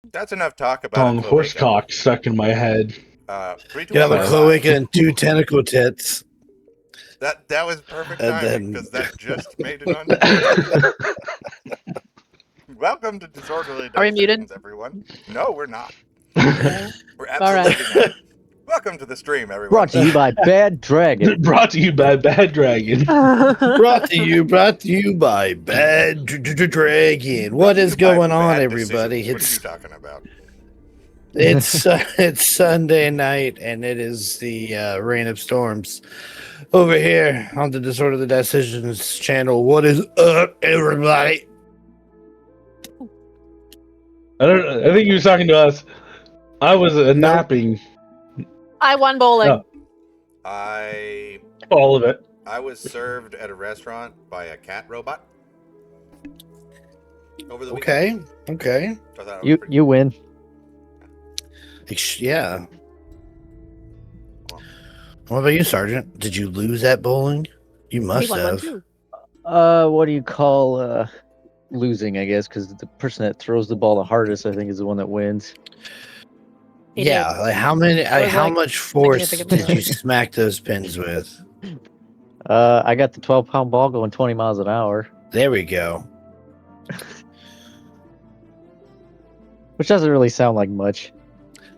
That's enough talk about Song a horse cloaca. cock stuck in my head. 3, 2, You have 1, a live. cloaca and 2 tentacle tits. That was perfect And timing then- because that just made it onto YouTube. Welcome to Disorderly Are we muted? Discussions, everyone. No, we're not. Okay. We're All right. absolutely not. Welcome to the stream, everyone. Brought to you by Bad Dragon. Brought to you by Bad Dragon. brought to you by Bad Dragon. What is going on, Bad everybody? decisions. What are you talking about? It's Sunday night, and it is the Reign of Storms over here on the Disorderly Decisions channel. What is up, everybody? I think he was talking to us. I was napping. I won bowling. No. All of it. I was served at a restaurant by a cat robot over the weekend. Okay. I thought it was pretty You win. Yeah. What about you, Sergeant? Did you lose at bowling? You He must won one have. too. What do you call losing? I guess because the person that throws the ball the hardest, I think, is the one that wins. He Yeah, did. like how many? I was How like, much force significant did you smack those pins with? I got the 12-pound ball going 20 miles an hour, There we go. which doesn't really sound like much.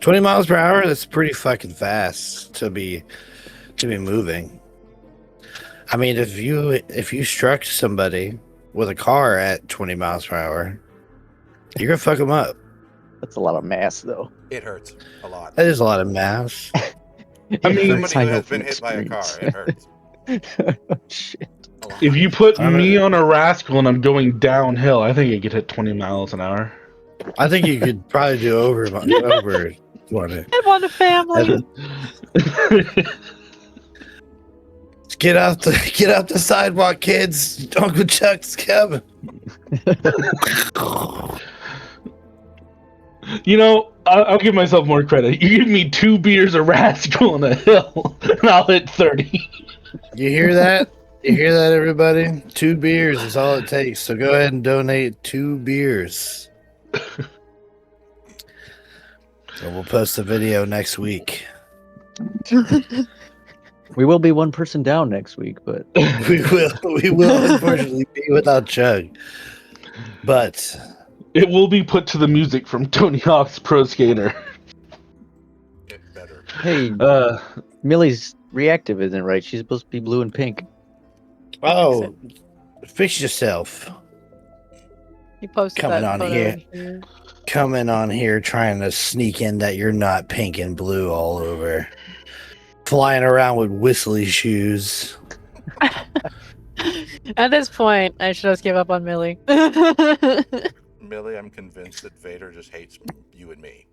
20 miles per hour. That's pretty fucking fast to be moving. I mean, if you struck somebody with a car at 20 miles per hour, you're gonna fuck them up. That's a lot of mass, though. It hurts a lot. That is a lot of mass. I mean, Somebody who I know has from been hit by a car, experience. it hurts. Shit. A lot. if you put I don't me know. on a rascal and I'm going downhill, I think I could hit 20 miles an hour. I think you could probably do over 20. I won a family. Get off the sidewalk, kids. Uncle Chuck's coming. You know, I'll give myself more credit. You give me 2 beers a rascal on a hill, and I'll hit 30. You hear that? You hear that, everybody? 2 beers is all it takes. So go ahead and donate 2 beers. So we'll post the video next week. We will be one person down next week, but We will unfortunately be without Chug. But It will be put to the music from Tony Hawk's Pro Skater. It better. hey, Millie's reactive isn't right. She's supposed to be blue and pink. oh, fix yourself. He posted Coming that on photo here. Coming on here trying to sneak in that you're not pink and blue all over. Flying around with whistly shoes. At this point, I should just give up on Millie. Millie, I'm convinced that Vader just hates you and me.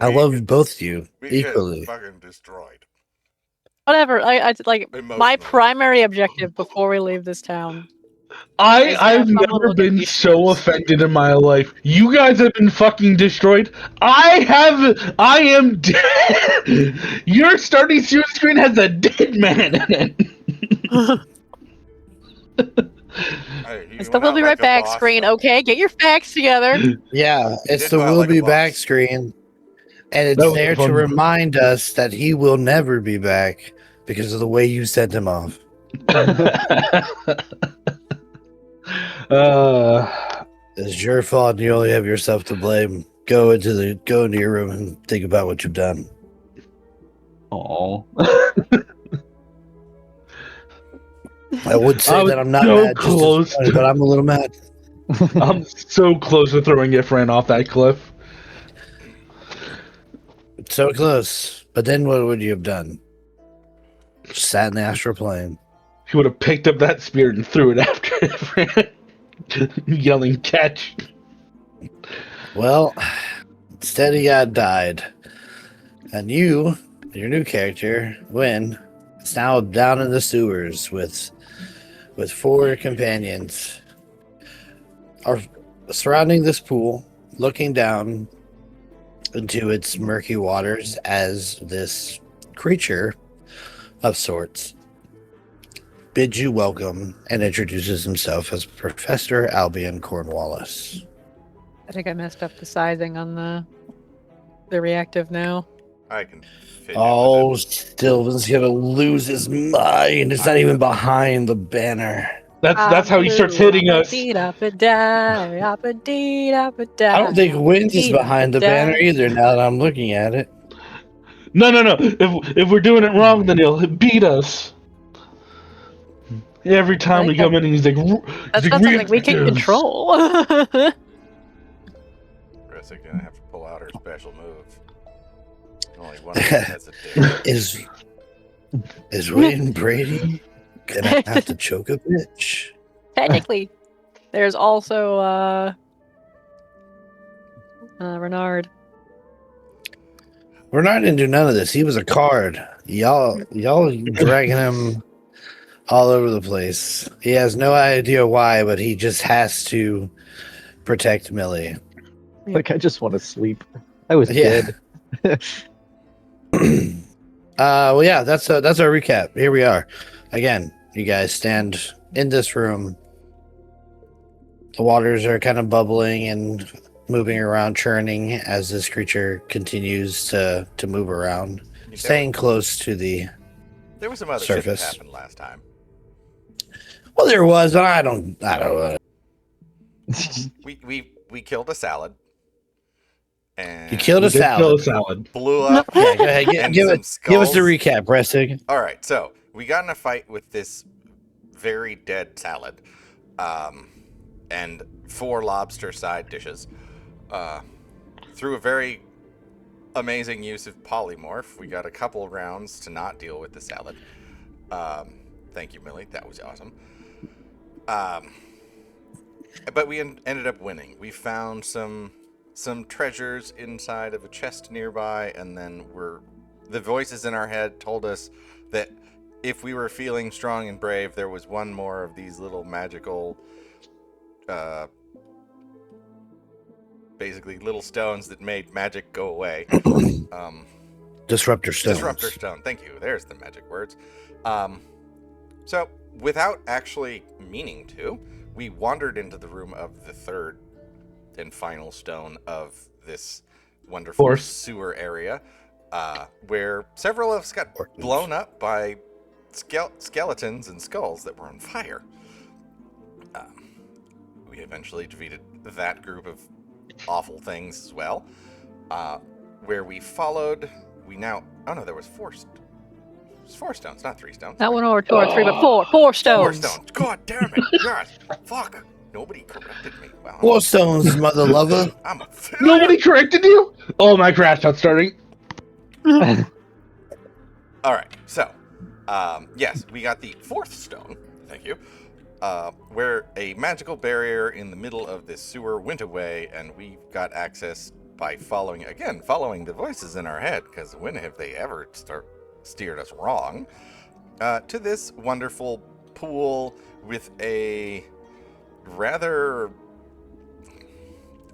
I We love get- both you we get equally. fucking destroyed. Whatever. I like my Emotionally. primary objective before we leave this town. I've someone never look at been these so shirts. offended in my life. You guys have been fucking destroyed. I am dead. Your starting screen has a dead man in it. Hey, you It's the went we'll out be like right a back boss, screen. though. Okay, get your facts together. Yeah, it's did the go out will like a be boss. back screen. And it's That was there to fun. remind us that he will never be back because of the way you sent him off. It's your fault and you only have yourself to blame. Go into your room and think about what you've done. Aw. I would say I was that I'm not so mad, just close disappointed, but I'm a little mad. I'm so close to throwing Ifran off that cliff. So close. But then what would you have done? Sat in the astral plane. He would have picked up that spear and threw it after Ifran, yelling catch. Well, instead he got died. And you, your new character, Wynn, is now down in the sewers with 4 companions. Are surrounding this pool, looking down into its murky waters as this creature of sorts bids you welcome and introduces himself as Professor Albion Cornwallis. I think I messed up the sizing on the reactive now. I can fit Oh, it. Sylvan's gonna lose his mind. It's not even behind the banner. That's how he starts hitting us. I don't think Wind is behind the banner either. Now that I'm looking at it, No. If we're doing it wrong, then he'll beat us. Every time we come in, he's like, That's not something we can reactives. control. Ressa's gonna have to pull out her special move. Only one of us has a dick. is Wayne Brady gonna have to choke a bitch? Technically, there's also Renard. Renard didn't do none of this. He was a card. Y'all dragging him all over the place. He has no idea why, but he just has to protect Millie. Like, I just want to sleep. I was dead. Well, yeah, that's our recap. Here we are. Again, you guys stand in this room. The waters are kind of bubbling and moving around, churning as this creature continues to move around, staying close to the There was some other surface. shit that happened last time. Well, there was, but I don't know. We killed a salad. And You killed a Kill a salad. salad. blew up. Yeah, go ahead. and Give some us skulls. the recap, Bressig. All right, so we got in a fight with this very dead salad, and 4 lobster side dishes. Through a very amazing use of polymorph, we got a couple rounds to not deal with the salad. Thank you, Millie. That was awesome. But we ended up winning. We found some treasures inside of a chest nearby, and then the voices in our head told us that if we were feeling strong and brave, there was one more of these little magical, basically little stones that made magic go away. Disruptor stones. Disruptor stone. Thank you. There's the magic words. So, without actually meaning to, we wandered into the room of the third and final stone of this wonderful sewer area, where several of us got blown up by skeletons and skulls that were on fire. We eventually defeated that group of awful things as well, where we followed. There was 4 stones, not 3 stones. Not 1 or 2 or 3, but 4. 4 stones. 4 stones. God damn it. God. Fuck. Nobody corrected me. Wow. 4 stones, mother lover. I'm a Nobody corrected you? Oh, my crash out starting. All right. So, yes, we got the 4th stone. Thank you. Where a magical barrier in the middle of this sewer went away, and we got access by following the voices in our head, because when have they ever steered us wrong, to this wonderful pool with a rather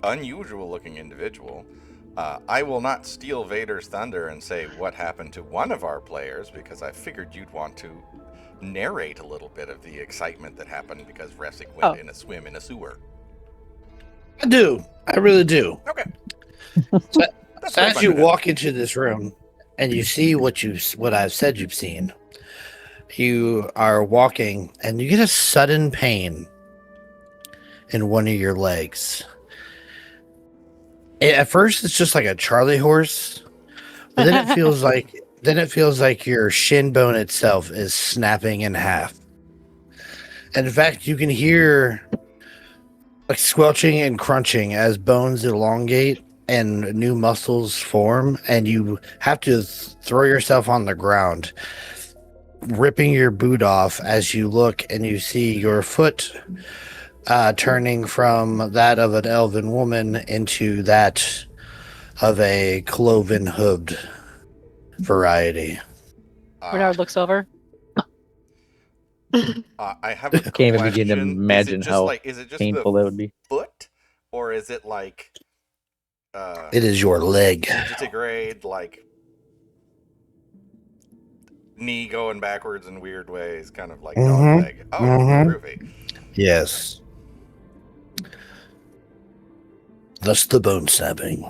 unusual looking individual. I will not steal Vader's thunder and say what happened to one of our players, because I figured you'd want to narrate a little bit of the excitement that happened because Ressick went in a swim in a sewer. I do. I really do. Okay. So as you walk into this room and you see what I've said you've seen, you are walking and you get a sudden pain in one of your legs. At first, it's just like a Charlie horse, but then it feels like your shin bone itself is snapping in half. And in fact, you can hear like squelching and crunching as bones elongate and new muscles form, and you have to throw yourself on the ground, ripping your boot off as you look and you see your foot turning from that of an elven woman into that of a cloven-hooved variety. Renard looks over. I have a Can't even begin to question. imagine how is it just painful the that would be. foot, or is it like It is your leg. digitigrade, like knee going backwards in weird ways, kind of like dog leg? Oh, groovy. Yes. plus the bone snapping.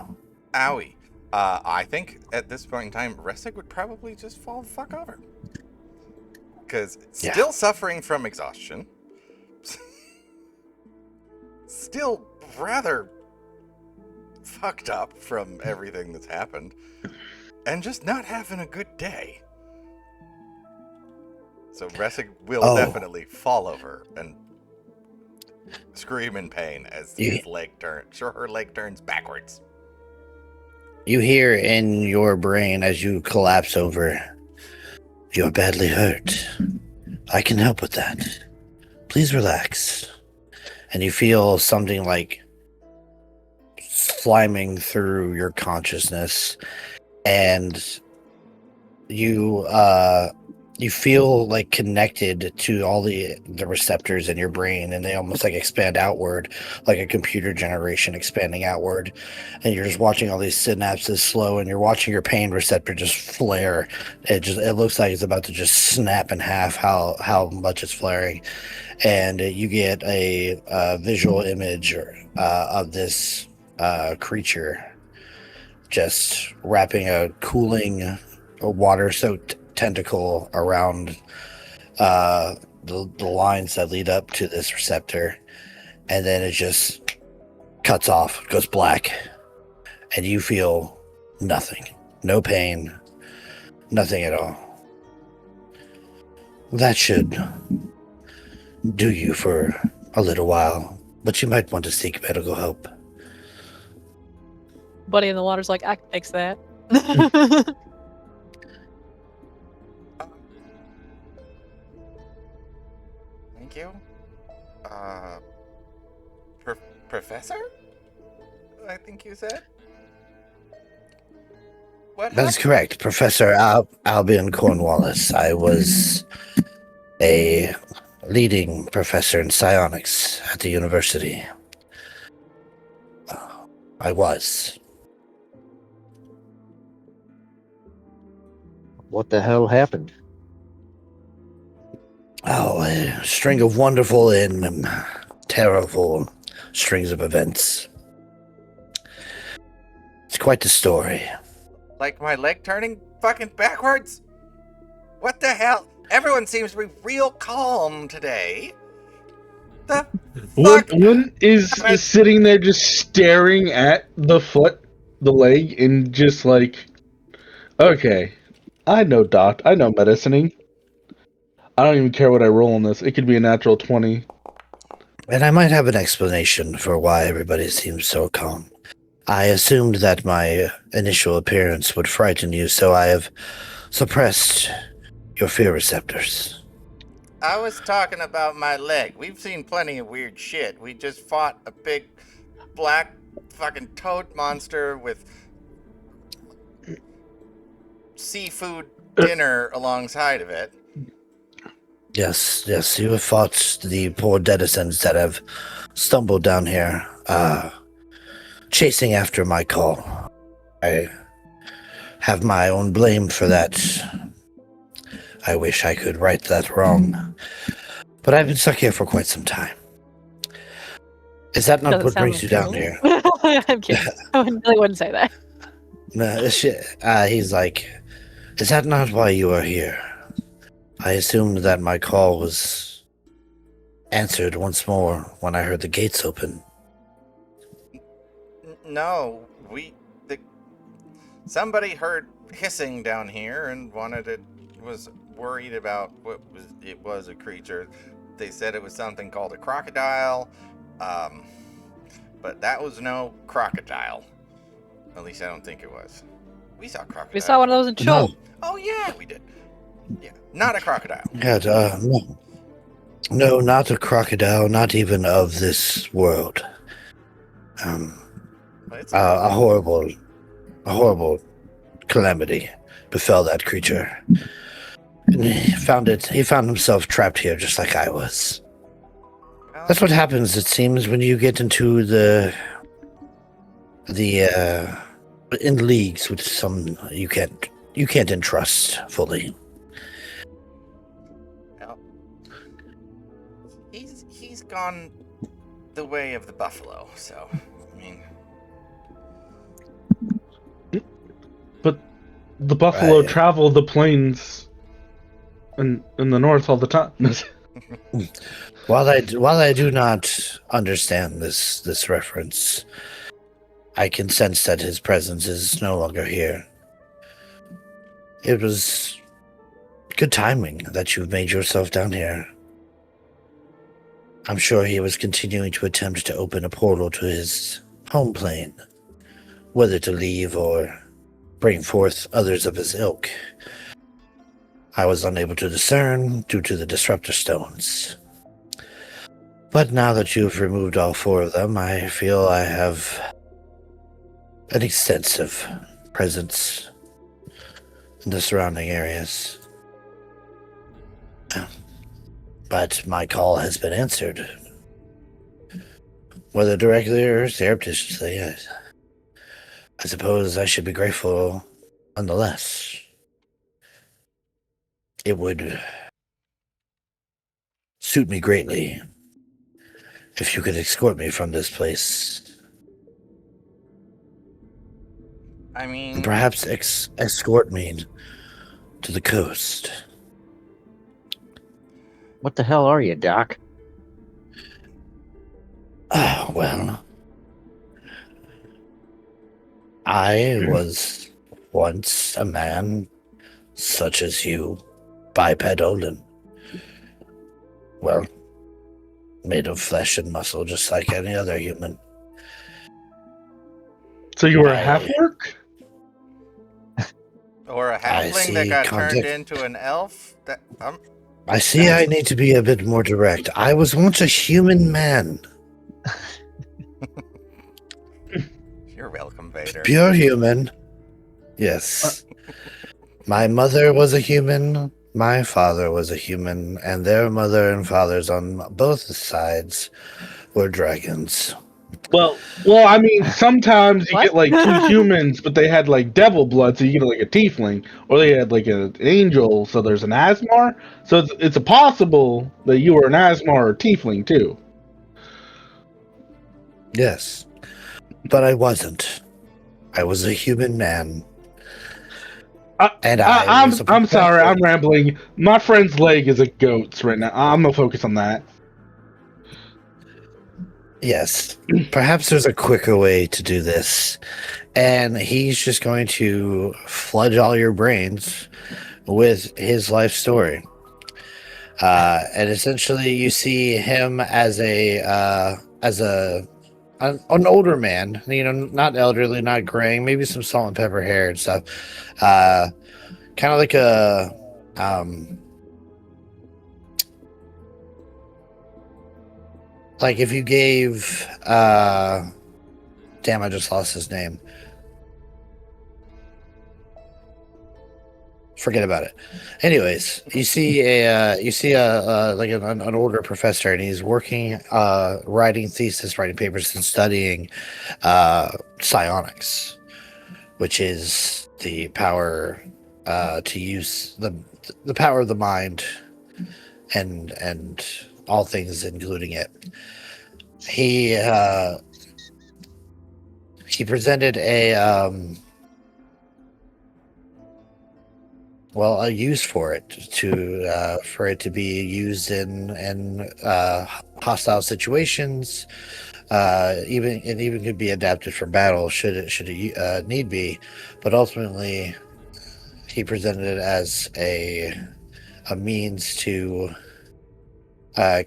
Owie. I think at this point in time, Ressig would probably just fall the fuck over. Because Yeah. still suffering from exhaustion. Still rather fucked up from everything that's happened. And just not having a good day. So Ressig will definitely fall over and scream in pain as his leg turns. Sure, her leg turns backwards. You hear in your brain as you collapse over, "You're badly hurt. I can help with that. Please relax." And you feel something like sliming through your consciousness, and you feel like connected to all the receptors in your brain, and they almost like expand outward, like a computer generation expanding outward, and you're just watching all these synapses slow, and you're watching your pain receptor just flare. It looks like it's about to just snap in half how much it's flaring, and you get a visual image of this creature just wrapping a cooling water-soaked tentacle around the lines that lead up to this receptor, and then it just cuts off, goes black, and you feel nothing. No pain, nothing at all. That should do you for a little while, but you might want to seek medical help. Buddy in the water's like, I can fix that. Thank you. Professor? I think you said? What That is correct, Professor Albion Cornwallis. I was a leading professor in psionics at the university. I was. What the hell happened? Oh, a string of wonderful and terrible strings of events. It's quite the story. Like my leg turning fucking backwards? What the hell? Everyone seems to be real calm today. The fuck? One is sitting there just staring at the foot, the leg, and just like, okay, I know medicining. I don't even care what I roll on this. It could be a natural 20. And I might have an explanation for why everybody seems so calm. I assumed that my initial appearance would frighten you, so I have suppressed your fear receptors. I was talking about my leg. We've seen plenty of weird shit. We just fought a big black fucking toad monster with seafood dinner alongside of it. Yes, you have fought the poor denizens that have stumbled down here, chasing after my call. I have my own blame for that. I wish I could right that wrong. But I've been stuck here for quite some time. Is that not Doesn't what sound brings like you down you. here? I'm kidding. I really wouldn't say that. No, he's like, is that not why you are here? I assumed that my call was answered once more when I heard the gates open. No, somebody heard hissing down here and was worried about it was a creature. They said it was something called a crocodile, but that was no crocodile. At least I don't think it was. We saw crocodile. We saw one of those in Chol. No. Oh yeah, we did. Yeah, not a crocodile. No, not a crocodile, not even of this world. A horrible calamity befell that creature. And he found himself trapped here just like I was. That's what happens, it seems, when you get into in leagues with some you can't entrust fully. Well, he's gone the way of the buffalo, so I mean, The buffalo Right. travel the plains in the north all the time. While I do not understand this reference, I can sense that his presence is no longer here. It was good timing that you've made yourself down here. I'm sure he was continuing to attempt to open a portal to his home plane, whether to leave or bring forth others of his ilk. I was unable to discern due to the disruptor stones. But now that you've removed all 4 of them, I feel I have an extensive presence in the surrounding areas. But my call has been answered. Whether directly or surreptitiously, I suppose I should be grateful nonetheless. It would suit me greatly if you could escort me from this place. I And mean, perhaps escort me to the coast. What the hell are you, Doc? Oh, well. I was once a man such as you, bipedal and, well, made of flesh and muscle just like any other human. So you were a I- half-orc? or a I halfling that see got turned context. into an elf. That I see I need to be a bit more direct. I was once a human man. You're welcome, Vader. Pure human. Yes. My mother was a human. My father was a human. And their mother and fathers on both sides were dragons. Well, I mean, sometimes you What? get like 2 humans, but they had like devil blood, so you get like a tiefling, or they had like an angel, so there's an Asmar. So it's a possible that you were an Asmar or tiefling too. Yes. But I wasn't. I was a human man. I'm sorry, I'm rambling. My friend's leg is a goat's right now. I'm gonna focus on that. Yes. Perhaps there's a quicker way to do this. And he's just going to flood all your brains with his life story. And essentially you see him as an older man, not elderly, not graying, maybe some salt and pepper hair and stuff. Kind of like a like if you gave damn, I just lost his name. Forget about it. Anyways, you see an older professor, and he's working, writing thesis, writing papers, and studying psionics, which is the power to use the power of the mind, and all things including it. He presented a use for it to be used in hostile situations. Even could be adapted for battle should it need be, but ultimately he presented it as a means to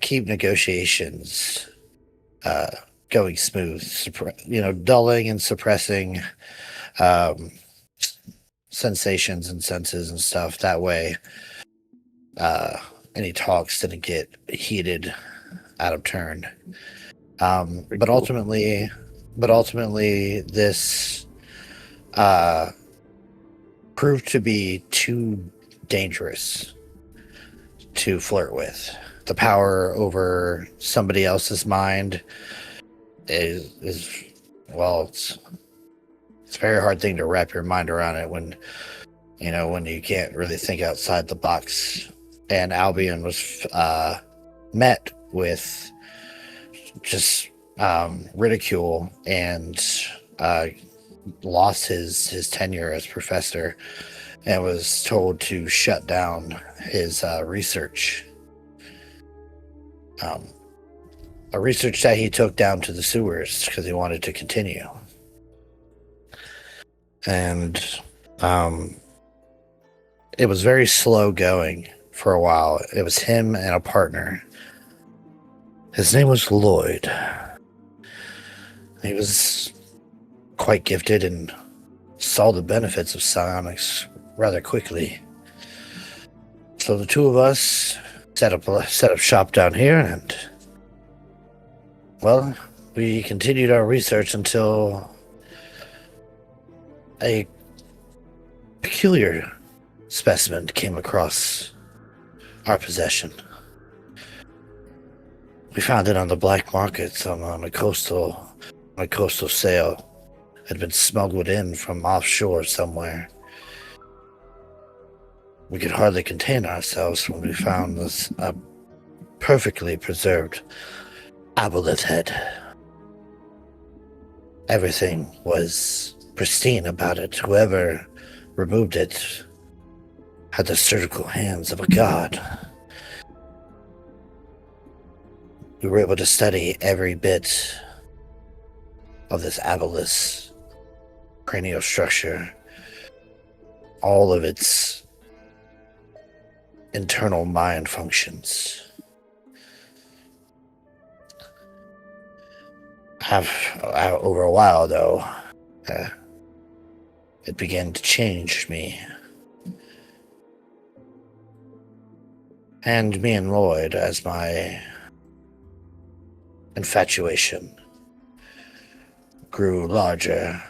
keep negotiations going smooth, dulling and suppressing sensations and senses and stuff. That way, any talks didn't get heated out of turn. But ultimately, this proved to be too dangerous to flirt with. The power over somebody else's mind is it's a very hard thing to wrap your mind around it when you can't really think outside the box. And Albion was met with just ridicule and lost his tenure as professor and was told to shut down his research. A research that he took down to the sewers because he wanted to continue. And it was very slow going for a while. It was him and a partner. His name was Lloyd. He was quite gifted and saw the benefits of psionics rather quickly. So the two of us set up shop down here, and well, we continued our research until a peculiar specimen came across our possession. We found it on the black market on a coastal sale. It had been smuggled in from offshore somewhere. We could hardly contain ourselves when we found this perfectly preserved aboleth head. Everything was pristine about it. Whoever removed it had the surgical hands of a god. We were able to study every bit of this aboleth's cranial structure, all of its internal mind functions. Over a while, though, it began to change me. And me and Lloyd, as my infatuation grew larger,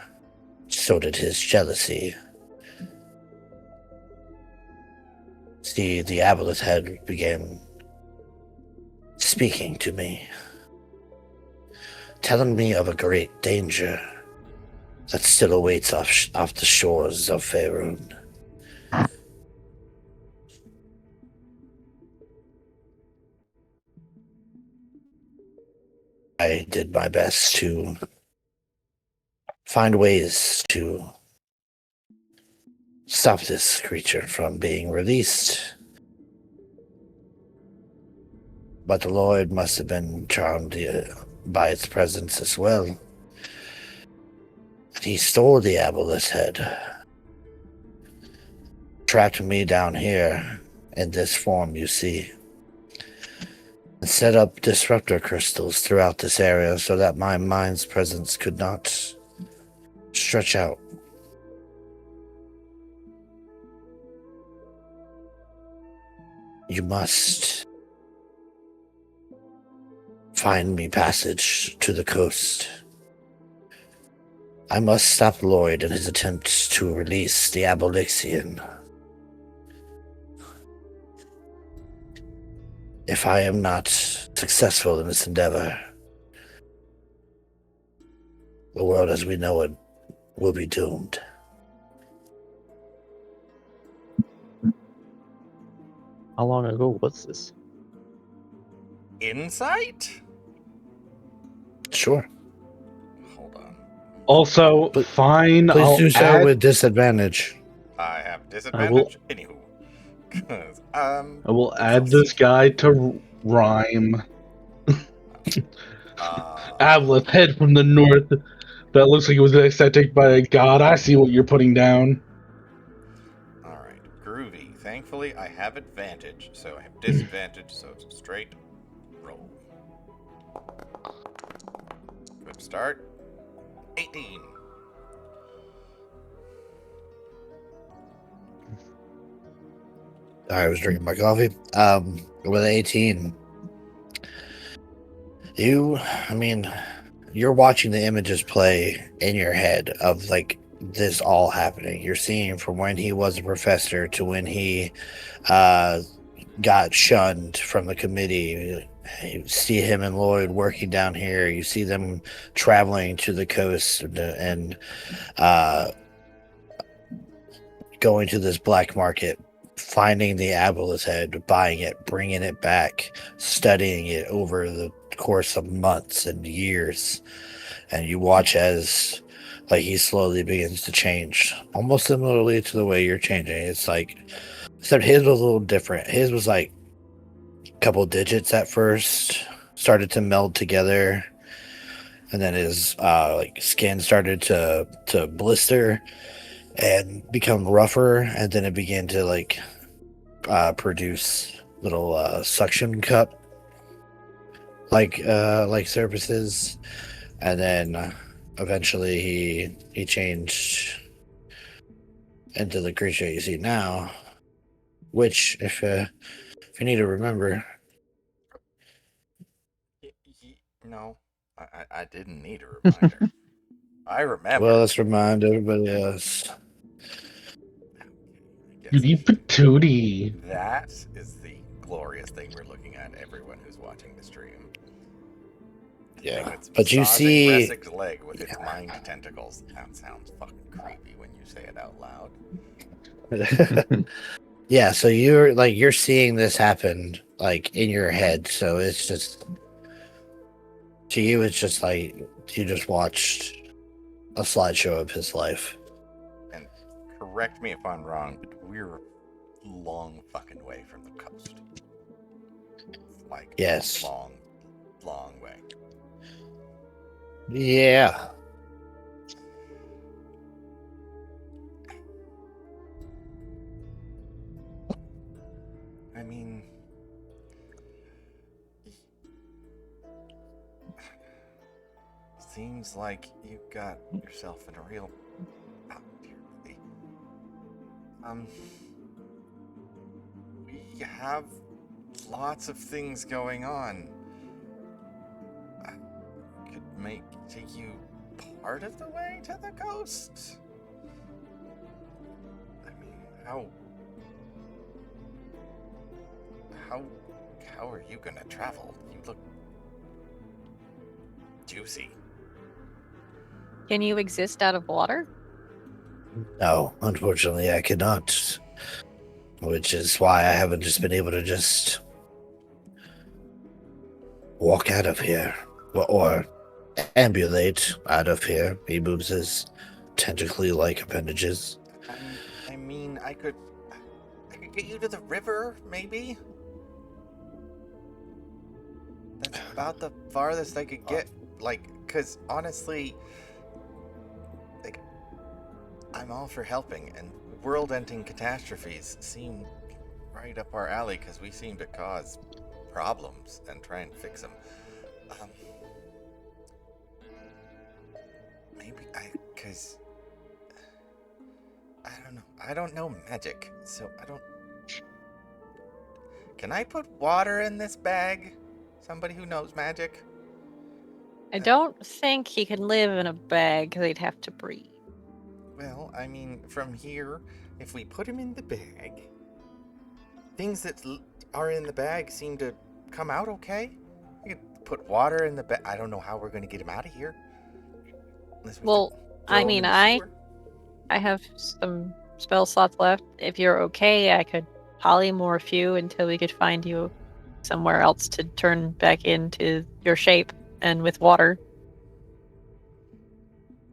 so did his jealousy. See, the aboleth head began speaking to me, telling me of a great danger that still awaits off the shores of Faerun. I did my best to find ways to stop this creature from being released. But the Lloyd must have been charmed by its presence as well. He stole the aboleth head, trapped me down here in this form you see, and set up disruptor crystals throughout this area so that my mind's presence could not stretch out. You must find me passage to the coast. I must stop Lloyd in his attempts to release the Abolixian. If I am not successful in this endeavor, the world as we know it will be doomed. How long ago was this? Insight? Sure. Hold on. Also, But fine. Please I'll do so add, with disadvantage. I have disadvantage. Anywho. 'Cause, I will add this guy to rhyme. Aboleth head from the north. That looks like it was accepted by a god. I see what you're putting down. Alright. Groovy. Thankfully, I have advantage, so I have disadvantage, so it's a straight roll. Good start. 18. I was drinking my coffee. With 18, you're watching the images play in your head of like this all happening. You're seeing from when he was a professor to when he got shunned from the committee. You see him and Lloyd working down here. You see them traveling to the coast and going to this black market, finding the aboleth head, buying it, bringing it back, studying it over the course of months and years. And you watch as like he slowly begins to change, almost similarly to the way you're changing. It's like, except his was a little different. His was like a couple digits at first, started to meld together, and then his like skin started to blister and become rougher, and then it began to like produce little suction cup like surfaces, and then eventually he changed into the creature you see now, which if you need to remember. No, I didn't need a reminder. I remember. Well, let's remind everybody else. Yes. Goody patootie. That is the glorious thing we're looking at, everyone who's watching the stream. The Yeah, thing that's but you massaging see- Ressig's leg with its mind tentacles. That sounds fucking creepy when you say it out loud. Yeah, so you're seeing this happen like in your head, so it's just, to you it's just like you just watched a slideshow of his life. And correct me if I'm wrong, but we're a long fucking way from the coast. Like, Yes. long way. Yeah. I mean, seems like you got yourself in a real out here, buddy. You have lots of things going on. I could take you part of the way to the coast. I mean, how are you gonna travel? You look juicy. Can you exist out of water? No, unfortunately I cannot. Which is why I haven't just been able to just walk out of here. Or ambulate out of here. He moves his tentacly-like appendages. I mean, I could get you to the river, maybe? That's about the farthest I could get. Like, because honestly, like, I'm all for helping, and world-ending catastrophes seem right up our alley because we seem to cause problems and try and fix them. Maybe because I don't know. I don't know magic, so I don't. Can I put water in this bag? Somebody who knows magic? I don't think he can live in a bag because he'd have to breathe. Well, I mean, from here, if we put him in the bag, things that are in the bag seem to come out okay. You could put water in the bag. I don't know how we're going to get him out of here. Unless we Well, could throw I him mean, in the I sewer. have some spell slots left. If you're okay, I could polymorph you until we could find you somewhere else to turn back into your shape and with water.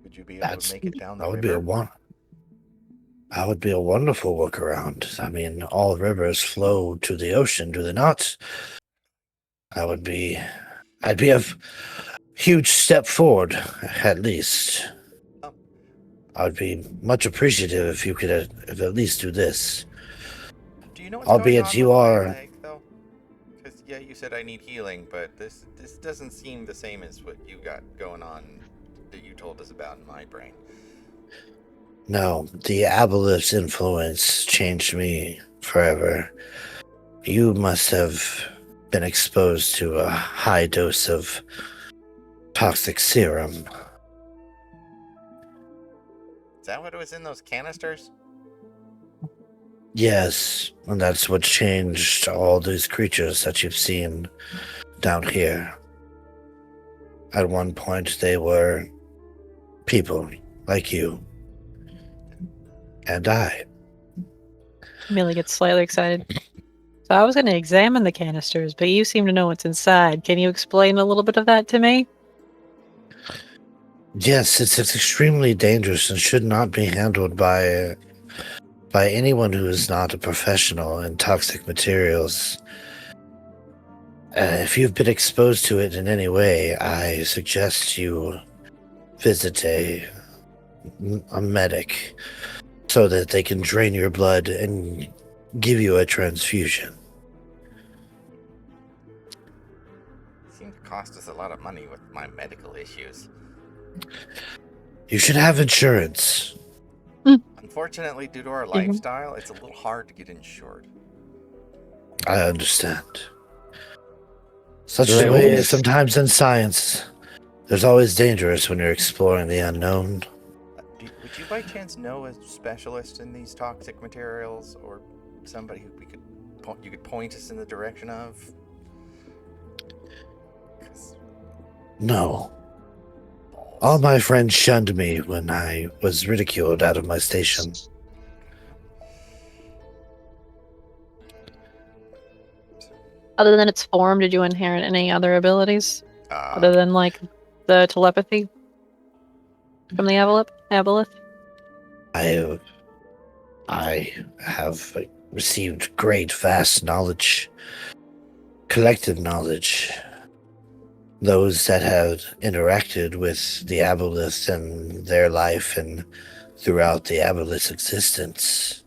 Would you be able to make it down the river? That would be a wonderful workaround. I mean, all rivers flow to the ocean, do they not? I'd be a huge step forward, at least. Oh. I would be much appreciative if you could at least do this. Do you know what's Albeit going on you with are- my leg, though? Because, yeah, you said I need healing, but this doesn't seem the same as what you got going on that you told us about in my brain. No, the Aboleth's influence changed me forever. You must have been exposed to a high dose of toxic serum. Is that what was in those canisters? Yes, and that's what changed all these creatures that you've seen down here. At one point, they were people like you. And I. Millie gets slightly excited. So I was going to examine the canisters, but you seem to know what's inside. Can you explain a little bit of that to me? Yes, it's extremely dangerous and should not be handled by anyone who is not a professional in toxic materials. If you've been exposed to it in any way, I suggest you visit a medic so that they can drain your blood and give you a transfusion. Seems to cost us a lot of money with my medical issues. You should have insurance. Unfortunately, due to our lifestyle, it's a little hard to get insured. I understand. Such Right, the way well, it is sometimes in science. There's always dangerous when you're exploring the unknown. Would you by chance know a specialist in these toxic materials, or somebody who you could point us in the direction of? 'Cause No. balls. All my friends shunned me when I was ridiculed out of my station. Other than its form, did you inherit any other abilities other Uh, than like the telepathy from the aboleth? I have received great, vast knowledge, collective knowledge. Those that have interacted with the aboleth in their life and throughout the aboleth's existence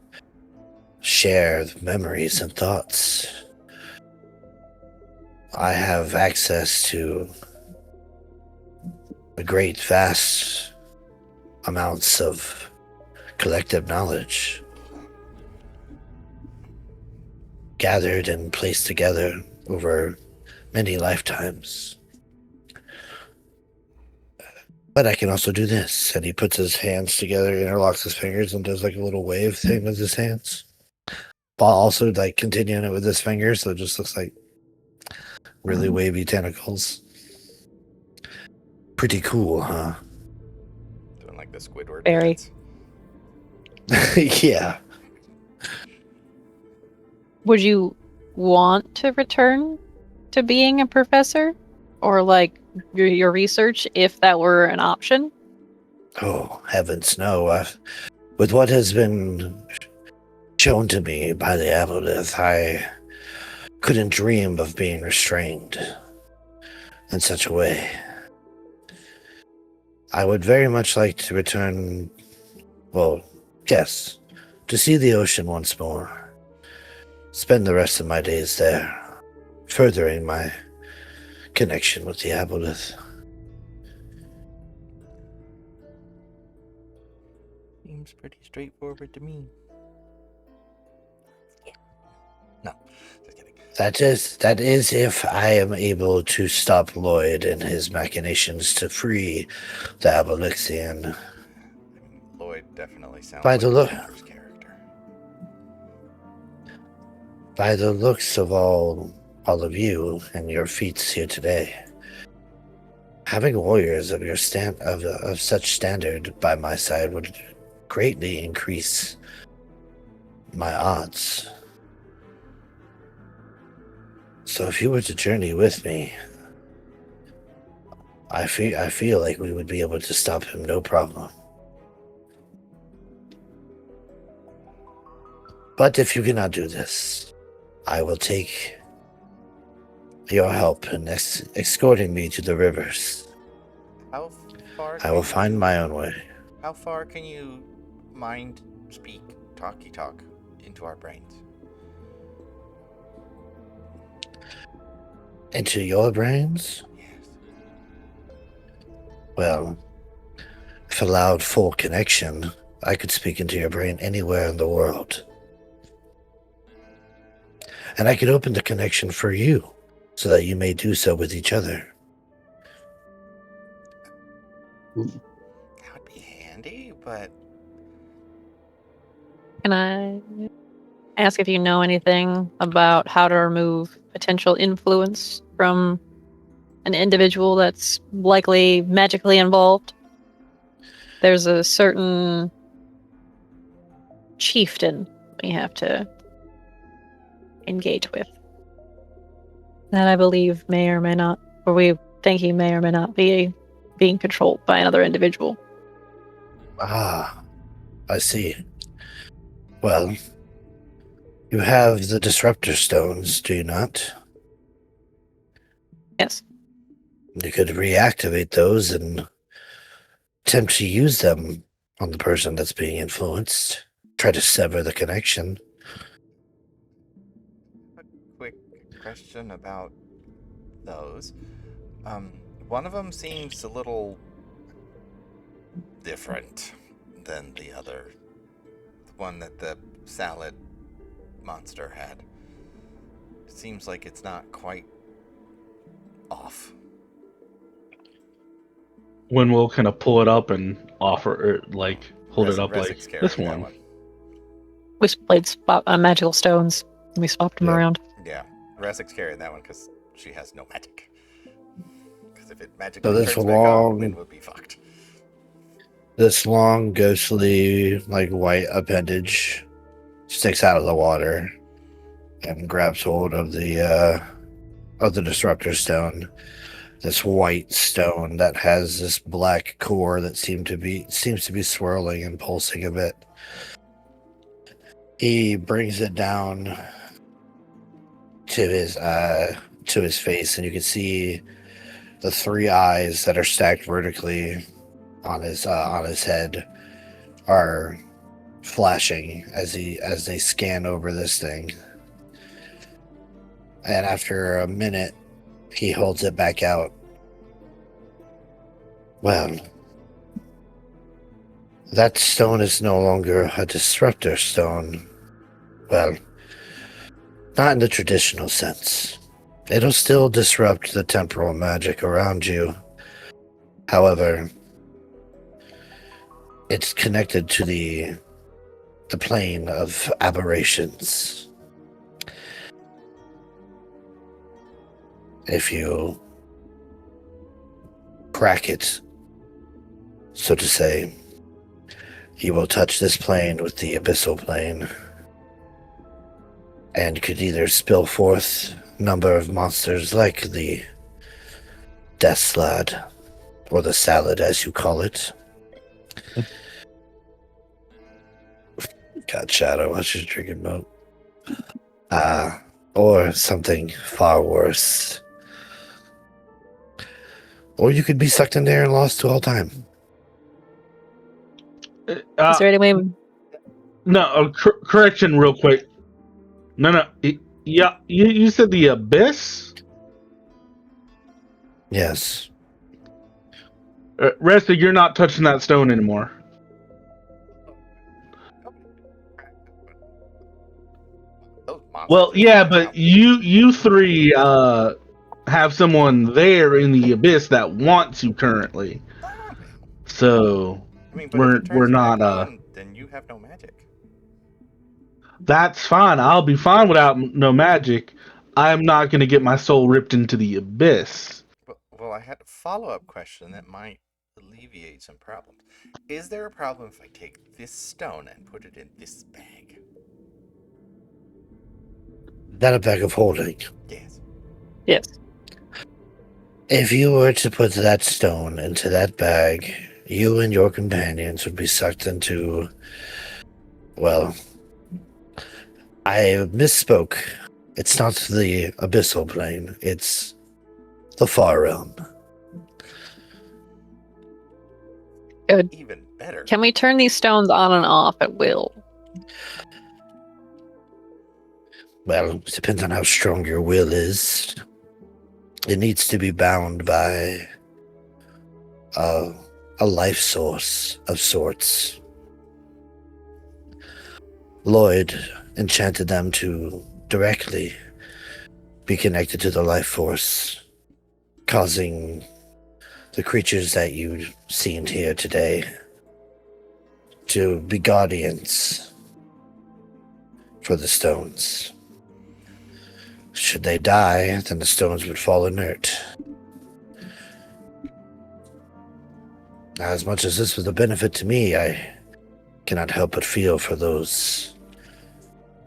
share memories and thoughts. I have access to a great, vast amounts of collective knowledge gathered and placed together over many lifetimes. But I can also do this. And he puts his hands together, interlocks his fingers, and does like a little wave thing with his hands. While also like continuing it with his fingers, so it just looks like really wavy tentacles. Pretty cool, huh? doing like the Squidward Very. dance. Yeah. Would you want to return to being a professor? Or like your research if that were an option? Oh, heavens, no. With what has been shown to me by the aboleth, I couldn't dream of being restrained in such a way. I would very much like to return, well, yes, to see the ocean once more. Spend the rest of my days there, furthering my connection with the aboleth. Seems pretty straightforward to me. Yeah. No, just kidding. That is if I am able to stop Lloyd in his machinations to free the Abolixian. I mean, Lloyd definitely sounds By like the a look- dangerous character. By the looks of all of you and your feats here today, having warriors of your of such standard by my side would greatly increase my odds. So if you were to journey with me, I feel like we would be able to stop him no problem. But if you cannot do this, I will take your help in escorting me to the rivers. How far? I will find my own way. How far can you mind speak, talky talk into our brains? Into your brains? Yes. Well, if allowed full connection, I could speak into your brain anywhere in the world. And I could open the connection for you, so that you may do so with each other. That would be handy, but Can I ask if you know anything about how to remove potential influence from an individual that's likely magically involved? There's a certain chieftain we have to engage with that I believe may or may not, or we think he may or may not be being controlled by another individual. Ah, I see. Well, you have the disruptor stones, do you not? Yes. You could reactivate those and attempt to use them on the person that's being influenced. Try to sever the connection. Quick question about those. One of them seems a little different than the other. The one that the salad monster had. It seems like it's not quite off. When we'll kind of pull it up and offer, or like hold it up, like Resik's carrying this that one. We played magical stones. And we swapped them Yep. around. Yeah, Resik's carrying that one because she has no magic. Because if it So magically this turns back on, long- Wynn would be fucked. This long, ghostly, like white appendage sticks out of the water and grabs hold of the disruptor stone. This white stone that has this black core that seems to be swirling and pulsing a bit. He brings it down to his face, and you can see the three eyes that are stacked vertically on his head are flashing as they scan over this thing. And after a minute, he holds it back out. Well, that stone is no longer a disruptor stone. Well, not in the traditional sense. It'll still disrupt the temporal magic around you. However, it's connected to the plane of aberrations. If you crack it, so to say, you will touch this plane with the abyssal plane and could either spill forth a number of monsters like the Death Slad, or the Salad as you call it. God, Shadow, what's your drinking about? Or something far worse. Or you could be sucked in there and lost to all time. Is there any way? No, correction, real quick. No. Yeah, you said the abyss. Yes. Resta, you're not touching that stone anymore. Those monsters Well, are yeah, coming but out. you three have someone there in the abyss that wants you currently. So I mean, but if it we're turns back not on, then you have no magic. that's fine. I'll be fine without no magic. I'm not going to get my soul ripped into the abyss. Well, I had a follow-up question that might alleviate some problems. Is there a problem if I take this stone and put it in this bag? That a bag of holding. Yes. Yes. If you were to put that stone into that bag, you and your companions would be sucked into... Well, I misspoke. It's not the abyssal plane. It's the far realm. Even better. Can we turn these stones on and off at will? Well, it depends on how strong your will is. It needs to be bound by a life source of sorts. Lloyd enchanted them to directly be connected to the life force, causing the creatures that you've seen here today to be guardians for the stones. Should they die, then the stones would fall inert. Now, as much as this was a benefit to me, I cannot help but feel for those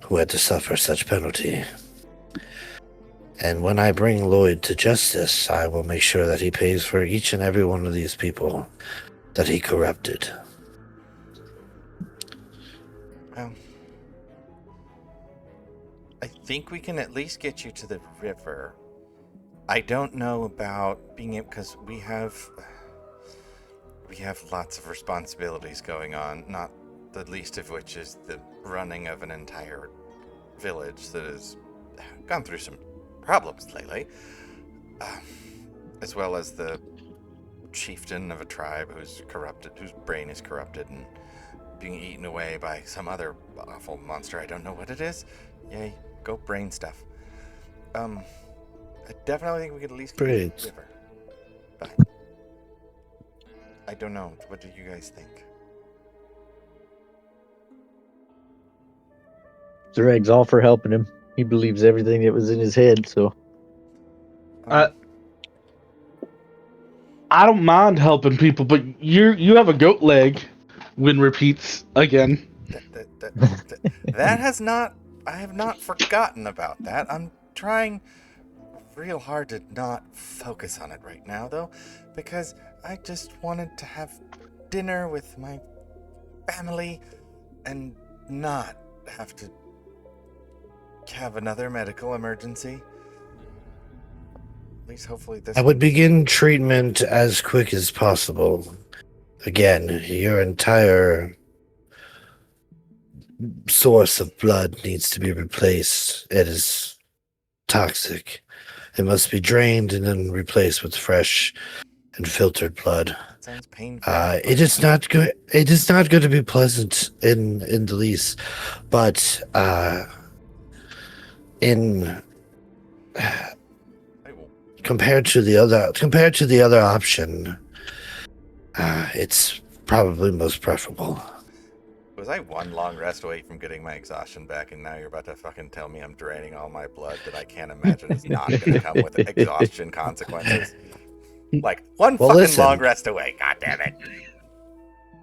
who had to suffer such penalty. And when I bring Lloyd to justice, I will make sure that he pays for each and every one of these people that he corrupted. Well, I think we can at least get you to the river. I don't know about being able, because we have lots of responsibilities going on, not the least of which is the running of an entire village that has gone through some problems lately, as well as the chieftain of a tribe whose brain is corrupted and being eaten away by some other awful monster. I don't know what it is. Yay, go brain stuff. I definitely think we could at least get to the river. But I don't know. What do you guys think? Zereg's all for helping him. He believes everything that was in his head, so I don't mind helping people, but you have a goat leg. Win repeats again. That has not. I have not forgotten about that. I'm trying real hard to not focus on it right now, though, because I just wanted to have dinner with my family and not have to have another medical emergency. At least hopefully this I would begin treatment as quick as possible. Again, your entire source of blood needs to be replaced. It is toxic. It must be drained and then replaced with fresh and filtered blood. sounds painful. It is not good. It is not going to be pleasant in the least, but in compared to the other option, it's probably most preferable. Was I one long rest away from getting my exhaustion back, and now you're about to fucking tell me I'm draining all my blood that I can't imagine is not going to come with exhaustion consequences? Like, one Well, fucking listen. long rest away, god damn it.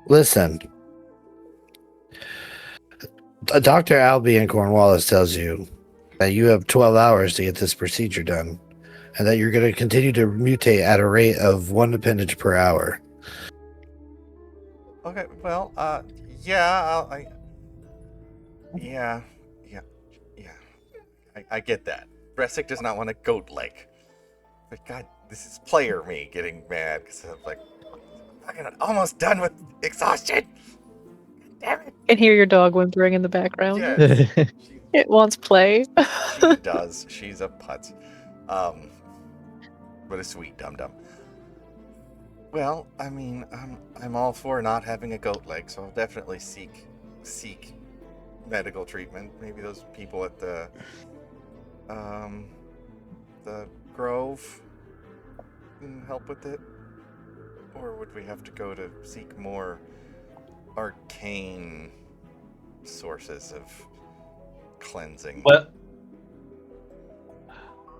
Listen, Dr. Albie in Cornwallis tells you that you have 12 hours to get this procedure done, and that you're going to continue to mutate at a rate of 1 appendage per hour. Okay, well, yeah, I get that. Bresic does not want a goat leg. But god, this is player me getting mad, because I'm like, fucking almost done with exhaustion. Damn it. I can hear your dog whimpering in the background. Yeah, It wants play. she does. She's a putz. What a sweet dum-dum. Well, I mean, I'm all for not having a goat leg, so I'll definitely seek medical treatment. Maybe those people at the Grove can help with it, or would we have to go to seek more arcane sources of cleansing? What?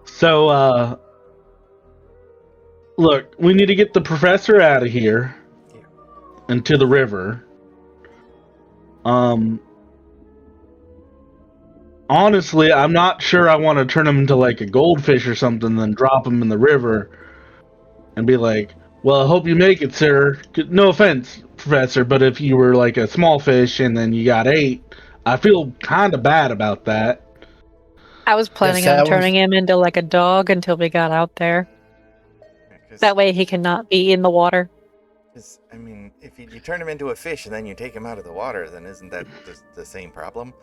So, look, we need to get the professor out of here and to the river. Honestly, I'm not sure I want to turn him into like a goldfish or something, then drop him in the river and be like, well, I hope you make it, sir. No offense, professor, but if you were like a small fish and then you got ate, I feel kind of bad about that. I was planning Yes, on that turning him into like a dog until we got out there. That way he cannot be in the water. Because, I mean, if you turn him into a fish and then you take him out of the water, then isn't that just the same problem?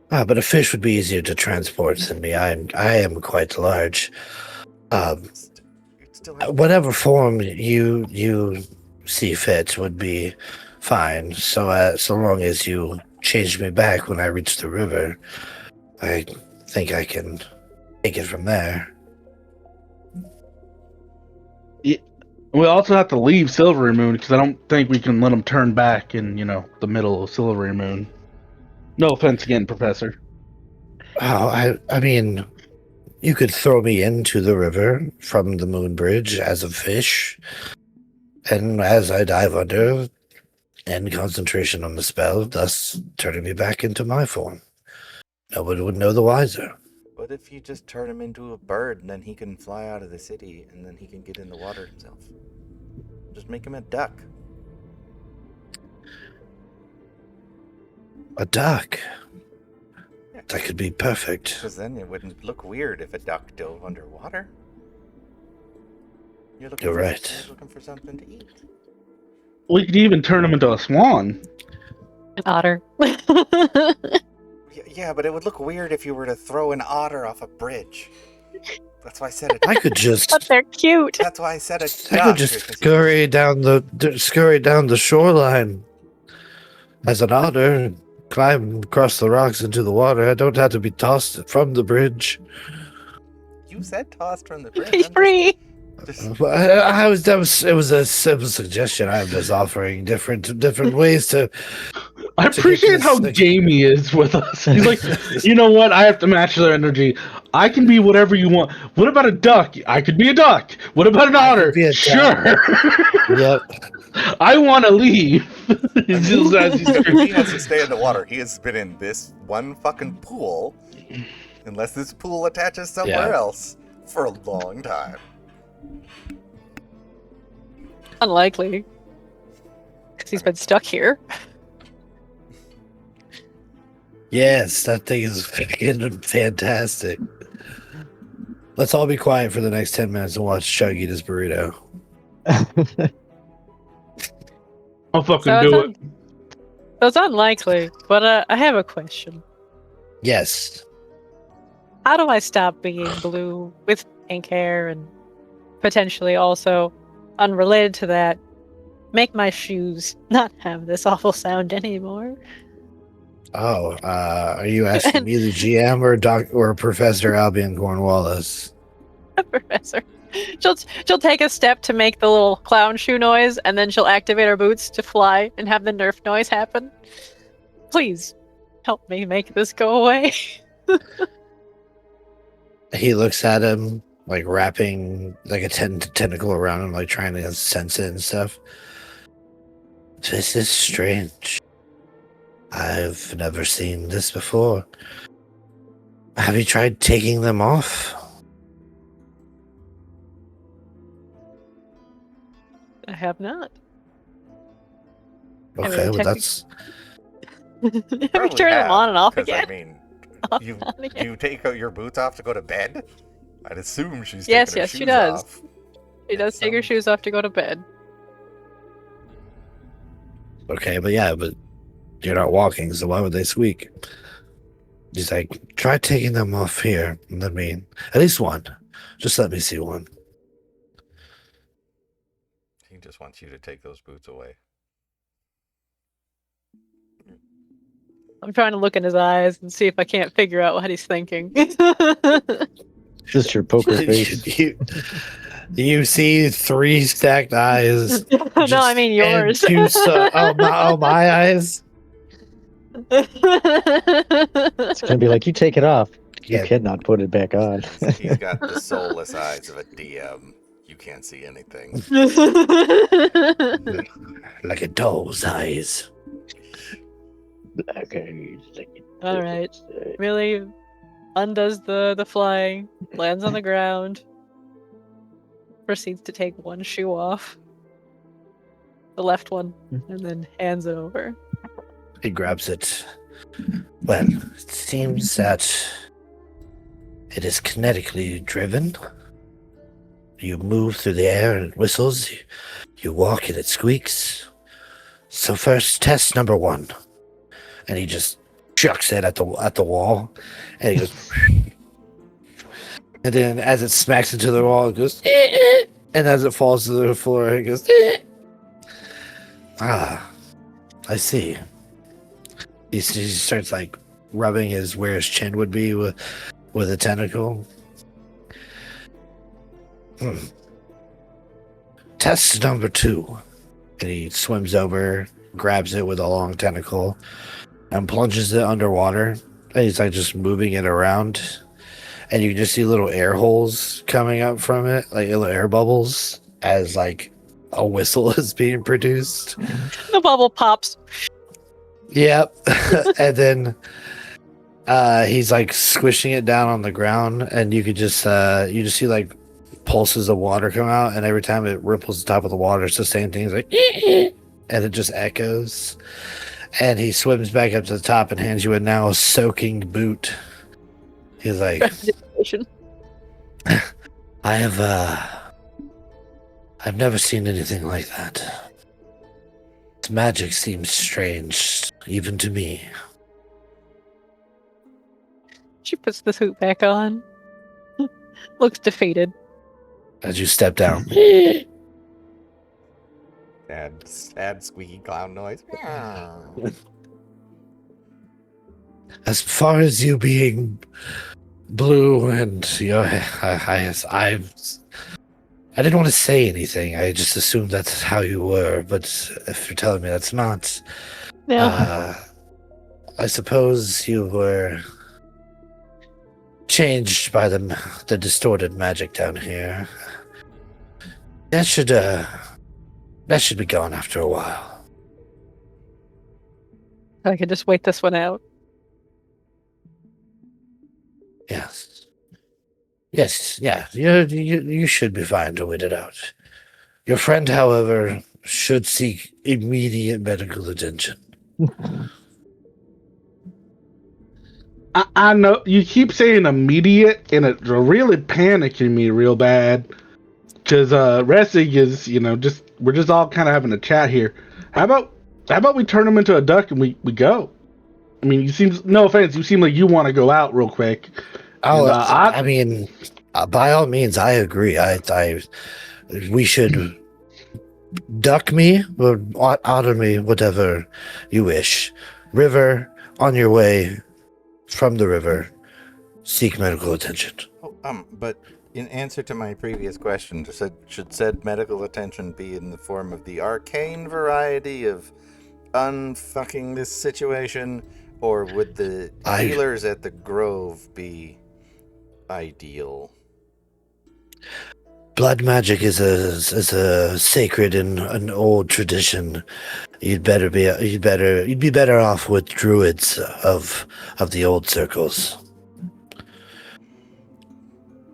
But a fish would be easier to transport than me. I am quite large. It's still Whatever form you see fit would be fine. So long as you change me back when I reach the river, I think I can take it from there. We also have to leave Silverymoon because I don't think we can let him turn back in, the middle of Silverymoon. No offense again, Professor. Oh, I mean, you could throw me into the river from the moon bridge as a fish, and as I dive under, end concentration on the spell, thus turning me back into my form. Nobody would know the wiser. What if you just turn him into a bird and then he can fly out of the city and then he can get in the water himself? Just make him a duck. A duck. Yeah. That could be perfect. Because then it wouldn't look weird if a duck dove underwater. You're right. You're looking for something to eat. We could even turn him into a swan. An otter. Yeah, but it would look weird if you were to throw an otter off a bridge. That's why I said it. I could just. But they're cute. That's why I said it. I could just scurry down the shoreline as an otter and climb across the rocks into the water. I don't have to be tossed from the bridge. You said tossed from the bridge. Be free. Just, It was a simple suggestion. I'm just offering different ways to. I appreciate how game he is with us. He's like, you know what? I have to match their energy. I can be whatever you want. What about a duck? I could be a duck. What about an otter? be a duck. Sure. Yep. I want to leave. he has to stay in the water. He has been in this one fucking pool, unless this pool attaches somewhere else, for a long time. Unlikely. Because he's been stuck here. Yes, that thing is fucking fantastic. Let's all be quiet for the next 10 minutes and watch Chug eat his burrito. I'll fucking So do it. So it's unlikely, but I have a question. Yes. How do I stop being blue with pink hair and potentially also, unrelated to that, make my shoes not have this awful sound anymore? Oh, are you asking me, the GM, or Professor Albion Cornwallis? Professor. She'll take a step to make the little clown shoe noise, and then she'll activate her boots to fly and have the nerf noise happen. Please, help me make this go away. He looks at him, like wrapping like a tentacle around him, like trying to sense it and stuff. This is strange. I've never seen this before. Have you tried taking them off? I have not. Okay, well that's... Have you turned them on and off 'cause, again? I mean, Off you and on again. you take your boots off to go to bed? I'd assume she's Yes, taking her yes, she shoes does. off. She does take her shoes off to go to bed. Okay, but you're not walking, so why would they squeak? He's like, try taking them off here. Let me, at least one. Just let me see one. He just wants you to take those boots away. I'm trying to look in his eyes and see if I can't figure out what he's thinking. Just your poker face. you see 3 stacked eyes. No, I mean yours. My eyes. It's gonna be like, you take it off. Yeah. You cannot put it back on. He's got the soulless eyes of a DM. You can't see anything. Like a doll's eyes. Black eyes, like All right. Really undoes the flying, lands on the ground, proceeds to take one shoe off, the left one, and then hands it over. He grabs it. Well, it seems that it is kinetically driven. You move through the air and it whistles. You walk and it squeaks. So first, test number 1. And he just chucks it at the wall. And he goes... and then as it smacks into the wall, it goes... and as it falls to the floor, it goes... Ah, I see. He starts like rubbing where his chin would be with a tentacle. Test number 2. And he swims over, grabs it with a long tentacle, and plunges it underwater. And he's like just moving it around. And you can just see little air holes coming up from it, like little air bubbles, as like a whistle is being produced. The bubble pops. Yep. And then He's like squishing it down on the ground, and you just see like pulses of water come out, and every time it ripples the top of the water, it's the same thing. It's like, and it just echoes. And he swims back up to the top and hands you a now soaking boot. He's like, I've never seen anything like that. This magic seems strange, even to me. She puts the suit back on. Looks defeated. As you step down. Sad squeaky clown noise. As far as you being blue and your I didn't want to say anything. I just assumed that's how you were, but if you're telling me that's not, No. I suppose you were changed by the distorted magic down here. That should be gone after a while. I could just wait this one out. Yes, yeah. You should be fine to wait it out. Your friend, however, should seek immediate medical attention. I know you keep saying immediate, and it's really panicking me real bad. Because Ressig is, we're just all kind of having a chat here. How about we turn him into a duck and we go? I mean, no offense, you seem like you want to go out real quick. Oh, And, I mean, by all means, I agree. We should duck me or otter me, whatever you wish. River, on your way from the river, seek medical attention. But in answer to my previous question, should said medical attention be in the form of the arcane variety of unfucking this situation, or would the healers at the Grove be ideal? Blood magic is a sacred and an old tradition. You'd be better off with druids of the old circles.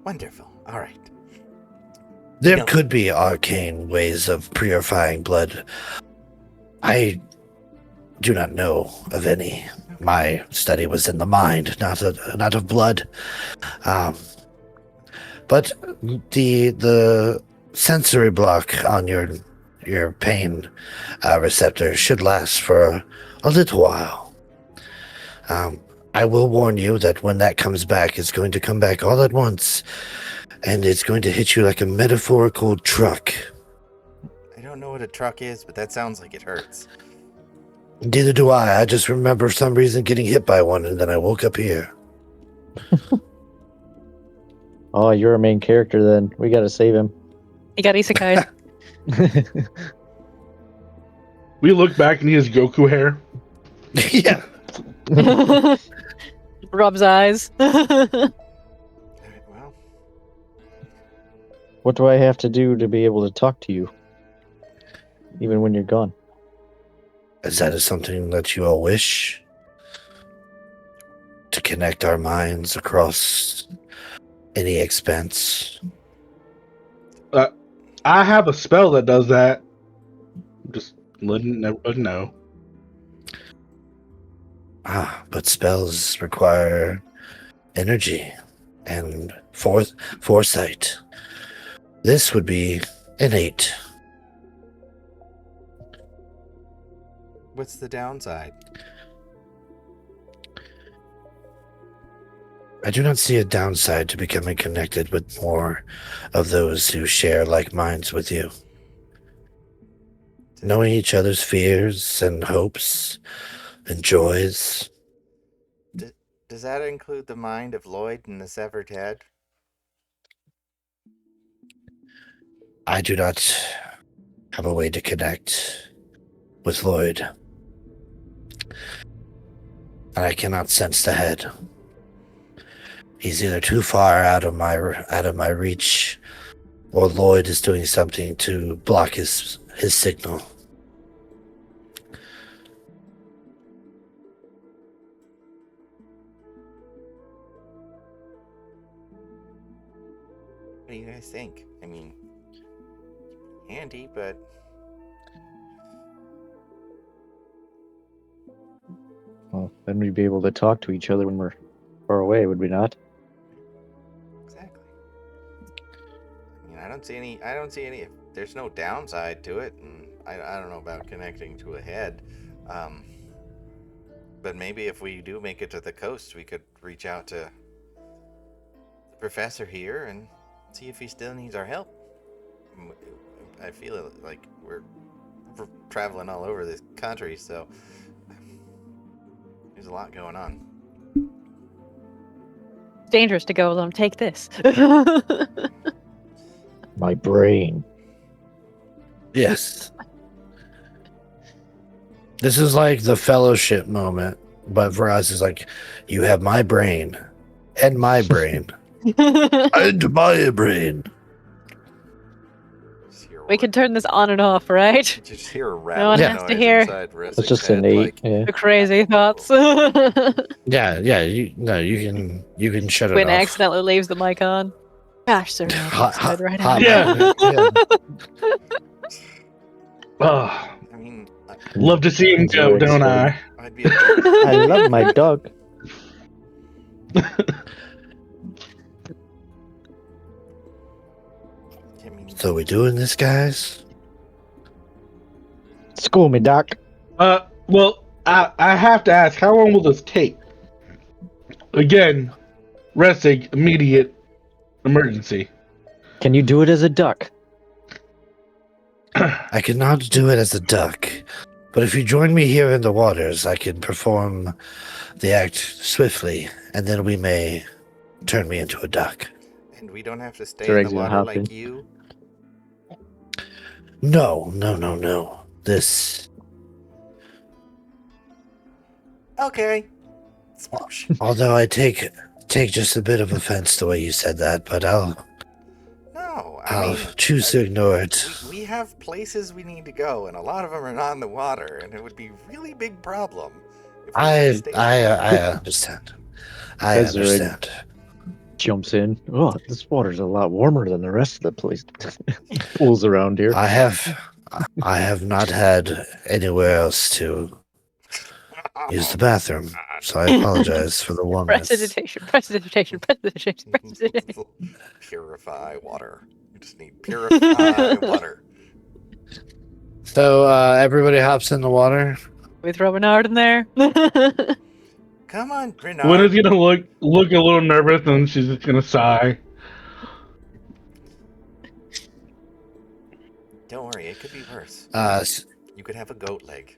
Wonderful. All right. There could be arcane ways of purifying blood. I do not know of any. My study was in the mind, not of blood. But the sensory block on your pain receptor should last for a little while. I will warn you that when that comes back, it's going to come back all at once, and it's going to hit you like a metaphorical truck. I don't know what a truck is, but that sounds like it hurts. Neither do I. I just remember for some reason getting hit by one, and then I woke up here. Oh, you're a main character then. We gotta save him. He got isekai. we look back and he has Goku hair. Yeah. Rubs eyes. All right, well, What do I have to do to be able to talk to you? Even when you're gone. Is that something that you all wish? To connect our minds across any expense? I have a spell that does that. Just letting everyone know. But spells require energy and foresight. This would be innate. what's the downside? I do not see a downside to becoming connected with more of those who share like minds with you. Knowing each other's fears and hopes and joys. Does that include the mind of Lloyd and the severed head? I do not have a way to connect with Lloyd. And I cannot sense the head. He's either too far out of my reach, or Lloyd is doing something to block his signal. think? I mean, handy, but Well, then we'd be able to talk to each other when we're far away, would we not? exactly. I mean, I don't see any. There's no downside to it, and I don't know about connecting to a head. But maybe if we do make it to the coast, we could reach out to the professor here and see if he still needs our help. I feel like we're traveling all over this country, so there's a lot going on. It's dangerous to go alone. Take this. My brain. Yes. This is like the fellowship moment, but for us, it's like, you have my brain, and my brain, and my brain. Just hear a We can turn this on and off, right? just hear a one rattling has to noise hear. inside Ressig's That's just head, innate. like, Yeah. The crazy thoughts. Yeah, you can shut it Quinn off. accidentally leaves the mic on. Gosh, sir. Hot right hot out. Yeah. moment. Oh, I mean, love to see him It's go, very don't exciting. I? I'd be a jerk. I love my dog. I mean, So we doing this, guys? School me, doc. Well, I have to ask, how long will this take? Again, Ressig, immediate emergency. Can you do it as a duck? I cannot do it as a duck, but if you join me here in the waters, I can perform the act swiftly, and then we may turn me into a duck. and we don't have to stay Their in eggs the are water like hopping. you. No. This, Okay. although I take just a bit of offense the way you said that, but I'll No, I mean, choose to ignore it. we have places we need to go, and a lot of them are not in the water, and it would be a really big problem. If we had to stay in the I water. understand. I Ezra understand. jumps in. Oh, this water's a lot warmer than the rest of the place. Pools around here. I have not had anywhere else to use the bathroom, so I apologize for the warmness. Prestidigitation. Purify water. You just need purify water. So everybody hops in the water. We throw Bernard in there. Come on, Renard. Winna's gonna look a little nervous, and she's just gonna sigh. Don't worry, it could be worse. S- You could have a goat leg.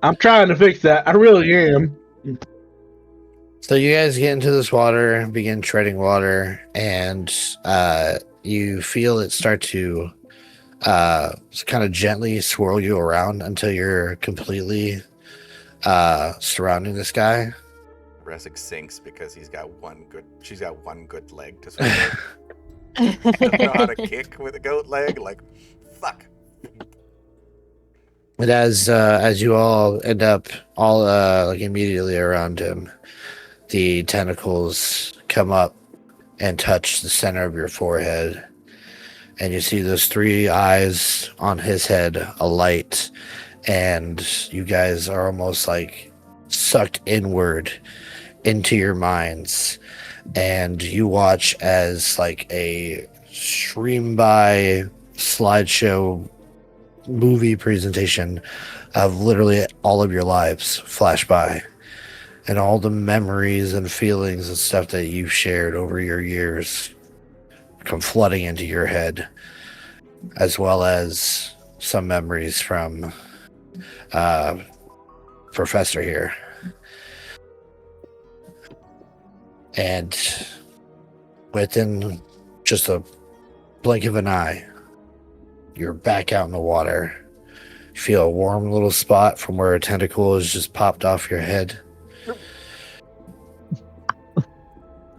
I'm trying to fix that. I really am. So you guys get into this water, begin treading water, and you feel it start to kind of gently swirl you around until you're completely surrounding this guy. Ressig sinks because she's got one good leg to swim with. Doesn't know how to kick with a goat leg. Like, fuck. And as you all end up all like immediately around him, the tentacles come up and touch the center of your forehead, and you see those three eyes on his head alight, and you guys are almost like sucked inward into your minds, and you watch as like a stream by slideshow movie presentation of literally all of your lives flash by, and all the memories and feelings and stuff that you've shared over your years come flooding into your head, as well as some memories from Professor here. And within just a blink of an eye, you're back out in the water. You feel a warm little spot from where a tentacle has just popped off your head.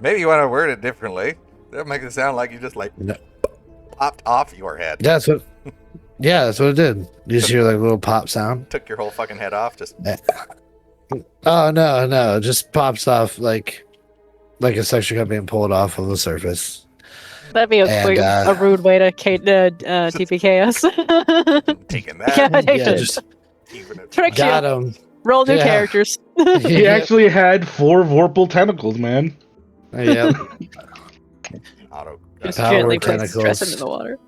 Maybe you want to word it differently. That make it sound like you just like No. popped off your head. That's what it did. You just hear like a little pop sound. Took your whole fucking head off. Just Oh no, it just pops off like like a section gun being pulled off of the surface. That'd be a And, quick, a rude way to TPK us. Taking that. Yeah, Incantations. just Keeping it. Trick got you. him. Roll new Yeah. characters. He actually had 4 Vorpal tentacles, man. Yep. Auto. Just Power gently place tentacles. stress into the water.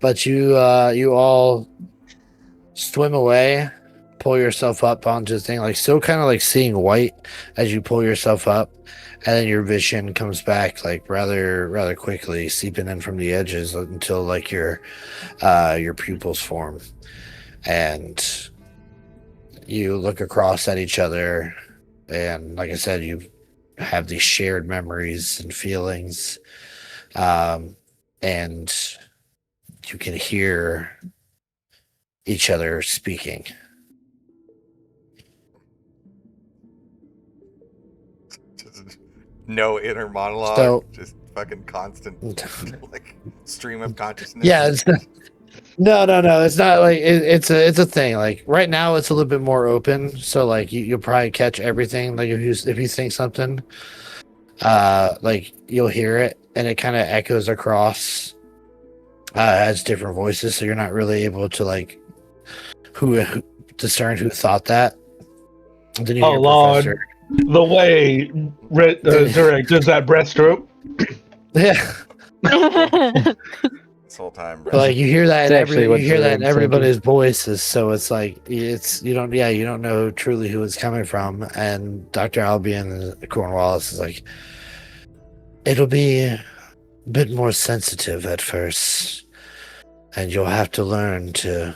But you all swim away, pull yourself up onto the thing, like still kind of like seeing white as you pull yourself up, and then your vision comes back like rather quickly, seeping in from the edges until like your pupils form, and you look across at each other, and like I said, you have these shared memories and feelings, and you can hear each other speaking. No inner monologue. So- just fucking constant, like stream of consciousness. Yeah, it's no. It's not like it's a thing. Like right now, it's a little bit more open. So like you'll probably catch everything. Like if you think something, like you'll hear it, and it kind of echoes across as different voices. So you're not really able to like who discern who thought that. And then you Oh, hear Lord. Professor. The way Zurek does that breaststroke. Yeah. This whole time. But, like you hear that It's in actually what you hear that in Zurig's everybody's voices, so it's like you don't know truly who it's coming from. And Dr. Albion Cornwallis is like, it'll be a bit more sensitive at first, and you'll have to learn to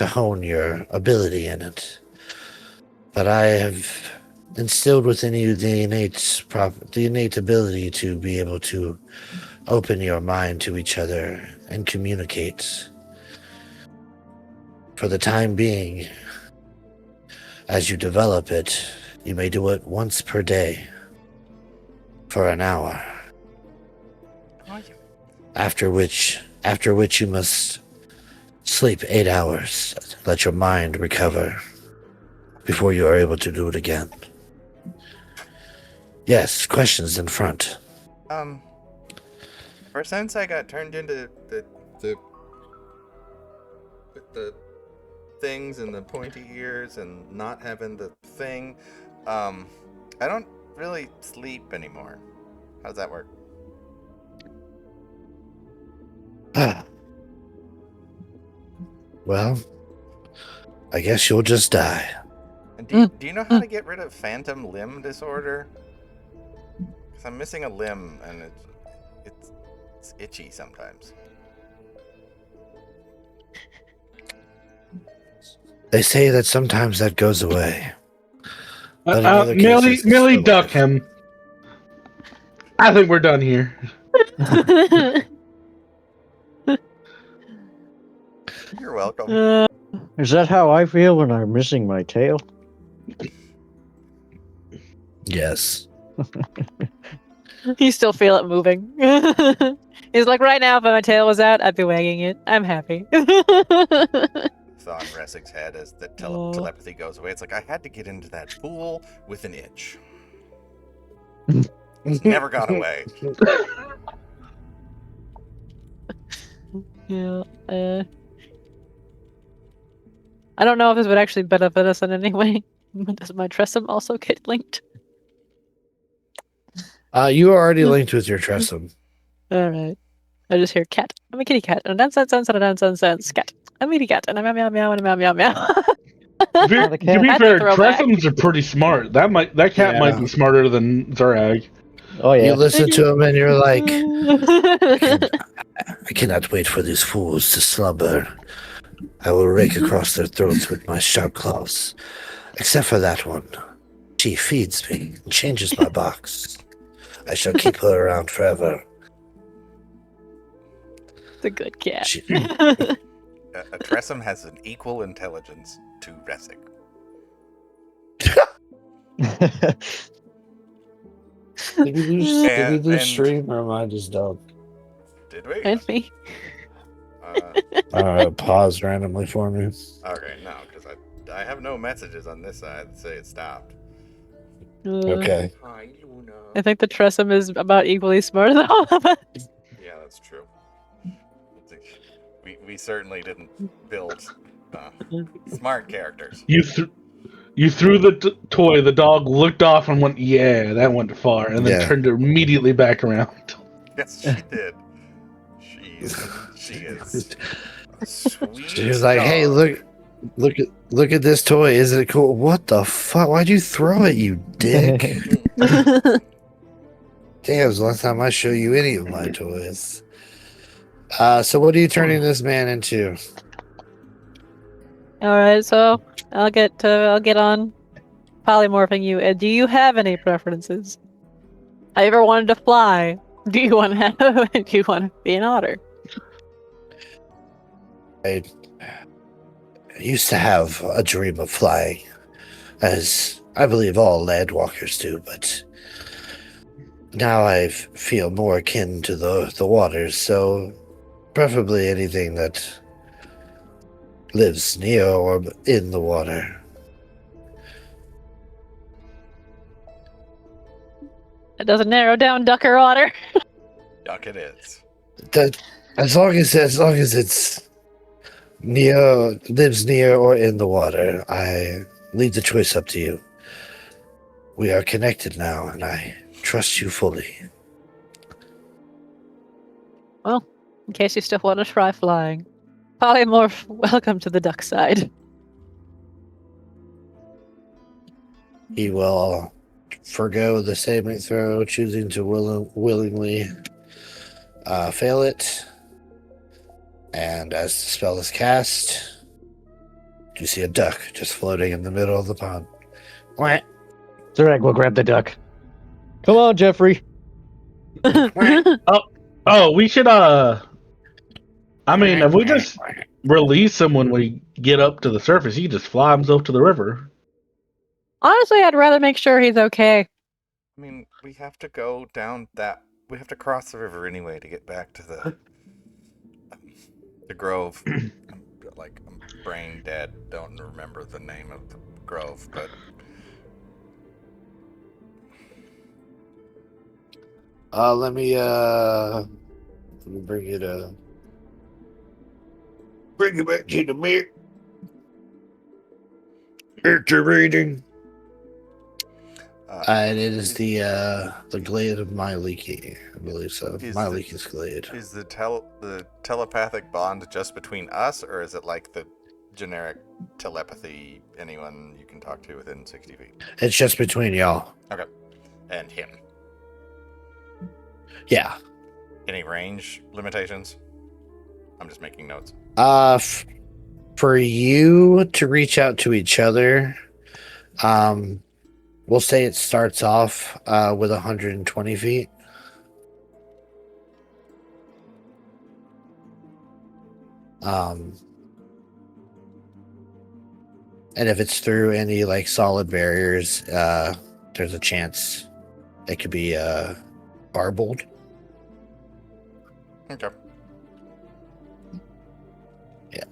hone your ability in it. But I have instilled within you the innate ability to be able to open your mind to each other and communicate. For the time being, as you develop it, you may do it once per day for an hour. After which you must sleep 8 hours, let your mind recover before you are able to do it again. Yes, questions in front. Ever since I got turned into the things and the pointy ears and not having the thing, I don't really sleep anymore. How does that work? Well, I guess you'll just die. And do you know how to get rid of phantom limb disorder? Because I'm missing a limb and it's itchy sometimes. They say that sometimes that goes away. But in other cases, Millie, it's duck still him. I think we're done here. You're welcome. Is that how I feel when I'm missing my tail? Yes. You still feel it moving. He's like, right now, if my tail was out, I'd be wagging it. I'm happy. On Ressig's head as the Oh. telepathy goes away. It's like I had to get into that pool with an itch. It's never gone away. Yeah. I don't know if this would actually benefit us in any way. Does my Tressum also get linked? You are already linked with your Tressum. All right. I just hear cat. I'm a kitty cat. And a dance, dance, dance, and a dance, dance, dance. Cat. I'm a kitty cat. And a meow, meow, meow, and a meow, meow, meow. To be the cat. fair, That's a throwback. Tressums are pretty smart. That cat Yeah. might be smarter than Zurag. Oh yeah. You listen to him and you're like, I cannot wait for these fools to slumber. I will rake across their throats with my sharp claws. Except for that one. She feeds me and changes my box. I shall keep her around forever. It's a good cat. She, A Tressum has an equal intelligence to Ressig. did we lose And- stream or am I just dumb? Did we? And me. Pause randomly for me. Okay, no, because I have no messages on this side that say it stopped. Okay. Hi, Luna. I think the Tressum is about equally smart as all of us. Yeah, that's true. We certainly didn't build smart characters. You threw the toy. The dog looked off and went, "Yeah, that went far," and then Yeah. turned immediately back around. Yes, she did. She is a sweet She was like, "Hey, dog. look at this toy. Isn't it cool? What the fuck? Why'd you throw it, you dick? Damn, it's the last time I show you any of my toys." So what are you turning this man into? All right, so I'll get on polymorphing you. And do you have any preferences? Have you ever wanted to fly? Do you want to have? Do you want to be an otter? I used to have a dream of flying, as I believe all landwalkers do, but now I feel more akin to the waters, so preferably anything that lives near or in the water. It doesn't narrow down duck or otter. Duck it is. That as long as it's lives near or in the water, I leave the choice up to you. We are connected now, and I trust you fully. Well, in case you still want to try flying, polymorph. Welcome to the duck side. He will forgo the saving throw, choosing to willingly fail it. And as the spell is cast, you see a duck just floating in the middle of the pond. Quack, Zurag will grab the duck. Come on, Jeffrey. quack, Oh, we should. I mean, if we quack, just quack. release him when we get up to the surface, he can just fly himself to the river. Honestly, I'd rather make sure he's okay. I mean, we have to go down that. We have to cross the river anyway to get back to the grove. I'm brain dead. Don't remember the name of the grove, but Let me bring it back to the mirror. Activating. And it is the glade of Myliki, I believe so. Myliki's glade. is the telepathic bond just between us, or is it like the generic telepathy? Anyone you can talk to within 60 feet. It's just between y'all. Okay, and him. Yeah. Any range limitations? I'm just making notes. For you to reach out to each other, we'll say it starts off with 120 feet. And if it's through any like solid barriers, there's a chance it could be garbled. Okay. Yeah.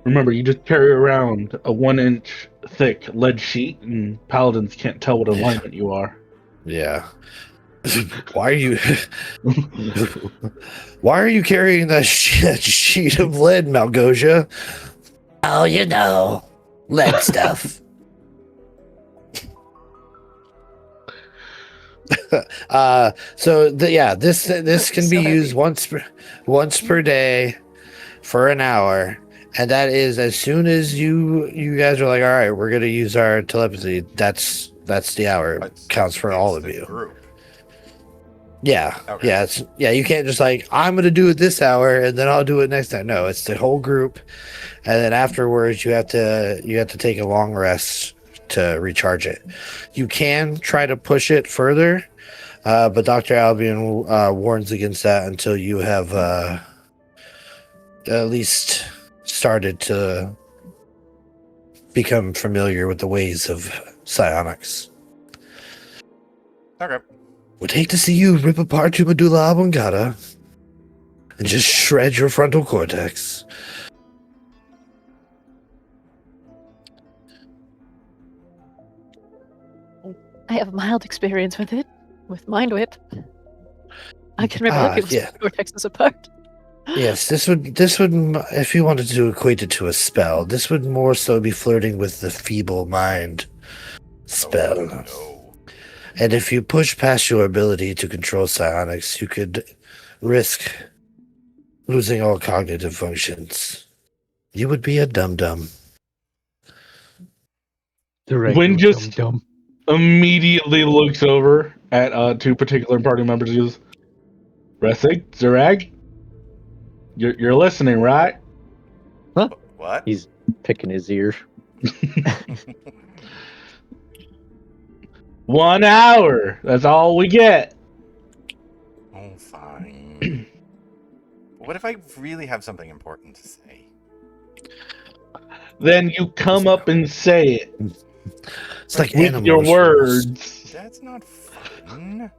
Remember, you just carry around a 1-inch thick lead sheet, and paladins can't tell what alignment you are. Yeah. Why are you? Why are you carrying that sheet of lead, Malgosia? Oh, you know, lead stuff. This can be used once per day for an hour, and that is as soon as you guys are like, all right, we're gonna use our telepathy. That's the hour. It counts for all of you. Group. Yeah. Okay. Yeah, you can't just like, I'm gonna do it this hour and then I'll do it next time. No, it's the whole group, and then afterwards you have to take a long rest to recharge it. You can try to push it further, but Dr. Albion warns against that until you have at least started to become familiar with the ways of psionics. Okay. Would hate to see you rip apart your medulla oblongata and just shred your frontal cortex. I have mild experience with it, with Mind Whip. I can rip other people's yeah. vortexes apart. Yes, this would, if you wanted to equate it to a spell, this would more so be flirting with the feeble mind spell. Oh, no. And if you push past your ability to control psionics, you could risk losing all cognitive functions. You would be a dum-dum. Wynn just immediately looks over at two particular party members and goes, Rethig, Zerag, you're listening, right? What? He's picking his ear. 1 hour. That's all we get. Oh, fine. What if I really have something important to say? Then you come up and say it It's like with animal your issues. words. That's not fun.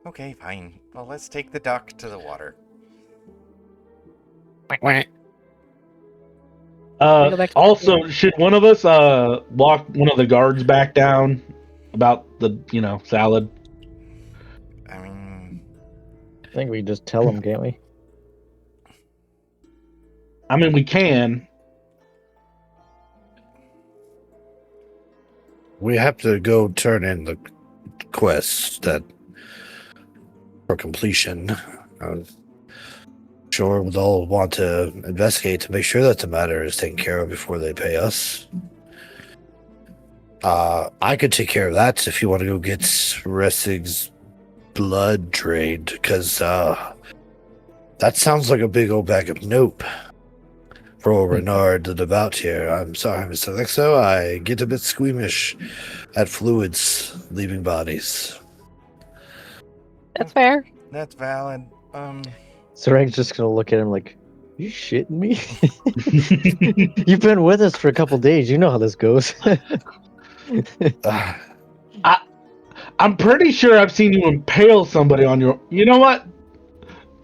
Okay, fine. Well, let's take the duck to the water. Go back to Also, should one of us walk one of the guards back down about the salad? I mean, I think we just tell him, can't we? I mean, we can. We have to go turn in the quest that for completion. I'm sure we'll all want to investigate to make sure that the matter is taken care of before they pay us. I could take care of that if you want to go get Ressig's blood drained, because that sounds like a big old bag of nope. For old Renard the Devout here. I'm sorry, Mr. Lexo. I get a bit squeamish at fluids leaving bodies. That's fair. that's valid. Sarang's just gonna look at him like, you shitting me? You've been with us for a couple days. You know how this goes. I'm pretty sure I've seen you impale somebody on your... You know what?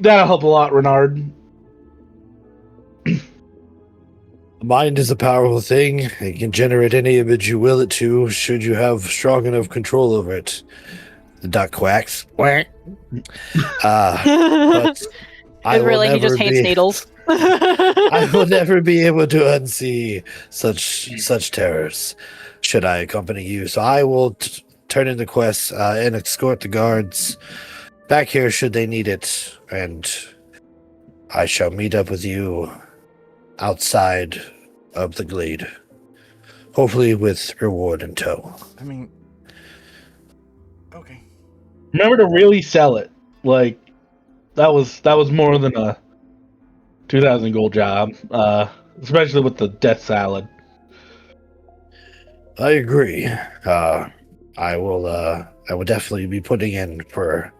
That'll help a lot, Renard. Mind is a powerful thing. It can generate any image you will it to, should you have strong enough control over it. The duck quacks. Quack. But I will Really, he just never hates be- needles. I will never be able to unsee such terrors, should I accompany you. So I will turn in the quest and escort the guards back here should they need it, and I shall meet up with you outside of the glade, hopefully with reward in tow. I mean, okay. Remember to really sell it. Like, that was more than a 2,000 gold job, especially with the death salad. I agree. I will definitely be putting in for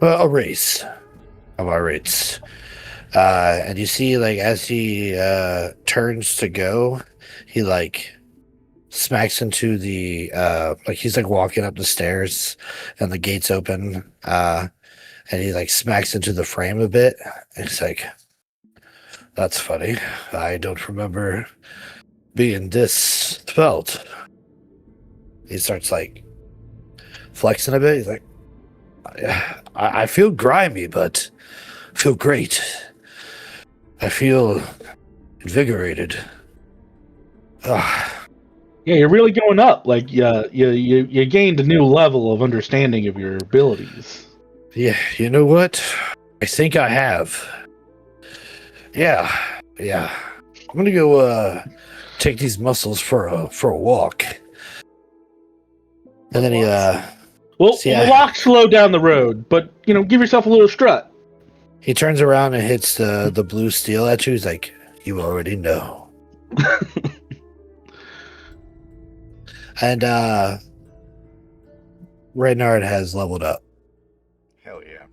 a race of our rates. And you see, like, as he turns to go, he like smacks into the like he's like walking up the stairs and the gates open, and he like smacks into the frame a bit. And it's like, that's funny. I don't remember being this felt. He starts like flexing a bit. He's like, I feel grimy, but I feel great. I feel invigorated. Yeah, you're really going up. Like, you gained a new level of understanding of your abilities. Yeah, you know what? I think I have. Yeah. I'm gonna go take these muscles for a walk. And then he Well, Yeah. walk slow down the road, but give yourself a little strut. he turns around and hits the blue steel at you. He's like, you already know. And Reynard has leveled up. Hell yeah.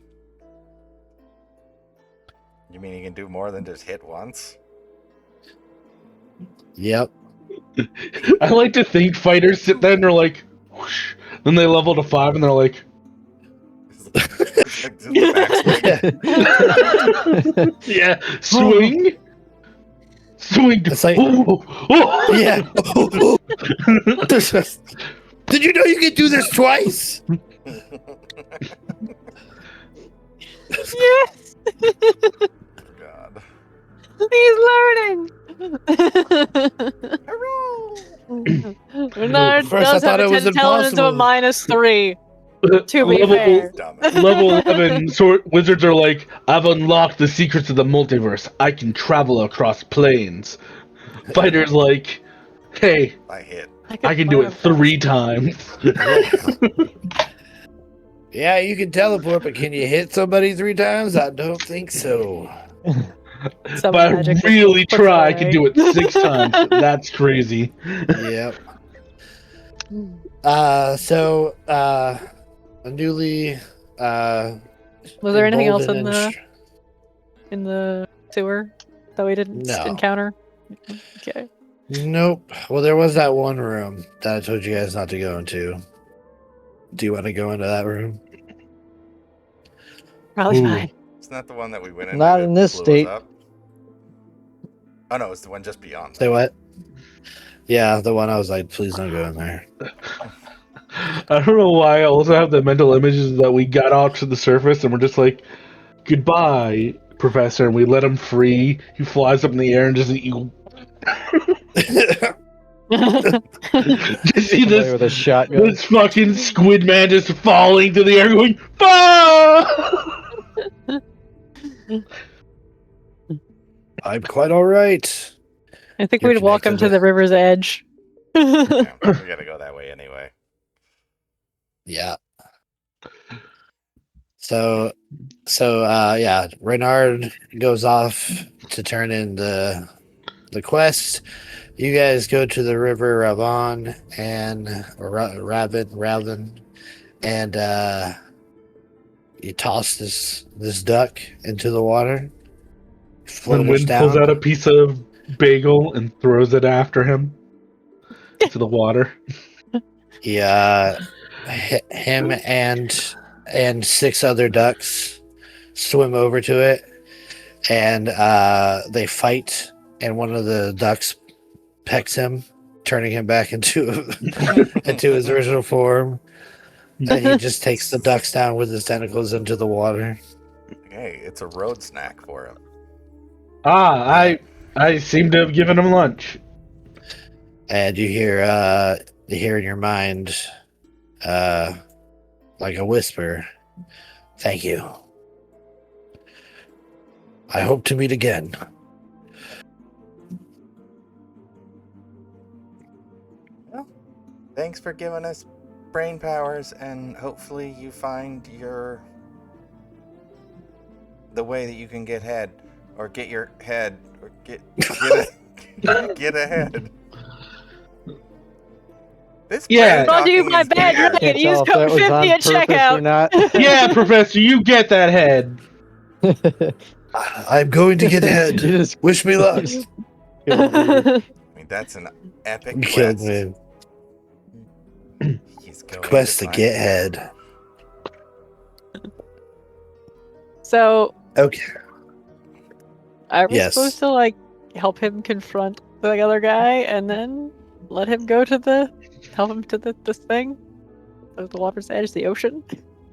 You mean you can do more than just hit once? Yep. I like to think fighters sit there and they're like, whoosh, then they level to 5 and they're like, It's like the backswing. yeah, swing, Swing. It's like- Oh, oh. Yeah. Did you know you could do this twice? Yes, God. he's learning. Renard First, does I thought have it a was intelligence of impossible. -3. To be fair. Dumbass. Level 11 wizards are like, I've unlocked the secrets of the multiverse. I can travel across planes. Fighter's like, hey, I hit. I can do it 3 times. Yeah, you can teleport, but can you hit somebody 3 times? I don't think so. Some But I magic really puts try, I away. can do it 6 times. That's crazy. Yep. A newly Was there anything else in emboldened the sewer that we didn't No. encounter? Okay. Nope. Well, there was that one room that I told you guys not to go into. Do you want to go into that room? Probably Ooh. fine. Isn't that the one that we went in? Not and in it this blew us state. up? Oh no, it's the one just beyond. Say what? Yeah, the one I was like, please don't go in there. I don't know why I also have the mental images that we got off to the surface and we're just like, goodbye, Professor, and we let him free. He flies up in the air and just you see Somebody this with a shotgun. this fucking squid man just falling to the air going, "Bah!" I'm quite all right. I think You're we'd walk him to connected. the river's edge. Yeah, we gotta go that way anyway. Yeah. So yeah, Renard goes off to turn in the quest. You guys go to the river Ravon and Ravin, and you toss this duck into the water. When Float us Wind pulls down. out a piece of bagel and throws it after him to the water. Yeah, him and 6 other ducks swim over to it, and they fight. And one of the ducks pecks him, turning him back into his original form. And he just takes the ducks down with his tentacles into the water. Hey, it's a road snack for him. I seem to have given him lunch. And you hear in your mind, like a whisper, "Thank you. I hope to meet again." Thanks for giving us brain powers, and hopefully you find the way that you can get head, or get your head, or get ahead. This Yeah. brain Brought to you talking by is Bad weird. Dragon. Can't Use tell if that code was 50 on at purpose or checkout. not. Yeah, Professor, you get that head. I'm going to get You ahead. just Wish me luck. killed me. I mean, that's an epic You killed quest. me. He's going Quest to find get head. head. So, Okay. are we Yes. supposed to like help him confront the other guy and then let him go to help him to this thing? The water's edge, the ocean?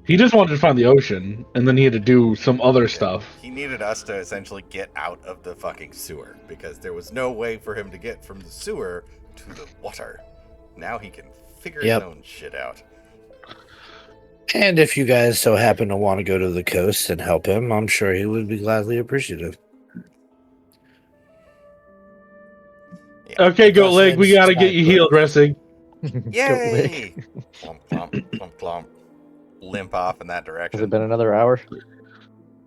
He just wanted to find the ocean, and then he had to do some other stuff. He needed us to essentially get out of the fucking sewer, because there was no way for him to get from the sewer to the water. Now he can figure Yep. his own shit out. And if you guys so happen to want to go to the coast and help him, I'm sure he would be gladly appreciative. Okay, Goat Gus Leg, we heads gotta get back you to- healed, dressing. Yay! Clomp, clomp, clomp, clomp. Limp off in that Has direction. it been another hour?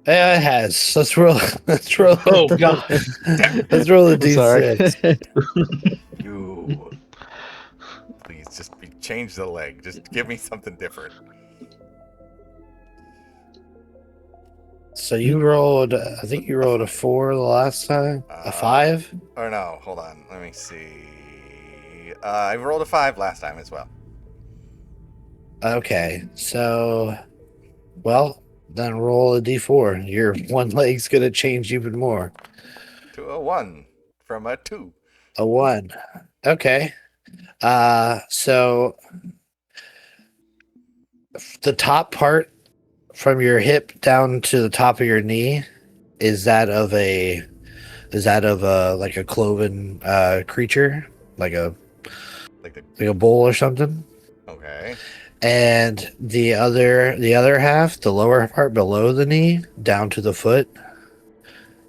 Yeah, it has. Let's roll. Let's roll. Oh, God. Let's roll a I'm sorry. d6. You. Please, change the leg. Just give me something different. So you rolled. I think you rolled a 4 the last time. A 5. Or no, hold on. Let me see. I rolled a 5 last time as well. Okay. So, well, then roll a d4. Your one leg's gonna change even more. To a 1 from a 2. A 1. Okay. So the top part from your hip down to the top of your knee is that of a like a cloven creature, like a bull or something. Okay. And the other half, the lower part below the knee down to the foot,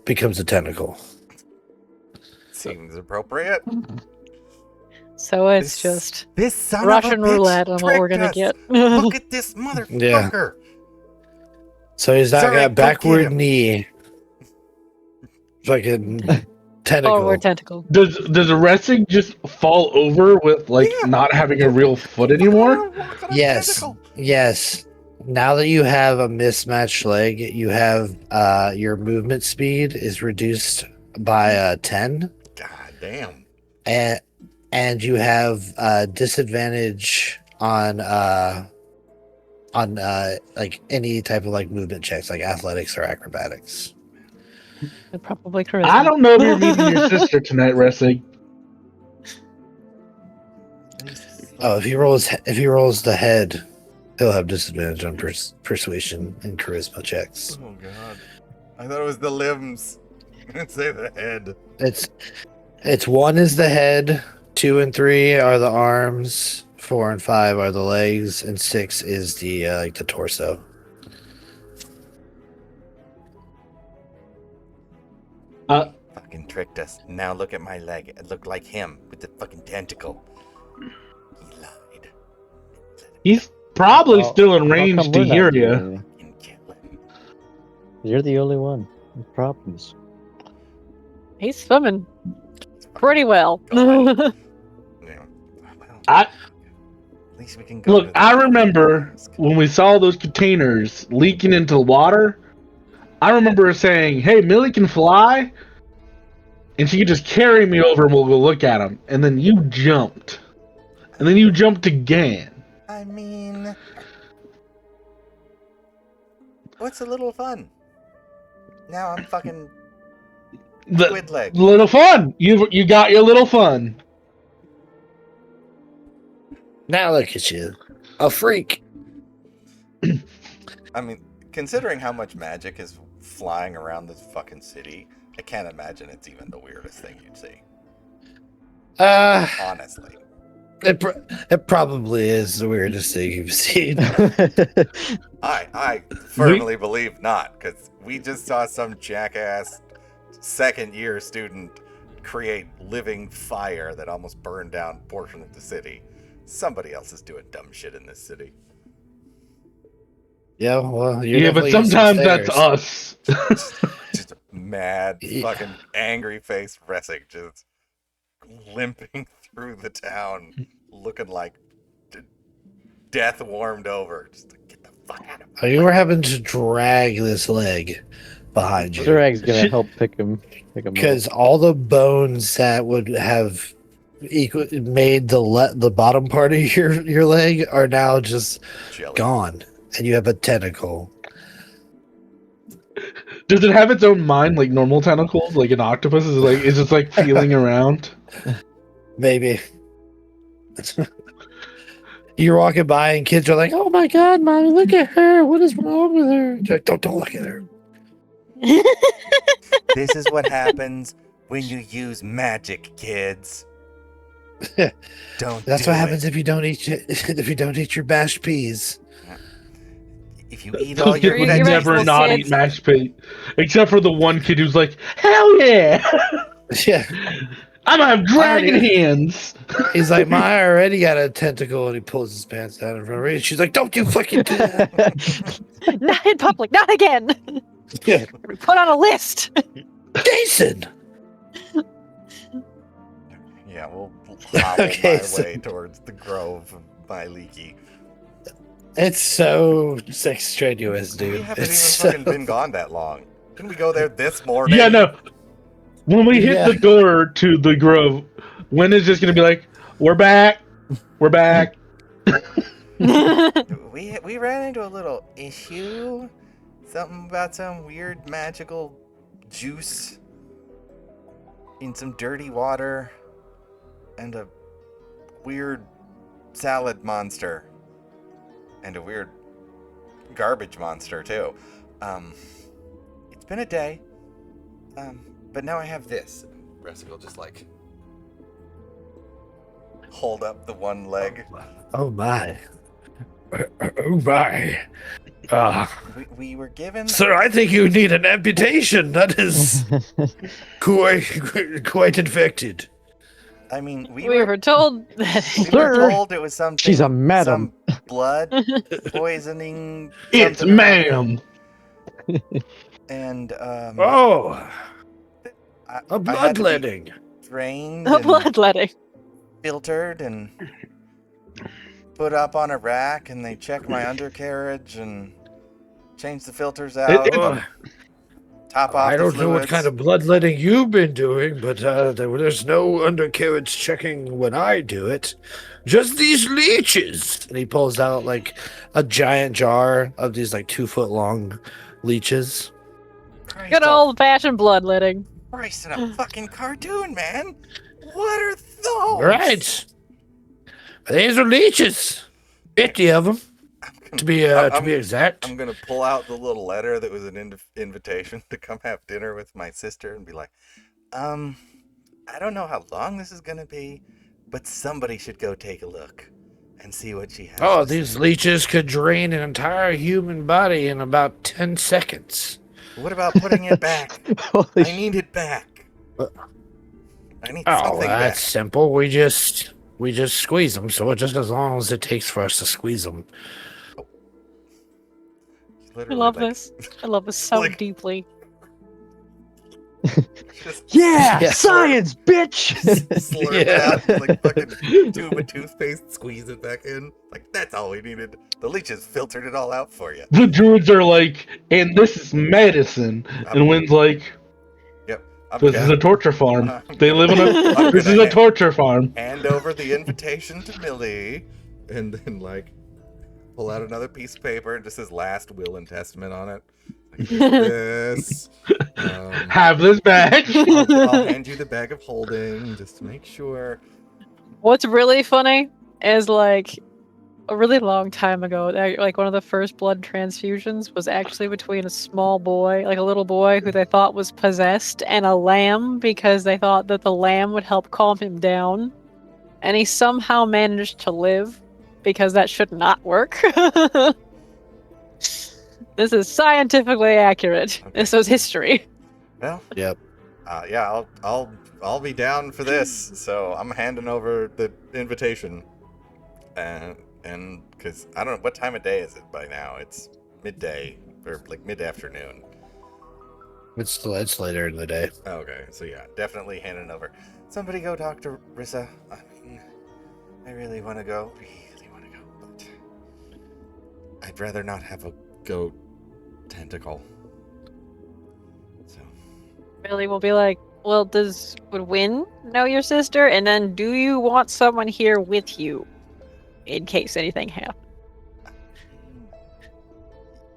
becomes a tentacle. Seems appropriate. So it's just This son Russian of a bitch roulette on what we're tricked gonna us. get. Look at this motherfucker. So he's not Sorry, got a go get backward him. knee, fucking tentacle. Forward tentacle. Does a wrestling just fall over with like Yeah. not having a real foot anymore? Walk on a Yes, tentacle. yes. Now that you have a mismatched leg, you have your movement speed is reduced by 10, God damn. and you have disadvantage on like any type of like movement checks, like athletics or acrobatics. And probably charisma. I don't know if you're meeting your sister tonight, wrestling. Oh, if he rolls the head, he'll have disadvantage on persuasion and charisma checks. Oh god. I thought it was the limbs. You didn't say the head. It's 1 is the head, 2 and 3 are the arms, 4 and 5 are the legs, and 6 is the like the torso. Fucking tricked us. Now look at my leg. It looked like him with the fucking tentacle. He lied. He's probably Well, still in how range come to we're not hear doing you. anything? Fucking kill him. You're the only one with problems. He's swimming pretty well. God. Yeah. Well, I at least we can go. look. to the I remember when we saw those containers leaking into the water. I remember her saying, "Hey, Millie can fly, and she can just carry me over, and we'll go look at them." And then you jumped, and then you jumped again. I mean, what's a little fun? Now I'm fucking The squid leg. little fun. You got your little fun. Now look at you, a freak. I mean, considering how much magic is flying around this fucking city, I can't imagine it's even the weirdest thing you'd see. Honestly. It probably is the weirdest thing you've seen. I firmly believe not, because we just saw some jackass second-year student create living fire that almost burned down a portion of the city. Somebody else is doing dumb shit in this city. Yeah, well, you're Yeah, but definitely using sometimes that's stairs. us. Just mad, Yeah. fucking angry-faced Ressick just limping through the town, looking like death warmed over. Just like, get the fuck out of Oh, you were having to drag this leg behind you. Zurag's gonna help pick him up. Because all the bones that would have made the bottom part of your leg are now just jelly. gone, and you have a tentacle. Does it have its own mind like normal tentacles, like an octopus? Is just like feeling around? Maybe. You're walking by and kids are like, "Oh my god, mommy, look at her! What is wrong with her?" You're like, don't look at her. This is what happens when you use magic, kids. Don't. That's do what happens it. if you don't eat your mashed peas. If you eat all Those your kids would You're never right, not kids. eat mashed potatoes, except for the one kid who's like, "Hell yeah, Yeah, I'm gonna have dragon Alrighty. hands." he's like, "I already got a tentacle," and he pulls his pants down in front of her. And she's like, "Don't you fucking do that, Not in public, not again. Yeah. Put on a list. Jason!" Yeah, we'll hobble Okay, my so- way towards the grove by Leaky. It's so strenuous, We dude. haven't even It's fucking so... been gone that long. Didn't we go there this morning? Yeah, no. When we hit Yeah. the door to the grove, when is just gonna be like, "We're back, we're back." We ran into a little issue. Something about some weird magical juice. in some dirty water and a weird salad monster and a weird garbage monster too. It's been a day, but now I have this. Ressic will just like hold up the one leg. Oh my. Oh my. We were given. Sir, I think you need an amputation. That is quite infected. I mean, we We were were told that we were told it was something. She's a madam. Some blood poisoning. It's something or other. ma'am. And Oh, I a had to be bloodletting. drained a and bloodletting. filtered and put up on a rack, and they checked my undercarriage and changed the filters out. Oh, Top off I the don't know what fluids. kind of bloodletting you've been doing, but there's no undercarriage checking when I do it. Just these leeches. And he pulls out like a giant jar of these like 2-foot long leeches. Christ Good al- old fashioned bloodletting. Christ in a fucking cartoon, man. What are those? Right. These are leeches. 50 of them, to be exact. I'm gonna pull out the little letter that was an invitation to come have dinner with my sister and be like, I don't know how long this is gonna be, but somebody should go take a look and see what she has. Oh, to say." these leeches could drain an entire human body in about 10 seconds. What about putting it back? Holy I need it back. I need Oh, something back. that's simple. We just squeeze them. So just as long as it takes for us to squeeze them. I Literally, love like, this. I love this so like- deeply. Just Yeah, Yeah. science, bitch. slurp it Yeah. out, like fucking tube of toothpaste, squeeze it back in. Like, that's all we needed. The leeches filtered it all out for you. The druids are like, and this is medicine. And Wynn's like, Yep. I'm this is gonna a torture farm. I'm They live in a. I'm This is gonna a torture farm. hand over the invitation to Millie, and then, like, pull out another piece of paper and just his last will and testament on it. Like, this. Have this back. I'll hand you the bag of holding just to make sure. What's really funny is like a really long time ago, like one of the first blood transfusions was actually between a small boy, like a little boy who they thought was possessed, and a lamb because they thought that the lamb would help calm him down. And he somehow managed to live because that should not work. This is scientifically accurate. Okay. This was history. Well, Yep. yeah, I'll be down for this. So I'm handing over the invitation, and because I don't know what time of day is it by now. It's midday or like mid-afternoon. It's later in the day. Okay, so yeah, definitely handing over. Somebody go talk to Rissa. I mean, I really want to go. But I'd rather not have a goat tentacle. So Billy will be like, well, would Wynn know your sister? And then do you want someone here with you in case anything happens?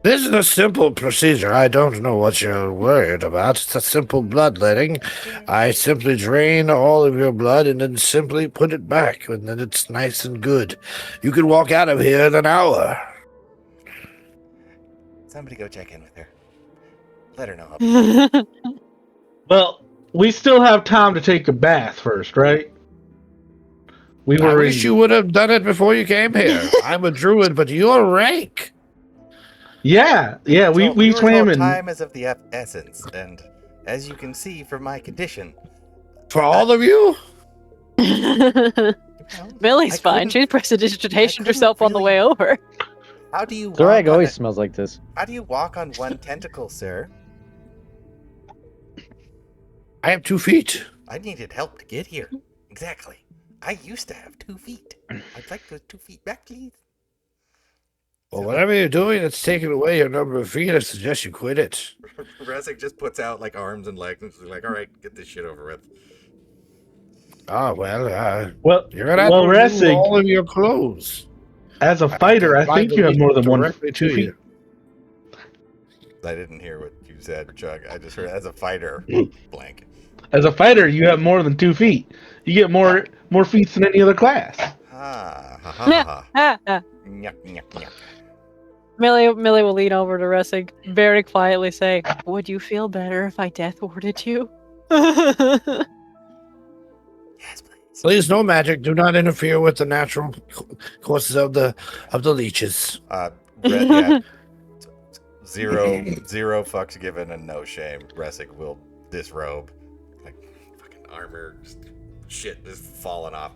This is a simple procedure. I don't know what you're worried about. It's a simple bloodletting. I simply drain all of your blood and then simply put it back, and then it's nice and good. You can walk out of here in an hour. somebody go check in with her. Let her know. I'll be Well, we still have time to take a bath first, right? We I were wish you would have done it before you came here. I'm a druid, but you're rank. Yeah, we were told swam in. time is of the essence, and as you can see from my condition, For all of you? Millie's I fine. couldn't- She prestidigitationed couldn't herself on the really- way over. how do you walk The rag on always a- smells like this. how do you walk on one tentacle, sir? I have 2 feet. I needed help to get here. Exactly. I used to have 2 feet. I'd like those 2 feet back, please. Well, whatever you're doing that's taking away your number of feet, I suggest you quit it. Resic just puts out like arms and legs and is like, all right, get this shit over with. Ah, well, Well, you're gonna have well, to remove Ressig, all of your clothes. as a fighter, I Apply think the you have more than one directly to feet. you. I didn't hear what you said, Chuck. I just heard as a fighter, blank. As a fighter, you have more than 2 feet. You get more feats than any other class. Ha ha ha ha. Nyuk, nyuk, nyuk. Millie will lean over to Ressig, very quietly say, "Would you feel better if I death warded you?" Yes, please. Please, no magic. Do not interfere with the natural courses of the leeches. Yeah. Zero fucks given and no shame. Ressig will disrobe. Like fucking armor, shit just falling off.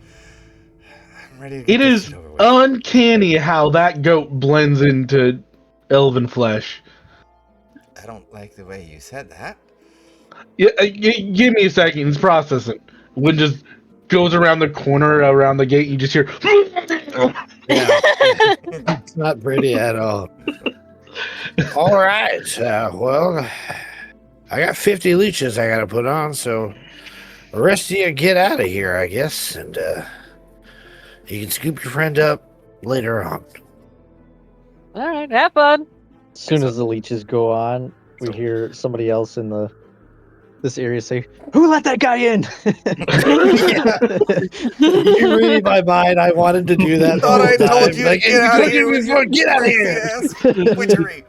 I'm ready to get It this is shit over with. uncanny how that goat blends into elven flesh. I don't like the way you said that. Yeah, give me a second. It's processing. When just goes around the corner, around the gate, you just hear. Yeah, it's not pretty at all. All right. Well, I got 50 leeches I got to put on, so the rest of you get out of here, I guess, and you can scoop your friend up later on. All right, have fun. As soon as the leeches go on, we So- hear somebody else in this area say, "Who let that guy in?" You read my mind. I wanted to do that. Thought I the whole told time. you to Like, get out of here. Get out of here. Yes, witchery.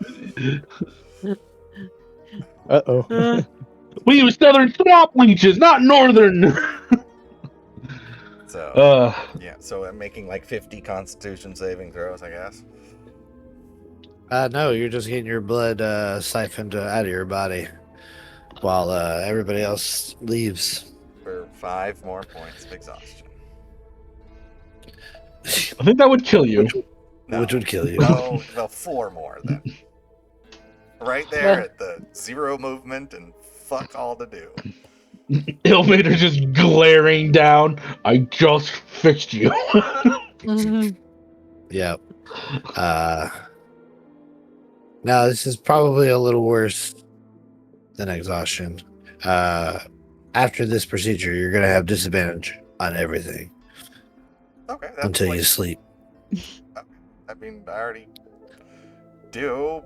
Uh-oh. We use southern swamp leeches, not northern. So yeah, so I'm making like 50 Constitution saving throws, I guess. No, you're just getting your blood siphoned out of your body while everybody else leaves. For 5 more points of exhaustion. I think that would kill you. No, Which would kill you. No, well, 4 more then. Right there at the 0 movement and fuck all to do. Ilmater just glaring down. I just fixed you. Yep. Now this is probably a little worse than exhaustion. After this procedure, you're gonna have disadvantage on everything Okay, that's until like, you sleep. I mean, I already do.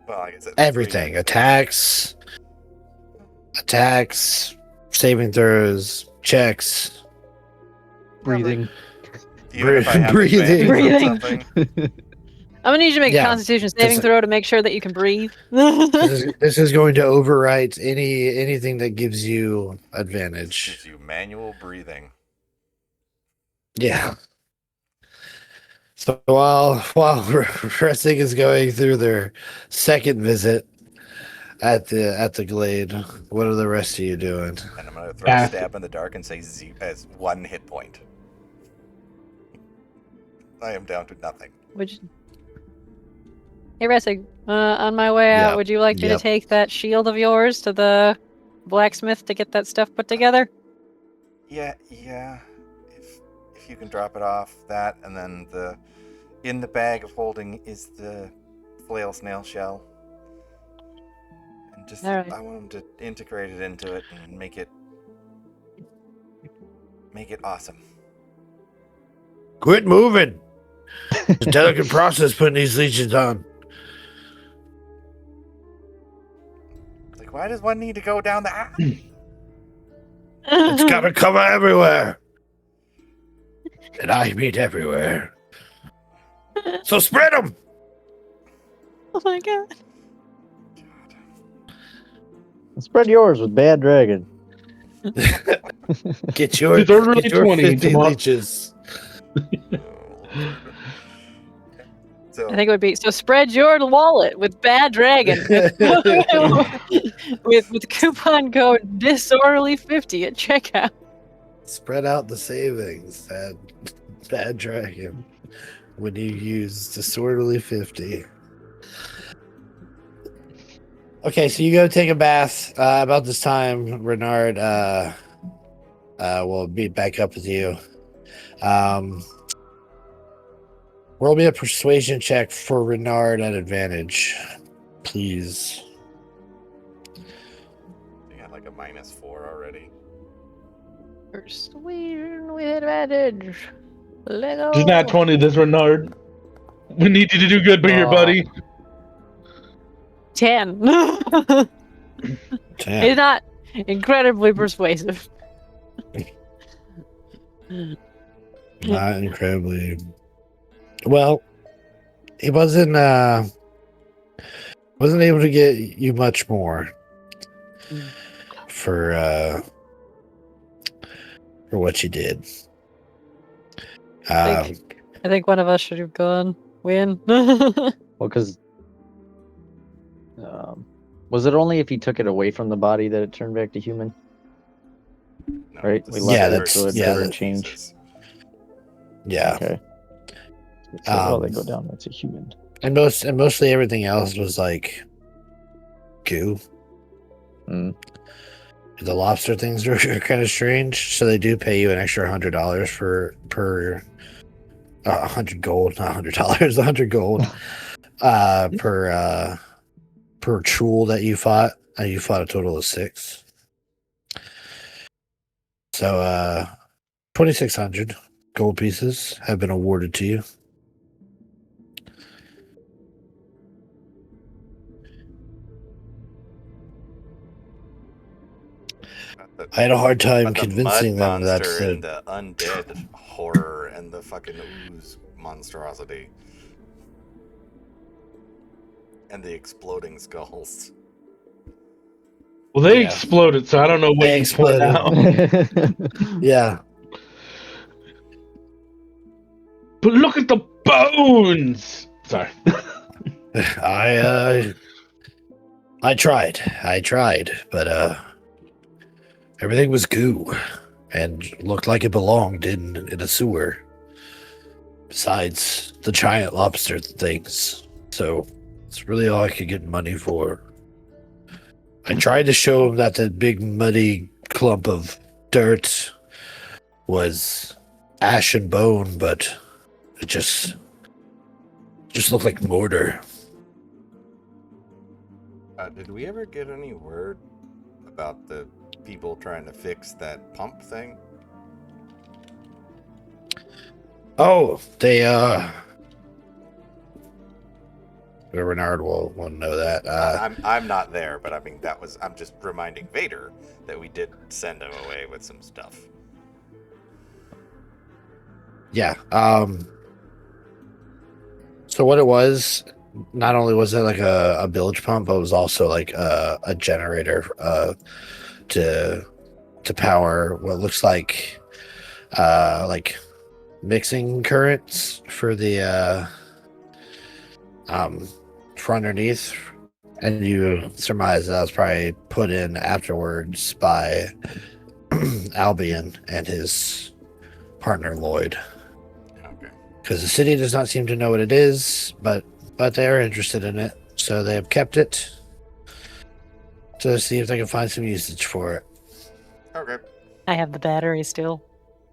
Well, like I said, Everything. Attacks, saving throws, checks. Breathing. Even if I have Breathing. advantage on something, I'm gonna need you to make Yeah. a Constitution saving throw to make sure that you can breathe. This is going to overwrite anything that gives you advantage. gives you manual breathing. Yeah. So while Ressing is going through their second visit at the glade, what are the rest of you doing? And I'm gonna throw a stab in the dark and say as 1 hit point. I am down to nothing. Hey, Ressig, on my way out, Yep, would you like me to yep. take that shield of yours to the blacksmith to get that stuff put together? Yeah. If you can drop it off, that, and then in the bag of holding is the flail snail shell. And just All right. I want them to integrate it into it and make it awesome. Quit moving. It's a delicate process putting these leeches on. Like, why does one need to go down the aisle? It's got to cover everywhere. And I mean everywhere. So spread them. Oh my god. Spread yours with Bad Dragon. Get your, It's early get your 20, 50 come on. leeches. So I think it would be so spread your wallet with Bad Dragon with coupon code disorderly50 at checkout. Spread out the savings, Bad Dragon, when you use Disorderly 50. Okay, so you go take a bath. About this time, Renard will be back up with you. Roll me a persuasion check for Renard at advantage, please. you got like a -4 already. Persuasion with advantage. Let go. Just not 20, this Renard. We need you to do good by your Aw. buddy. 10. Damn. He's not incredibly persuasive. Not incredibly. Well, he wasn't able to get you much more for what you did. I think one of us should have gone win. Well, because was it only if he took it away from the body that it turned back to human? No, Right, this we is left Yeah, it that's- so it yeah, doesn't that- change. Yeah, Okay. So, well, they go down. That's a human. and mostly everything else was like goo. Mm. The lobster things are kind of strange, so they do pay you an extra $100 for per 100 gold, not $100, 100 gold per trool that you fought. You fought a total of 6. So 2,600 gold pieces have been awarded to you. I had a hard time But the convincing mud them that monster and the undead horror and the fucking ooze monstrosity and the exploding skulls. Well, they Yeah. exploded, so I don't know what They you point exploded. out. yeah. But look at the bones. Sorry. I tried, but everything was goo and looked like it belonged in a sewer. Besides the giant lobster things, so it's really all I could get money for. I tried to show him that the big muddy clump of dirt was ash and bone, but it just looked like mortar. Did we ever get any word about the people trying to fix that pump thing? Oh, they Renard will know that. I'm not there, but I mean I'm just reminding Vader that we did send him away with some stuff. Yeah. So what it was, not only was it like a bilge pump, but it was also like a generator to power what looks like mixing currents for the for underneath, and you surmise that was probably put in afterwards by Albion and his partner Lloyd, Okay. because the city does not seem to know what it is, but they are interested in it, so they have kept it to see if they can find some usage for it. Okay. I have the battery still.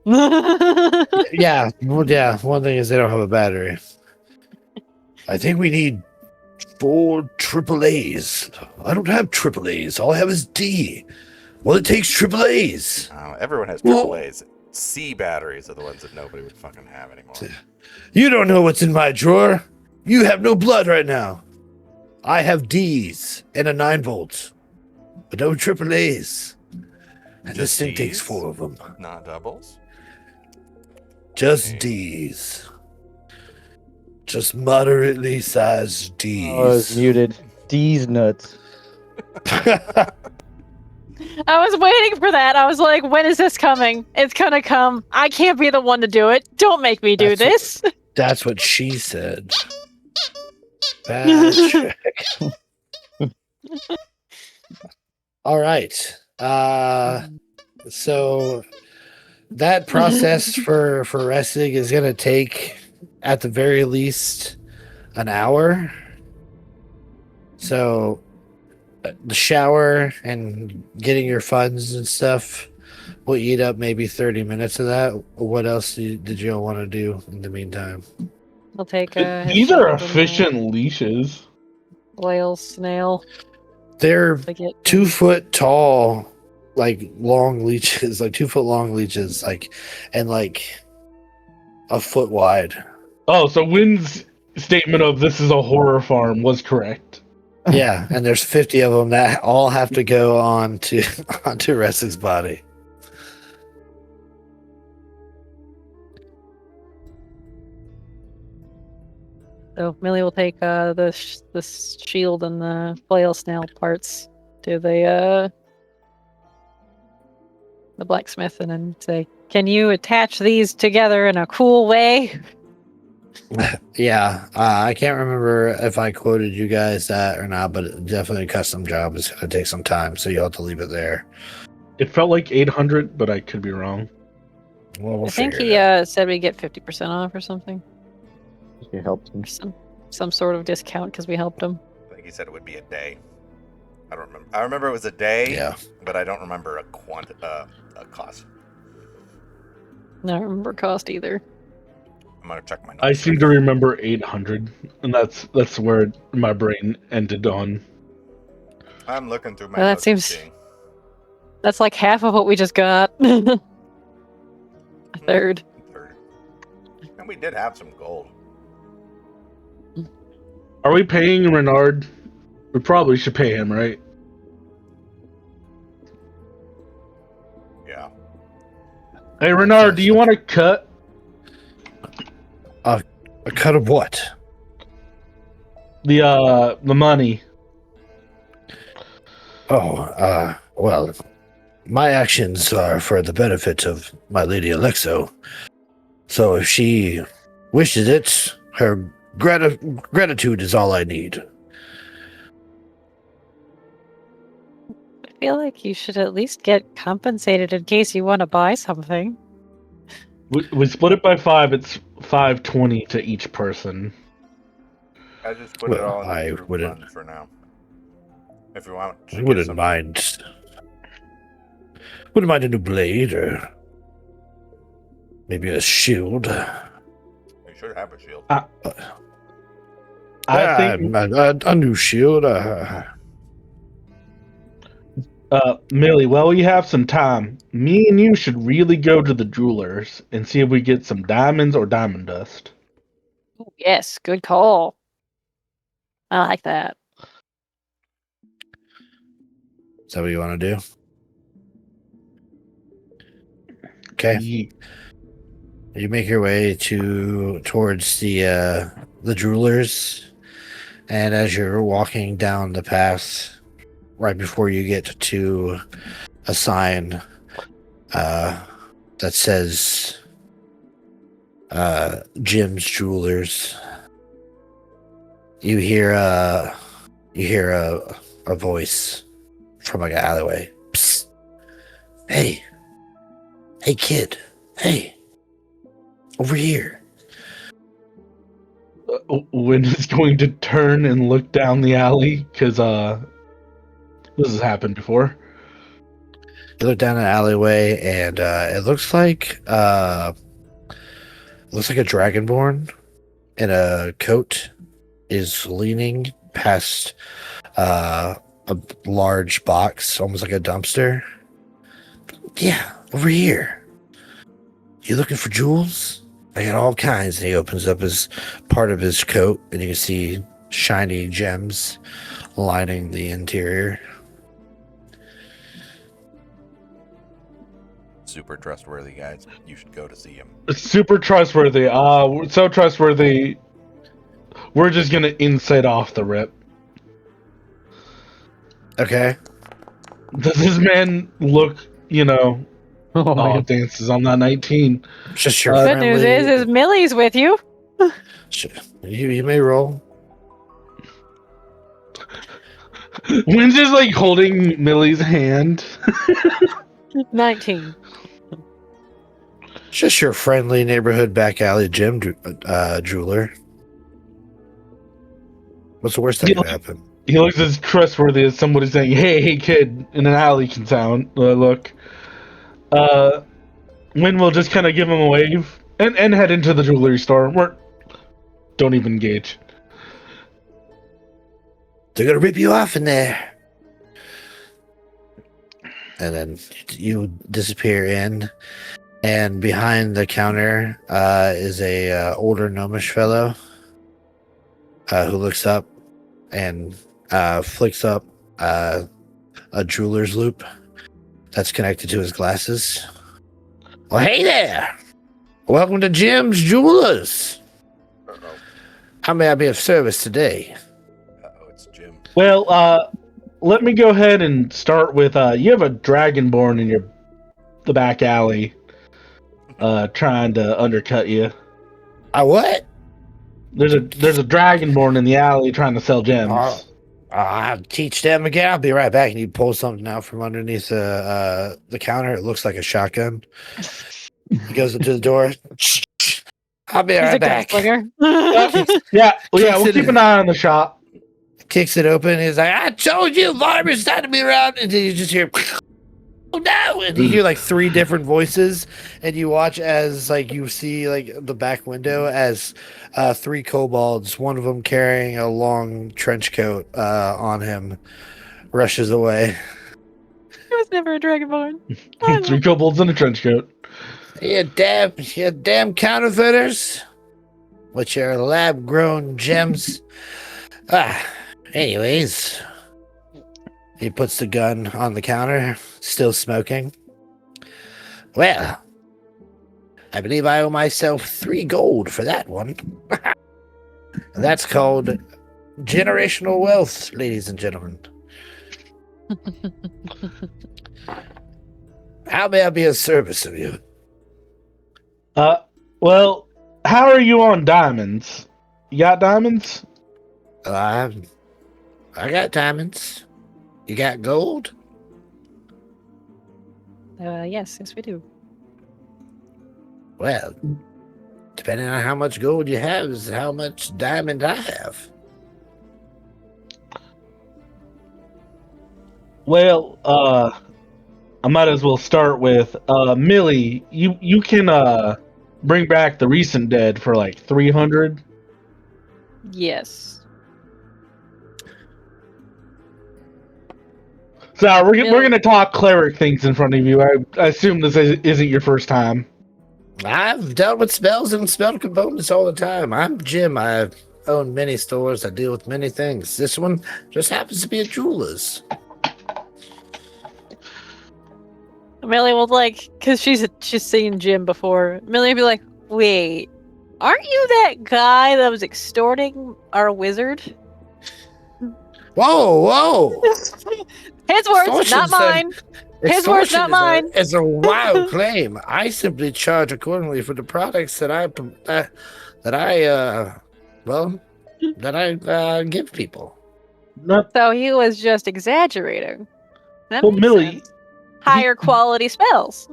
Yeah, well, yeah. One thing is they don't have a battery. I think we need 4 AAAs. I don't have AAAs. All I have is D. Well, it takes AAAs. Everyone has Well- AAAs. C batteries are the ones that nobody would fucking have anymore. You don't know what's in my drawer. You have no blood right now. I have Ds and a 9-volt, but no AAAs. And this Just thing takes Ds? 4 of them. Not doubles. Just Okay. Ds. Just moderately sized Ds. Oh, it's muted. D's nuts. I was waiting for that. I was like, when is this coming? It's gonna come. I can't be the one to do it. Don't make me do That's this. That's what she said. Patrick. All right. So that process for resting is gonna take at the very least an hour. So the shower and getting your funds and stuff will eat up maybe 30 minutes of that. What else did you all want to do in the meantime? I'll take a. These are efficient leashes. Whale snail. They're To get 2 foot tall, like long leeches, like 2 foot long leeches, like, and like a foot wide. Oh, so Wynn's statement of this is a horror farm was correct. Yeah, and there's 50 of them that all have to go on to onto Ressig's body. So Millie will take the shield and the flail snail parts to the blacksmith and then say, "Can you attach these together in a cool way?" Yeah, I can't remember if I quoted you guys that or not, but definitely a custom job is going to take some time, so you'll have to leave it there. It felt like 800, but I could be wrong. Well, we'll I think figure he it out. said we get 50% off or something, You helped him. or some sort of discount because we helped him. I think he said it would be a day. I don't remember. I remember it was a day, Yeah. but I don't remember a cost. I don't remember cost either. I'm gonna check my notes. I seem to remember 800, and that's where my brain ended on. I'm looking through my Well, that notes and seems- seeing. That's like half of what we just got. A third. Third. And we did have some gold. Are we paying Renard? We probably should pay him, right? Yeah. Hey, Renard, do you want to cut? A cut of what? The money. Oh, well, my actions are for the benefit of my lady Alexo. So if she wishes it, her gratitude is all I need. I feel like you should at least get compensated in case you want to buy something. We split it by 5. It's 520 to each person. I just put it Well, all in the I group wouldn't- fund for now. If you want, I wouldn't mind. Wouldn't mind a new blade or maybe a shield. You should have a shield. I think, a new shield. Millie, while we have some time, me and you should really go to the jewelers and see if we get some diamonds or diamond dust. Ooh, yes, good call. I like that. Is that what you want to do? Okay. You make your way towards the jewelers, and as you're walking down the path, right before you get to a sign that says Jim's Jewelers, you hear a voice from like an alleyway. Psst. Hey kid, hey, over here. Wynn is going to turn and look down the alley because this has happened before. You look down an alleyway, and it looks like a dragonborn in a coat is leaning past a large box, almost like a dumpster. Yeah, over here. You looking for jewels? I got all kinds. And he opens up his part of his coat, and you can see shiny gems lining the interior. Super trustworthy guys. You should go to see him. Super trustworthy. We're so trustworthy. We're just gonna insight off the rip. Okay. Does this man look, Oh my god. dances on that 19. Just your Good news is Millie's with you. You may roll. Wynn's just like holding Millie's hand. 19. Just your friendly neighborhood back alley gym jeweler. What's the worst that can happen? He looks as trustworthy as somebody saying, hey kid, in an alley can sound. Look. Wynn will just kind of give him a wave and head into the jewelry store. Don't even engage. They're gonna rip you off in there. And then you disappear in, and behind the counter is a older gnomish fellow who looks up and flicks up a jeweler's loop that's connected to his glasses. Well, hey there! Welcome to Jim's Jewelers. Uh-oh. How may I be of service today? Uh-oh, it's Jim. Well, let me go ahead and start with you have a dragonborn in the back alley trying to undercut you. A what? There's a dragonborn in the alley trying to sell gems. I'll teach them again. I'll be right back. And he pulls something out from underneath the counter. It looks like a shotgun. He goes into the door. I'll be He's right a back. gunslinger. We'll keep an eye on the shop. Kicks it open. He's like, I told you, Varber's not to be around. And then you just hear, oh no. And you hear like 3 different voices. And you watch as like you see like the back window as 3 kobolds, one of them carrying a long trench coat on him, rushes away. He was never a dragonborn. 3 kobolds in a trench coat. You damn counterfeiters with your lab-grown gems. Anyways, he puts the gun on the counter, still smoking. Well, I believe I owe myself 3 gold for that one. That's called generational wealth, ladies and gentlemen. How may I be of service of you? Well, how are you on diamonds? You got diamonds? I got diamonds. You got gold? Yes, we do. Well, depending on how much gold you have is how much diamond I have. Well, I might as well start with Millie. You can bring back the recent dead for like 300. Yes. So we're gonna talk cleric things in front of you. I assume this isn't your first time. I've dealt with spells and spell components all the time. I'm Jim. I own many stores. I deal with many things. This one just happens to be a jeweler's. Millie will because she's seen Jim before. Millie will be like, "Wait, aren't you that guy that was extorting our wizard?" Whoa! His words, Extortion, not mine. His words, not mine. It's a wild claim. I simply charge accordingly for the products that I give people. Not So he was just exaggerating. That well, makes Millie. sense. Higher quality spells.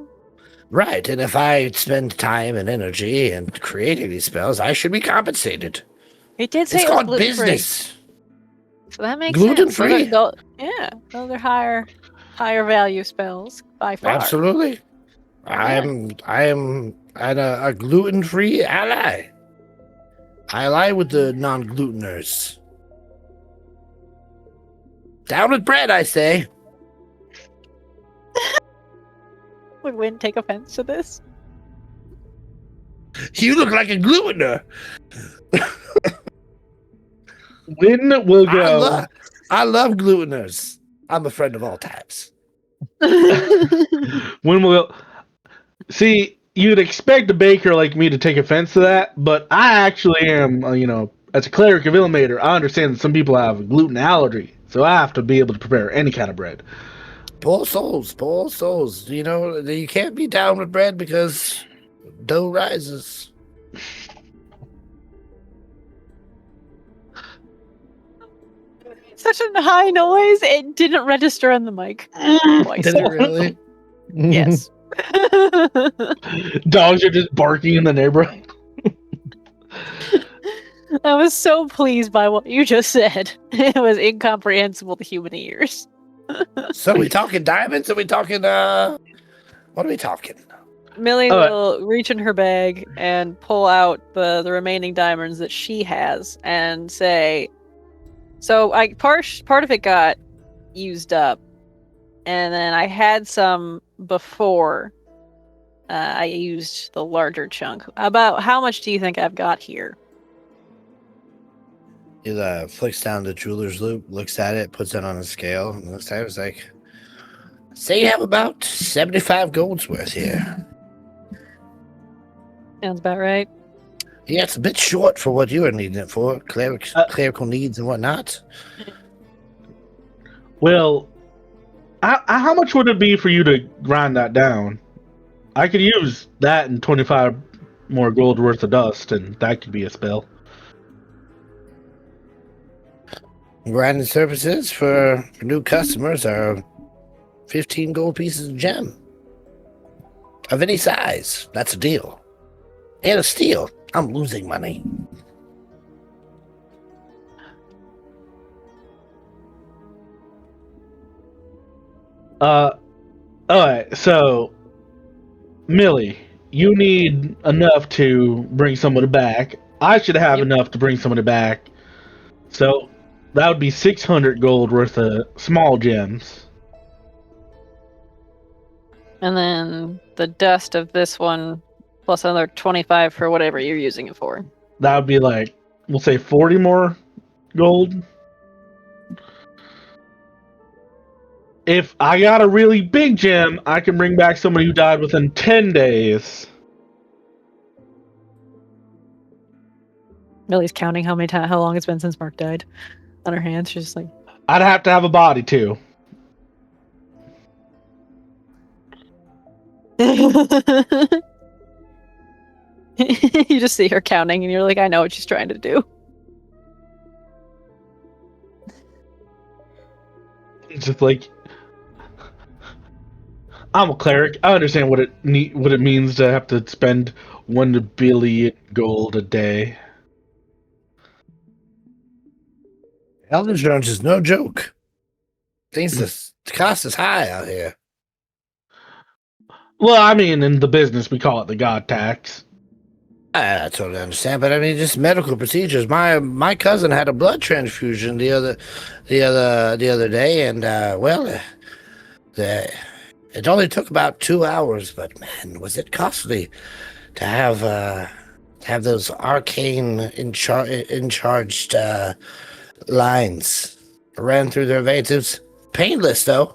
Right, and if I spend time and energy in creating these spells, I should be compensated. He did say It's it was called gluten-free. business. So that makes Gluten-free? sense. Yeah, those are higher value spells by far. Absolutely. Yeah. I am a gluten-free ally. I ally with the non-gluteners. Down with bread, I say. Would Wynn take offense to this? You look like a glutener. When will go? I love gluteners. I'm a friend of all types. When will go? See, you'd expect a baker like me to take offense to that, but I actually am. As a cleric of Illuminator, I understand that some people have a gluten allergy, so I have to be able to prepare any kind of bread. Poor souls. You know, you can't be down with bread because dough rises. Such a high noise, it didn't register on the mic. Twice. Did it really? Yes. Dogs are just barking in the neighborhood. I was so pleased by what you just said. It was incomprehensible to human ears. So we talking diamonds? Are we talking what are we talking? Millie will reach in her bag and pull out the remaining diamonds that she has and say, so part of it got used up, and then I had some before I used the larger chunk. About how much do you think I've got here? He flicks down the jeweler's loop, looks at it, puts it on a scale, and looks at it. Was like, "Say you have about 75 golds worth here." Sounds about right. Yeah, it's a bit short for what you are needing it for, clerical needs and whatnot. Well, how much would it be for you to grind that down? I could use that and 25 more gold worth of dust, and that could be a spell. Grinding services for new customers are 15 gold pieces of gem. Of any size, that's a deal. And a steal. I'm losing money. Alright, so Millie, you need enough to bring somebody back. I should have enough to bring somebody back. So that would be 600 gold worth of small gems. And then the dust of this one plus another 25 for whatever you're using it for. That would be like, we'll say 40 more gold. If I got a really big gem, I can bring back somebody who died within 10 days. Millie's counting how long it's been since Mark died on her hands. She's just like, I'd have to have a body too. you just see her counting and you're like, I know what she's trying to do. It's just like, I'm a cleric. I understand what it means to have to spend 1 billion gold a day. Health insurance is no joke. The cost is high out here. Well, I mean, in the business, we call it the god tax. I totally understand, but I mean, just medical procedures. My cousin had a blood transfusion the other day, and it only took about 2 hours. But man, was it costly to have those arcane in-charged lines ran through their veins. It was painless though.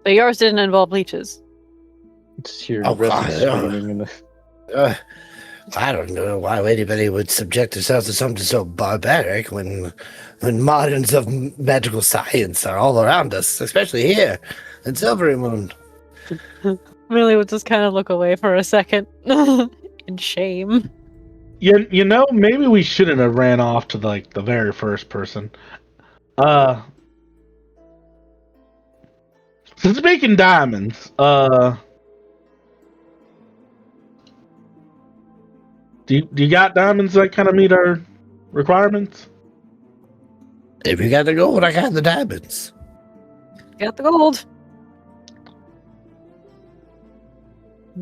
But yours didn't involve leeches. Just hear Oh, restless God. screaming in the... I don't know why anybody would subject themselves to something so barbaric when moderns of magical science are all around us, especially here in Silverymoon. Millie would just kind of look away for a second in shame. You know, maybe we shouldn't have ran off to like the very first person. Since making diamonds, do you got diamonds that kind of meet our requirements? If you got the gold, I got the diamonds. Got the gold.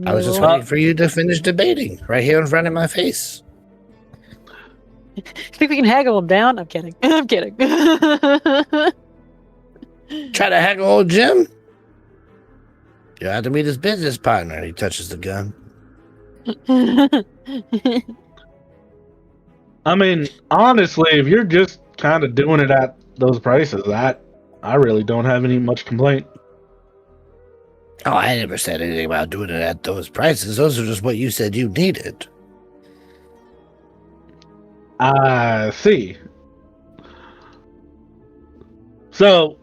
I was just waiting for you to finish debating right here in front of my face. Think we can haggle him down? I'm kidding. I'm kidding. Try to haggle old Jim? You have to meet his business partner. He touches the gun. I mean, honestly, if you're just kind of doing it at those prices, I really don't have any much complaint. Oh, I never said anything about doing it at those prices. Those are just what you said you needed. I see. So,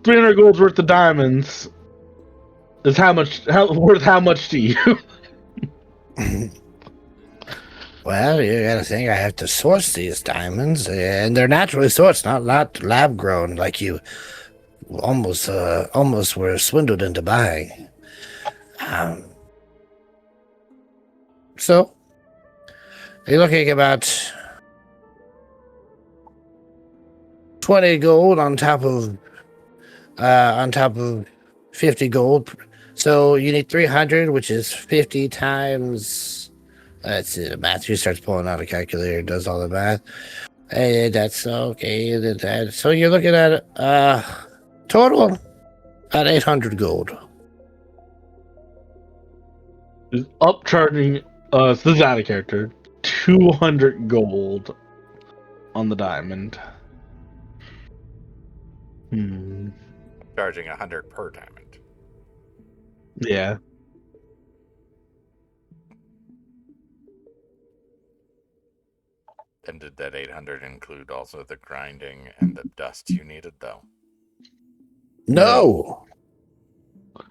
300 gold's worth of diamonds is worth how much to you? Well, you gotta think I have to source these diamonds, and they're naturally sourced, not lab grown like you almost were swindled into buying. So you're looking at about 20 gold on top of 50 gold. So you need 300, which is 50 times. Let's see the math. She starts pulling out a calculator, does all the math. Hey, that's okay. So you're looking at total at 800 gold. Upcharging, so this is out of character, 200 gold on the diamond. Charging 100 per diamond. Yeah. And did that 800 include also the grinding and the dust you needed, though? No.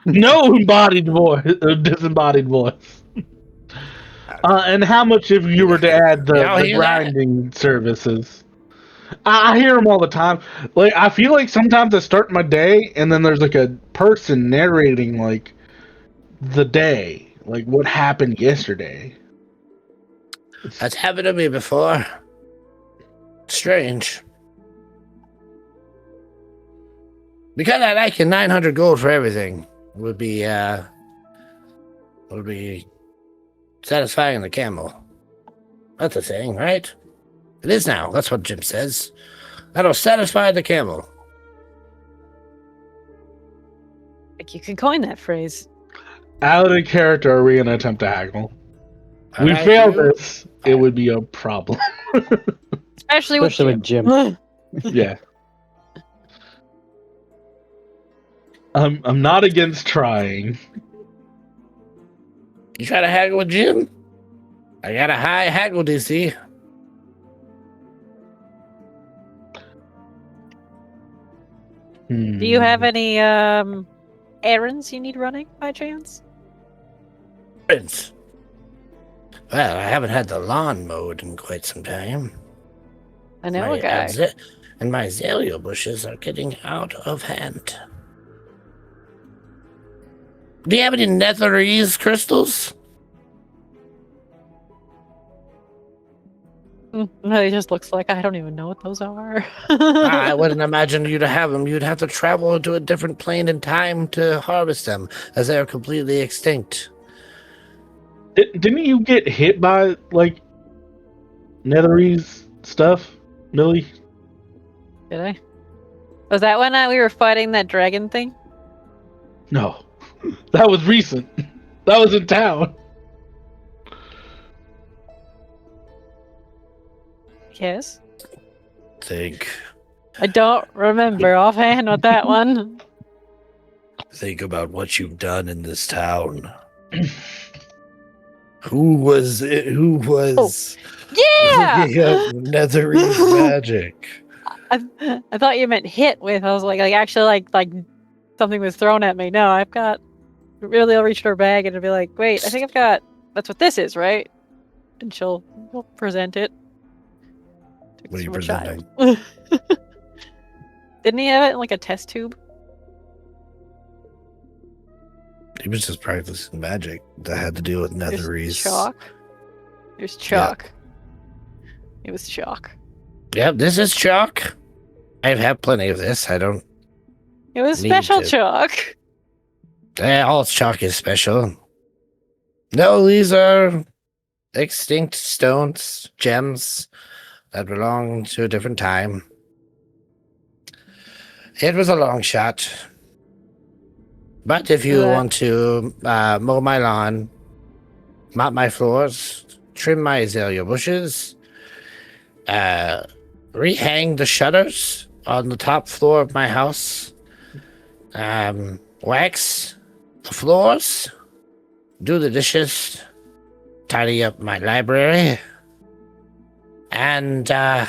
No embodied voice, disembodied voice. And how much if you were to add Y'all the hear that? grinding services? I hear them all the time. Like I feel like sometimes I start my day and then there's like a person narrating like the day, like what happened yesterday. That's happened to me before. Strange. Because I like it, 900 gold for everything would be satisfying the camel. That's a thing, right? It is now. That's what Jim says. That'll satisfy the camel. Like you can coin that phrase. Out of character, are we gonna attempt to haggle? I We like failed you. this. It would be a problem. Especially with Jim. Yeah. I'm not against trying. You try to haggle with Jim? I got a high haggle DC. Do you have any errands you need running by chance? Prince. Well, I haven't had the lawn mowed in quite some time. I know a guy. And my azalea bushes are getting out of hand. Do you have any netherese crystals? No, it just looks like I don't even know what those are. I wouldn't imagine you to have them. You'd have to travel to a different plane in time to harvest them, as they are completely extinct. Didn't you get hit by like netherese stuff, Millie? Did I? Was that when we were fighting that dragon thing? No, that was recent. That was in town. Yes. Think I don't remember offhand with that one. about what you've done in this town. Who was it? Who was Yeah! netherese magic? I thought you meant hit with. I was like actually like something was thrown at me. No, I've got. Really, I'll reach her bag and it'll be like, wait, I think I've got. That's what this is, right? And she'll present it. What are you To a presenting? child. Didn't he have it in like a test tube? He was just practicing magic that had to do with There's netherese. chalk. There's chalk. It was chalk. Yep, this is chalk. I've had plenty of this. I don't. It was Need special to- chalk. All chalk is special. No, these are extinct stones, gems that belong to a different time. It was a long shot. But if you want to mow my lawn, mop my floors, trim my azalea bushes, rehang the shutters on the top floor of my house, wax the floors, do the dishes, tidy up my library, and, oh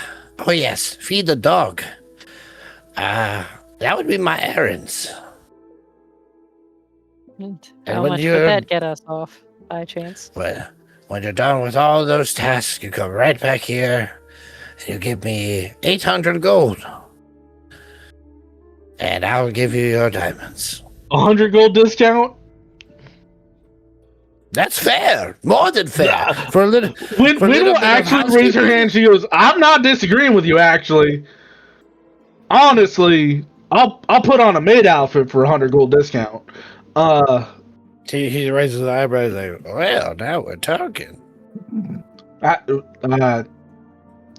yes, feed the dog. That would be my errands. And And how when much you're- would that get us off, by chance? Well, when you're done with all those tasks, you come right back here and you give me 800 gold. And I'll give you your diamonds. 100 gold discount. That's fair. More than fair. For a little. When For a little will bit of actually raise her housekeeping? hand, she goes, "I'm not disagreeing with you. Actually, honestly, I'll put on a maid outfit for 100 gold discount." He raises his eyebrows like, well, now we're talking.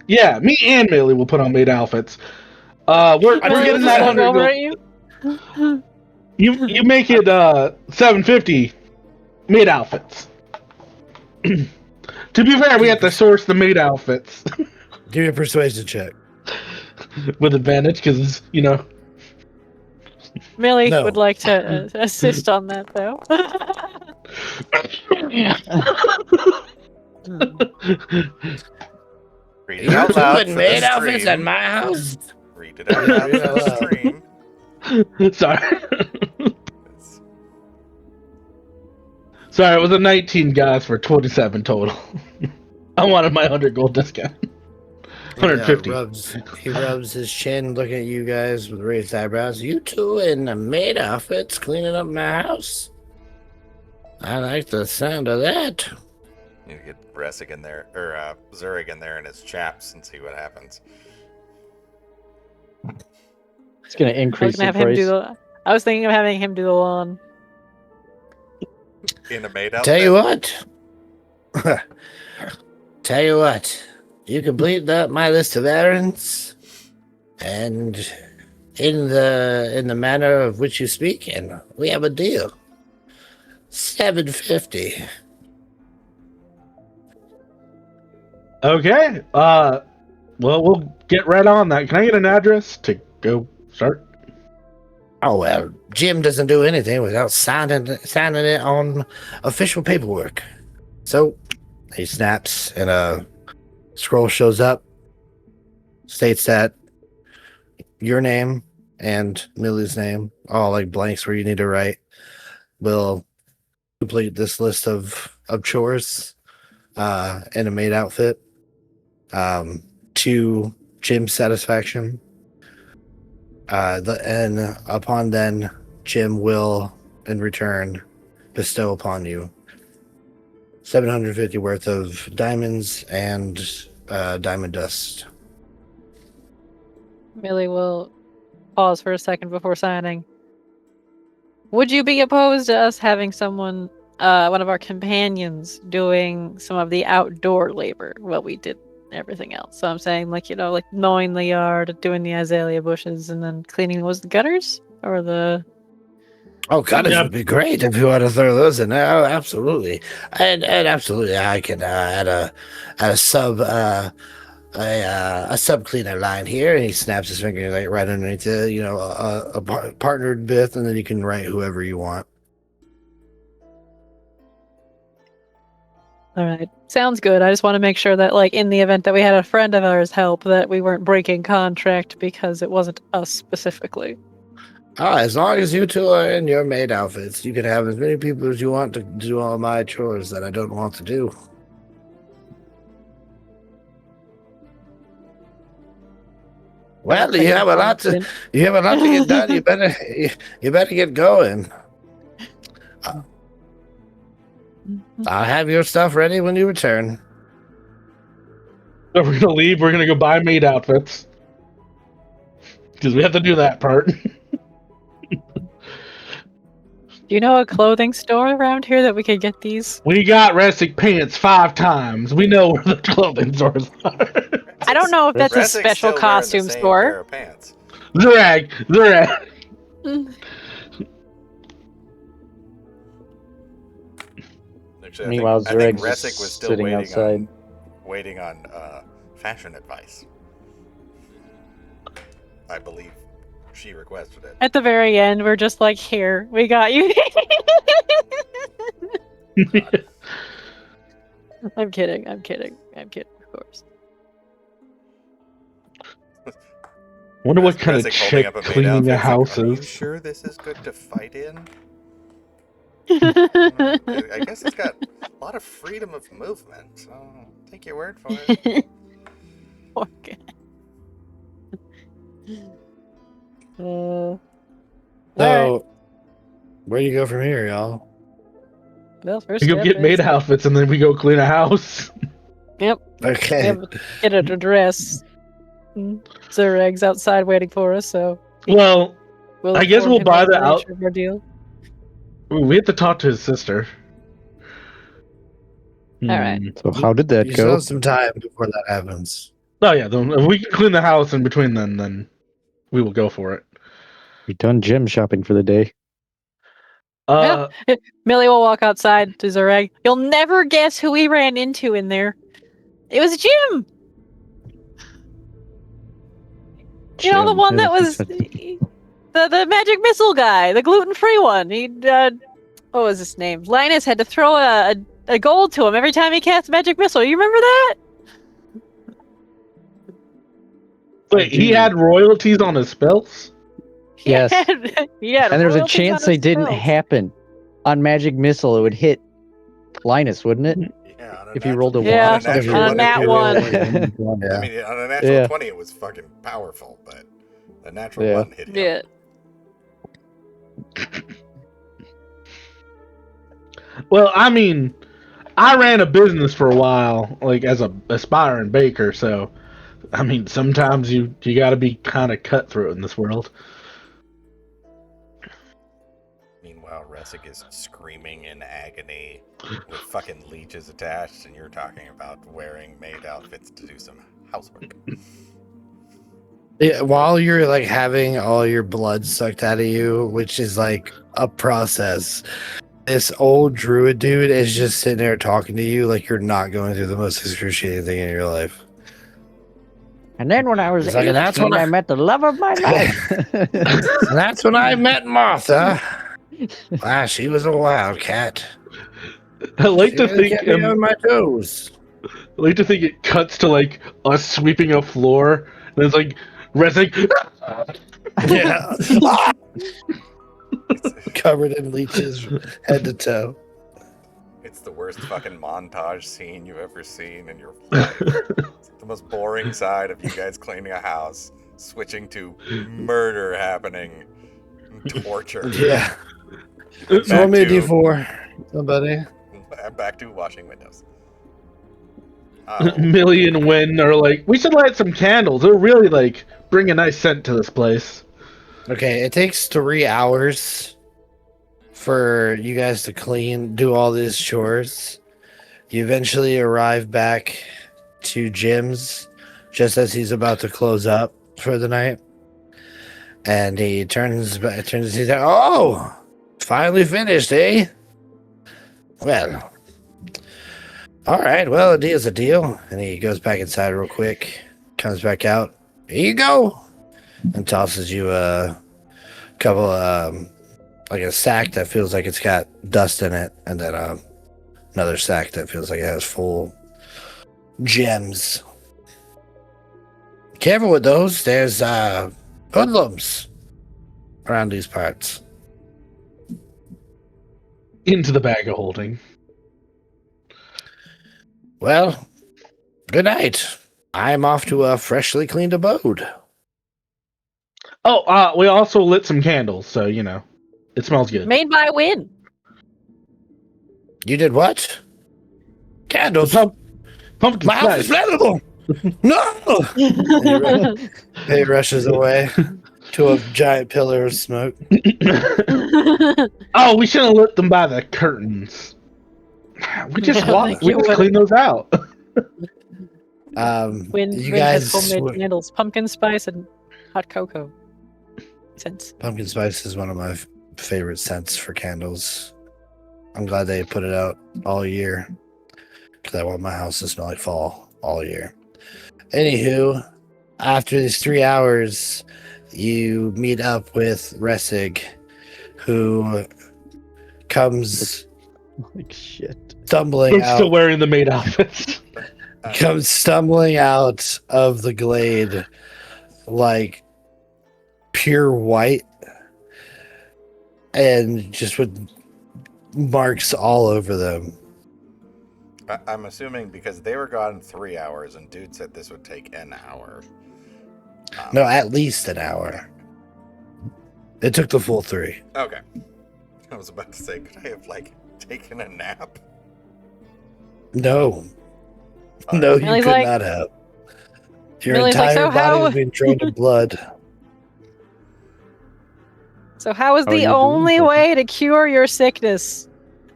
Yeah, me and Millie will put on maid outfits. We're getting that 100 over gold. at you? You make it 750 maid outfits. To be fair, we have to source the maid outfits. Give me a persuasion check. With advantage, because Millie No. would like to assist on that, though. Read it out loud for the stream. my house? Read it out loud Read it for out the loud. stream. Sorry. It's- Sorry, it was a 19, guys, for 27 total. I wanted my 100 gold discount. 150. He rubs his chin, looking at you guys with raised eyebrows. You two in the maid outfits cleaning up my house? I like the sound of that. You get Bressig in there, or Zurich in there in his chaps and see what happens. It's gonna I was increase gonna the have him do price. I was thinking of having him do the lawn. In a maid outfit. Tell you what. You complete my list of errands, and in the manner of which you speak, and we have a deal. 750. Okay. Well, we'll get right on that. Can I get an address to go start? Oh well, Jim doesn't do anything without signing it on official paperwork. So he snaps, and a scroll shows up, states that your name and Millie's name, all like blanks where you need to write, will complete this list of chores in a maid outfit to Jim's satisfaction. And upon then, Jim will, in return, bestow upon you 750 worth of diamonds and diamond dust. Millie will pause for a second before signing. Would you be opposed to us having someone, one of our companions, doing some of the outdoor labor while we did everything else? So I'm saying, like mowing the yard, doing the azalea bushes, and then cleaning the gutters or the. Oh, gutters would be great if you want to throw those in there. Oh, absolutely, and absolutely, I can add a sub cleaner line here, and he snaps his finger like right underneath it, a partnered bit, and then you can write whoever you want. All right, sounds good. I just want to make sure that, like, in the event that we had a friend of ours help, that we weren't breaking contract because it wasn't us specifically. As long as you two are in your maid outfits, you can have as many people as you want to do all my chores that I don't want to do. Well, you have a lot to get done. You better get going. I'll have your stuff ready when you return. So we're gonna leave. We're gonna go buy maid outfits because we have to do that part. Do you know a clothing store around here that we could get these? We got Ressic pants 5 times. We know where the clothing stores are. I don't know if that's a Ressig's special still wearing the costume same store. pair of pants. Zurag. Actually, Meanwhile, I think Zurag's Ressic just was still sitting outside. waiting on fashion advice. I believe she requested it. At the very end, we're just like, here, we got you. I'm kidding, of course. Wonder what kind of Ressic holding chick up a maid cleaning a outfit, house like, Are you is. sure this is good to fight in? I guess it's got a lot of freedom of movement, so I'll take your word for it. Okay. So, Alright. where do you go from here, y'all? Well, first We go step get maid is outfits and then we go clean a house. we Okay. have to get an address. Zurag's outside waiting for us, so Well, we'll I guess inform we'll him buy of the nature of our deal. we have to talk to his sister. All right. So how did that You go? still have some time before that happens. Oh yeah, then if we can clean the house in between then we will go for it. We done gym shopping for the day. Millie will walk outside to Zurag. You'll never guess who we ran into in there. It was Jim! You know, the Jim. one that was the magic missile guy, the gluten-free one. He what was his name? Linus had to throw a gold to him every time he cast magic missile. You remember that? Wait, he had royalties on his spells? Yes. He had And there's a royalties on chance his they didn't spells. happen. On Magic Missile, it would hit Linus, wouldn't it? Yeah, on a If you natural- rolled a Yeah, one. on a natural on a one, nat it one. was- Yeah. I mean, on a natural Yeah. 20, it was fucking powerful, but the natural Yeah. one hit him. Yeah. Well, I mean, I ran a business for a while, like as a aspiring baker, so I mean, sometimes you got to be kind of cutthroat in this world. Meanwhile, Resic is screaming in agony with fucking leeches attached, and you're talking about wearing maid outfits to do some housework. Yeah, while you're like having all your blood sucked out of you, which is like a process, this old druid dude is just sitting there talking to you like you're not going through the most excruciating thing in your life. And then when I was It's like, 18, that's when I met the love of my life. And that's when I met Martha. Wow, she was a wildcat. I like She to really think, kept me on my toes. I like to think it cuts to like us sweeping a floor, and it's like Resnick. Yeah. Covered in leeches, head to toe. It's the worst fucking montage scene you've ever seen in your life. It's the most boring side of you guys cleaning a house, switching to murder happening, torture. Yeah. And Throw back me a to, D4, somebody. back to washing windows. Millie and Wynn are like, we should light some candles. It'll really like bring a nice scent to this place. Okay, it takes 3 hours for you guys to do all these chores. You eventually arrive back to Jim's just as he's about to close up for the night. And he turns he's like, oh, finally finished, eh? Well, all right, well, a deal's a deal. And he goes back inside real quick, comes back out. Here you go. And tosses you a couple like a sack that feels like it's got dust in it, and then another sack that feels like it has full gems. Careful with those. There's hoodlums around these parts. Into the bag of holding. Well, good night. I'm off to a freshly cleaned abode. Oh, we also lit some candles, so you know, it smells good. Made by Win. You did what? Candles. Pumpkin My house is spice. flammable. No. He rushes away to a giant pillar of smoke. Oh, we should have lit them by the curtains. We just Thank you, Wynn. clean those out. Win you has guys, homemade candles, pumpkin spice and hot cocoa scents. pumpkin spice is one of my favorite scents for candles. I'm glad they put it out all year because I want my house to smell like fall all year. Anywho, after these 3 hours, you meet up with Resig, who comes Like shit. stumbling I'm still out. wearing the maid outfits. Comes stumbling out of the glade like pure white and just with marks all over them. I'm assuming because they were gone 3 hours, and dude said this would take an hour. No, at least an hour. It took the full 3. Okay. I was about to say, could I have like taken a nap? No. All No, right. you Millie's could like- not have. Your Millie's like, entire "So body how-" has been drained of blood. So how is How are the you doing, only Sophie? way to cure your sickness?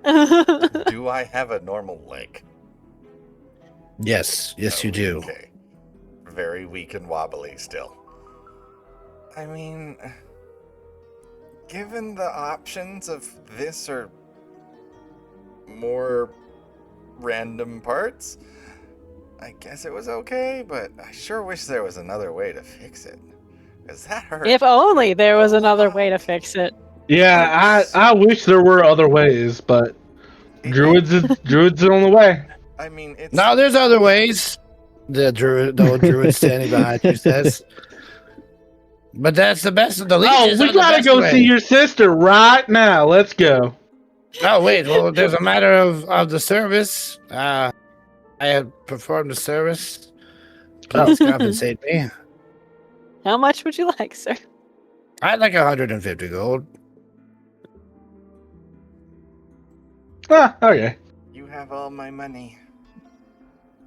Do I have a normal leg? Yes, yes, you do. Okay. Very weak and wobbly still. I mean, given the options of this or more random parts, I guess it was okay, but I sure wish there was another way to fix it. Because that hurt. If only there was another way to fix it. Yeah, I wish there were other ways, but druids is the only way. I mean, it's No, there's other ways. The old druid standing behind you says. But that's the best. The Oh, leeches we are the gotta best go way. see your sister right now. Let's go. Oh wait, well, there's a matter of the service. I have performed the service. Please compensate me. How much would you like, sir? I'd like 150 gold. Ah, okay. you have all my money.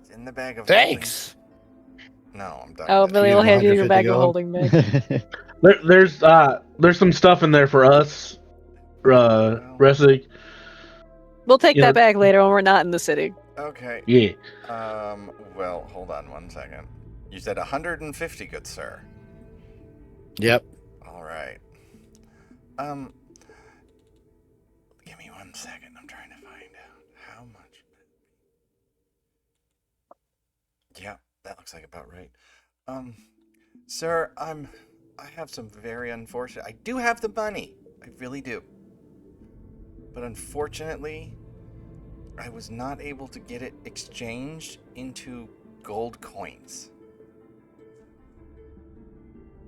It's in the bag of Thanks. holding. No, I'm done. Oh, with it. Billy will hand you your 150 bag of gold. holding bag. There's some stuff in there for us, Resic. We'll take Yeah. that bag later when we're not in the city. Okay. Yeah. Well, hold on one second. You said 150, good sir. Yep. All right. Give me 1 second. I'm trying to find out how much. Yeah, that looks like about right. Sir, I have some very unfortunate. I do have the money. I really do. But unfortunately, I was not able to get it exchanged into gold coins.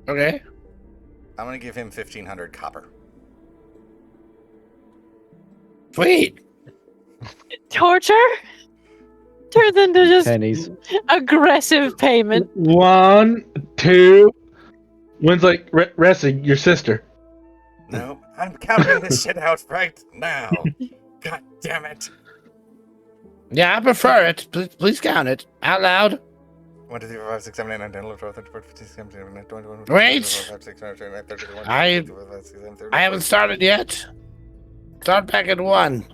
Okay. I'm gonna give him 1,500 copper. Sweet. Torture turns into just Pennies. aggressive payment. 1, 2. When's like Resic, your sister? No, I'm counting this shit out right now. God damn it. Yeah, I prefer it. Please count it out loud. 1, 2, 3, 4, 5, 6, 7, 8, 9, 10, 11, 12, 13, 14, 15, 16, 17, 18, 19, 20, 21, Wait. 22, 23, 24, 25, 26, 27, 28, 30, 31, I- 32, 33, 34, 35, 36, 37, I haven't started yet. Start back at 1.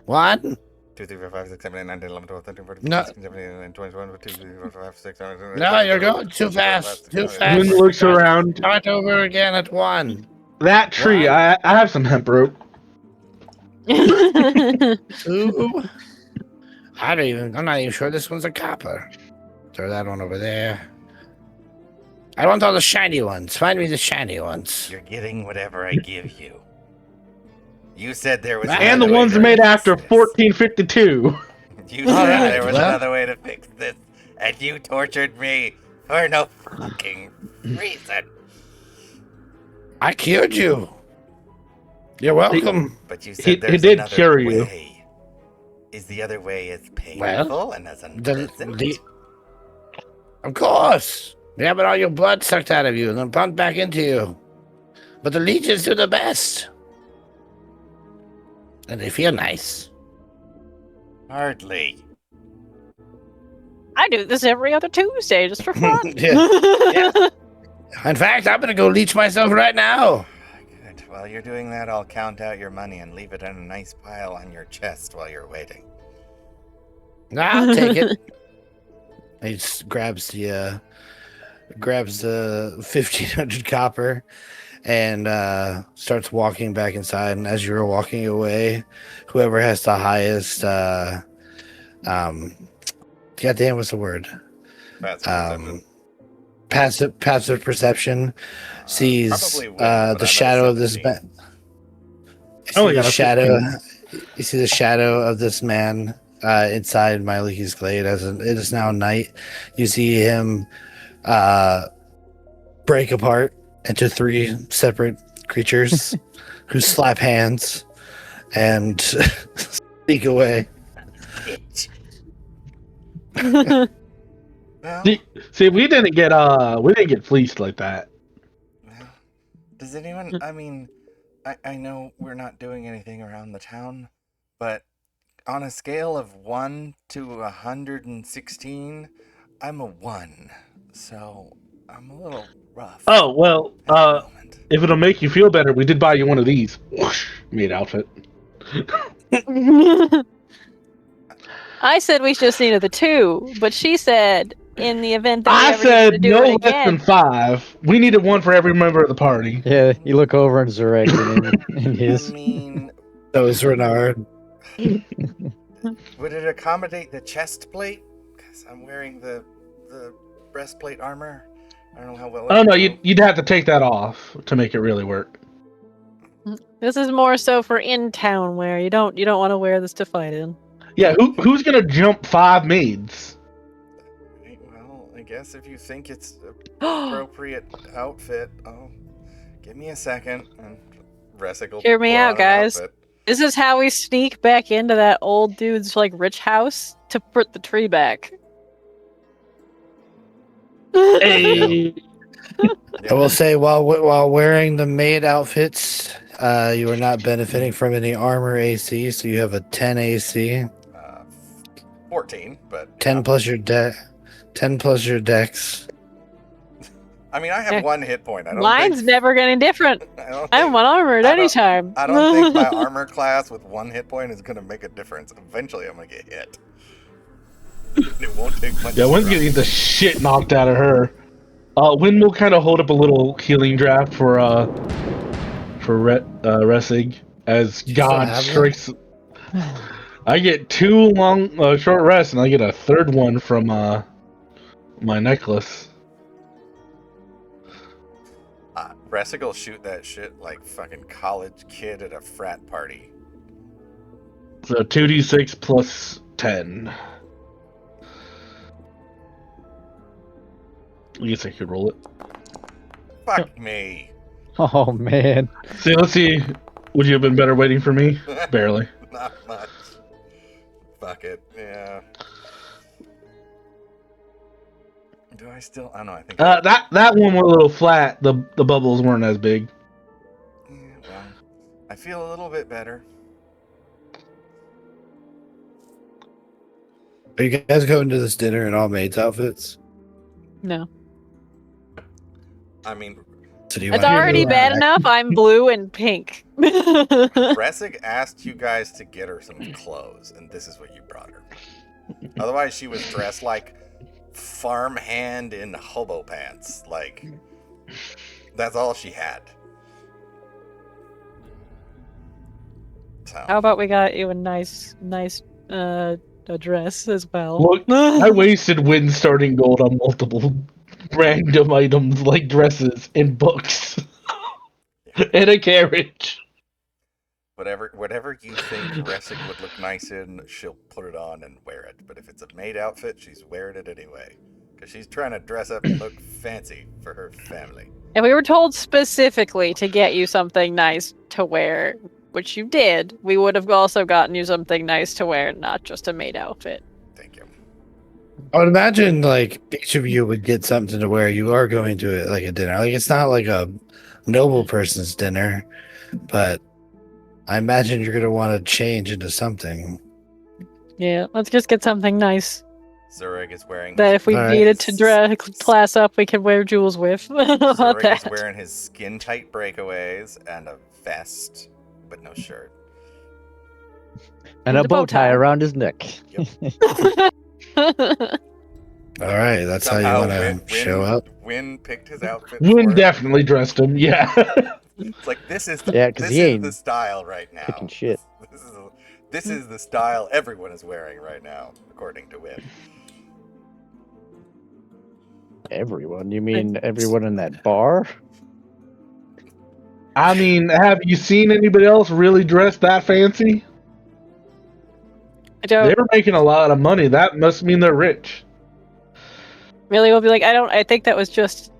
1. 2, 3, 4, 5, 6, 7, 8, 9, 10, 11, 12, 13, 14, No. 15, 16, 17, 18, 19, 20, 21, 22, 23, 24, 25, 26, 27, 28, No, 29, you're 30, going too 31, 32, 33, fast. 34, Too 35, fast. When looks around Start over again at 1. that tree, What? I have some hemp rope. 2. I'm not even sure this one's a copper. Throw that one over there. I want all the shiny ones. Find me the shiny ones. You're getting whatever I give you. You said there was And the another way ones to made fix after this. 1452. You All said right, there was well. another way to fix this, and you tortured me for no fucking reason. I cured you. You're welcome. But you He said there's did another cure you. way. Is the other way as painful and as unpleasant? Of course. Yeah, but all your blood sucked out of you and then pumped back into you. But the leeches do the best. And they feel nice. Hardly. I do this every other Tuesday just for fun. Yeah. In fact, I'm going to go leech myself right now. Good. While you're doing that, I'll count out your money and leave it in a nice pile on your chest while you're waiting. I'll take it. He just grabs the 1,500 copper and starts walking back inside. And as you're walking away, whoever has the highest, goddamn, what's the word? Passive perception sees Probably will, but the I'm shadow at of this 17. man. Oh, You yeah, see the shadow. You see the shadow of this man inside Mylee's glade. As it is now night, you see him break apart into 3 separate creatures who slap hands and sneak away. Bitch. Well, See, we didn't get fleeced like that. well, does anyone, I mean, I know we're not doing anything around the town, but on a scale of 1 to 116, I'm a 1. So I'm a little rough. Oh well, at the moment. if it'll make you feel better, we did buy you one of these. Whoosh, made outfit. I said we just needed the 2, but she said in the event that we I ever needed to said do no it less than again. 5. We needed one for every member of the party. Yeah, you look over and Zarek in I his. mean, Those Renard. would it accommodate the chest plate? Because I'm wearing the breastplate armor. I don't know how well. I don't know. it'll go. You'd have to take that off to make it really work. This is more so for in town wear. You don't want to wear this to fight in. Yeah, who's gonna jump 5 maids? Right, well, I guess if you think it's appropriate outfit, give me a second and Resic will Hear me pull out, out an guys. outfit. This is how we sneak back into that old dude's like rich house to put the tree back. Hey, I will say, while wearing the maid outfits, you are not benefiting from any armor AC, so you have a 10 AC, 14, but 10 yeah. plus your 10 plus your dex. I mean, I have 1 hit point. I don't Mine's think, never getting different. I don't I'm think, one armor at I any don't- time. I don't think my armor class with 1 hit point is going to make a difference. Eventually, I'm going to get hit. It won't take much. yeah, Wynn's to getting the shit knocked out of her. Wynn will kind of hold up a little healing draft for Resig as God have strikes. I get 2 long short rests, and I get a 3rd one from my necklace. Resic will shoot that shit like fucking college kid at a frat party. So 2d6 plus 10. I guess I could roll it. Fuck me. Oh man. See, let's see. Would you have been better waiting for me? Barely. Not much. Fuck it. Yeah. Do I still? I don't know. I think. That one went a little flat. The bubbles weren't as big. Yeah, well, I feel a little bit better. Are you guys going to this dinner in all maids outfits? No. I mean, So do you It's want to already go, bad enough. I'm blue and pink. Resic asked you guys to get her some clothes, and this is what you brought her. Otherwise, she was dressed like farmhand in hobo pants. Like, that's all she had. So, How about we got you a nice a dress as well? Look, I wasted Win starting gold on multiple random items like dresses and books and a carriage. whatever you think Resic would look nice in, she'll put it on and wear it. But if it's a maid outfit, she's wearing it anyway. Because she's trying to dress up and look fancy for her family. If we were told specifically to get you something nice to wear, which you did, we would have also gotten you something nice to wear, not just a maid outfit. Thank you. I would imagine like each of you would get something to wear. You are going to like a dinner. Like it's not like a noble person's dinner, but I imagine you're gonna want to change into something. Yeah, let's just get something nice Zurich is wearing that if we Alright. needed to class up, we could wear jewels with. How about Zurich is that? wearing his skin tight breakaways and a vest, but no shirt. And And a a bow bow tie tie. around his neck. All right, that's how you Somehow want to show up. Win picked his outfit. Win for it. definitely dressed him, yeah. It's like this is the, Yeah, 'cause this he is ain't the style right now. picking shit. This is the style everyone is wearing right now, according to Win. Everyone? You mean everyone in that bar? I mean, have you seen anybody else really dressed that fancy? I don't They were making a lot of money. That must mean they're rich. really will be like, I think that was just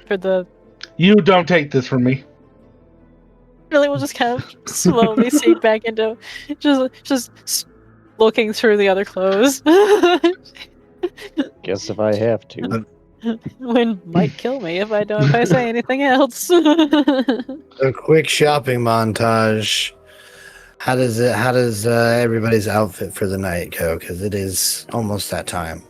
for the. You don't take this from me. Really, we'll just kind of slowly sink back into just looking through the other clothes. Guess if I have to. Win might kill me if I say anything else. A quick shopping montage. How does everybody's outfit for the night go? Because it is almost that time.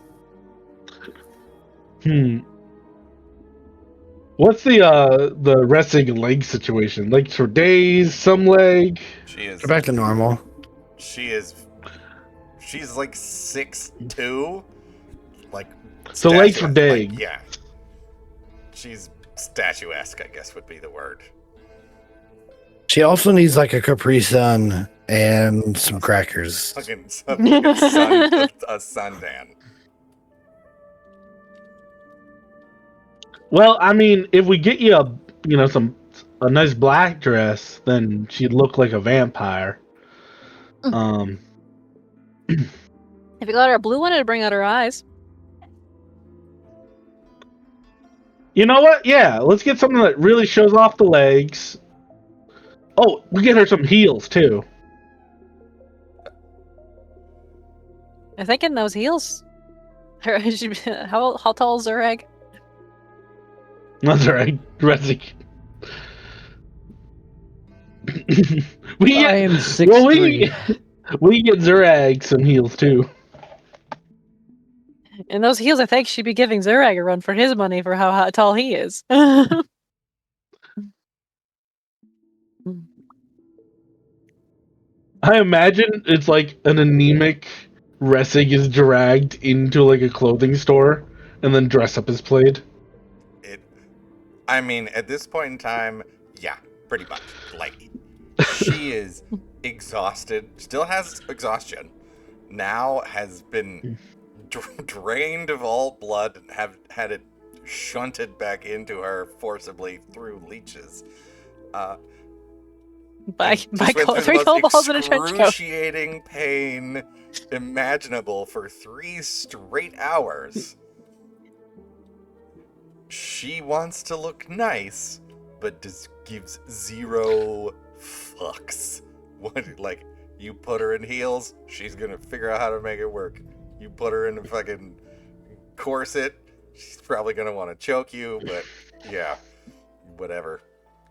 What's the resting leg situation? Legs for days, some leg. Go back to normal. She's like 6'2", like So legs for statuesque, days. like, yeah. She's statuesque, I guess would be the word. She also needs like a Capri Sun and some crackers. Fucking a sundan. Well, I mean, if we get you a nice black dress, then she'd look like a vampire. Um, If you got her a blue one, it'd bring out her eyes. you know what? Yeah, let's get something that really shows off the legs. Oh, we get her some heels too. I'm thinking those heels. How tall is Zurag? That's right, Rezzy. we I get, am well, 6'3". we get Zurag some heels too. And those heels, I think she'd be giving Zurag a run for his money for how tall he is. I imagine it's like an anemic Ressig is dragged into like a clothing store and then dress up is played. I mean, at this point in time, yeah, pretty much. Like, she is exhausted, still has exhaustion, now has been drained of all blood and have had it shunted back into her forcibly through leeches. By Just went through the 3 most cold balls in a trench coat. excruciating pain imaginable for 3 straight hours. She wants to look nice, but just gives 0 fucks. What, like, you put her in heels, she's gonna figure out how to make it work. You put her in a fucking corset, she's probably gonna want to choke you, but yeah, whatever.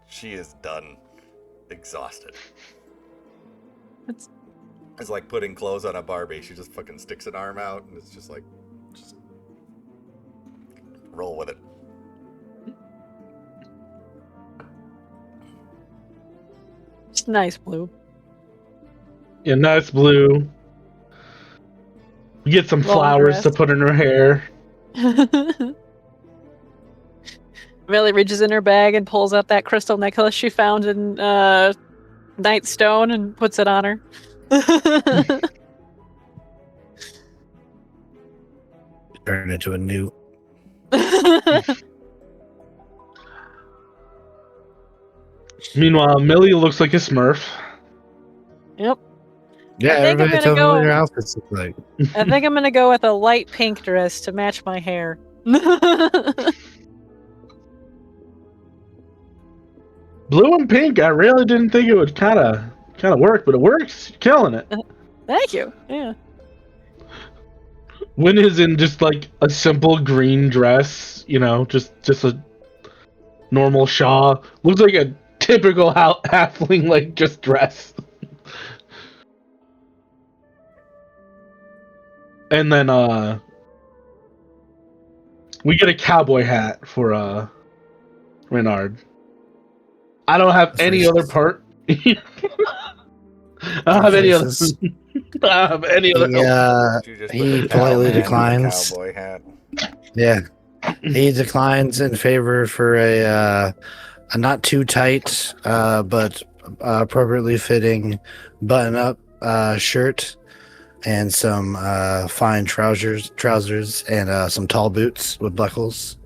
She is done. Exhausted. It's like putting clothes on a Barbie. She just fucking sticks an arm out and it's just like, just roll with it. It's nice blue. Yeah, nice blue. We get some Long flowers dress. to put in her hair. Millie reaches in her bag and pulls out that crystal necklace she found in Nightstone and puts it on her. Turn into a newt. Meanwhile, Millie looks like a Smurf. Yep. Yeah, I think I'm everybody gonna tell me go- what your outfits look like. I think I'm gonna go with a light pink dress to match my hair. Blue and pink, I really didn't think it would kind of work, but it works. You're killing it. Thank you. Yeah. Win is in just like a simple green dress, just a normal Shaw. Looks like a typical halfling like just dress. And then we get a cowboy hat for Renard. I don't have That's any racist. other part. I don't have any other. Racist. I don't have any other. You just He put the politely cowman in the declines. cowboy hat. Yeah, he declines in favor for a not too tight, but appropriately fitting button-up shirt and some fine trousers, and some tall boots with buckles.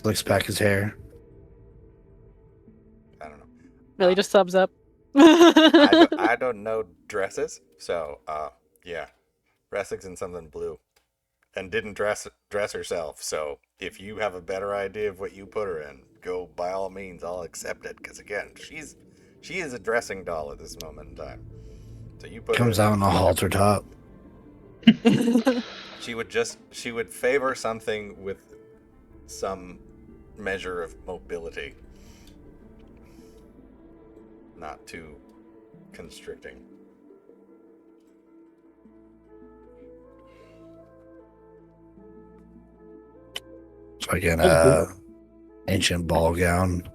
Flicks back his hair. I don't know. Millie just thumbs up. I don't know dresses, so yeah, Ressig's in something blue, and didn't dress herself. So if you have a better idea of what you put her in, go by all means. I'll accept it because again, she is a dressing doll at this moment in time. So you put Comes her out in a halter top. She would favor something with some measure of mobility. Not too constricting. It's like an ancient ball gown.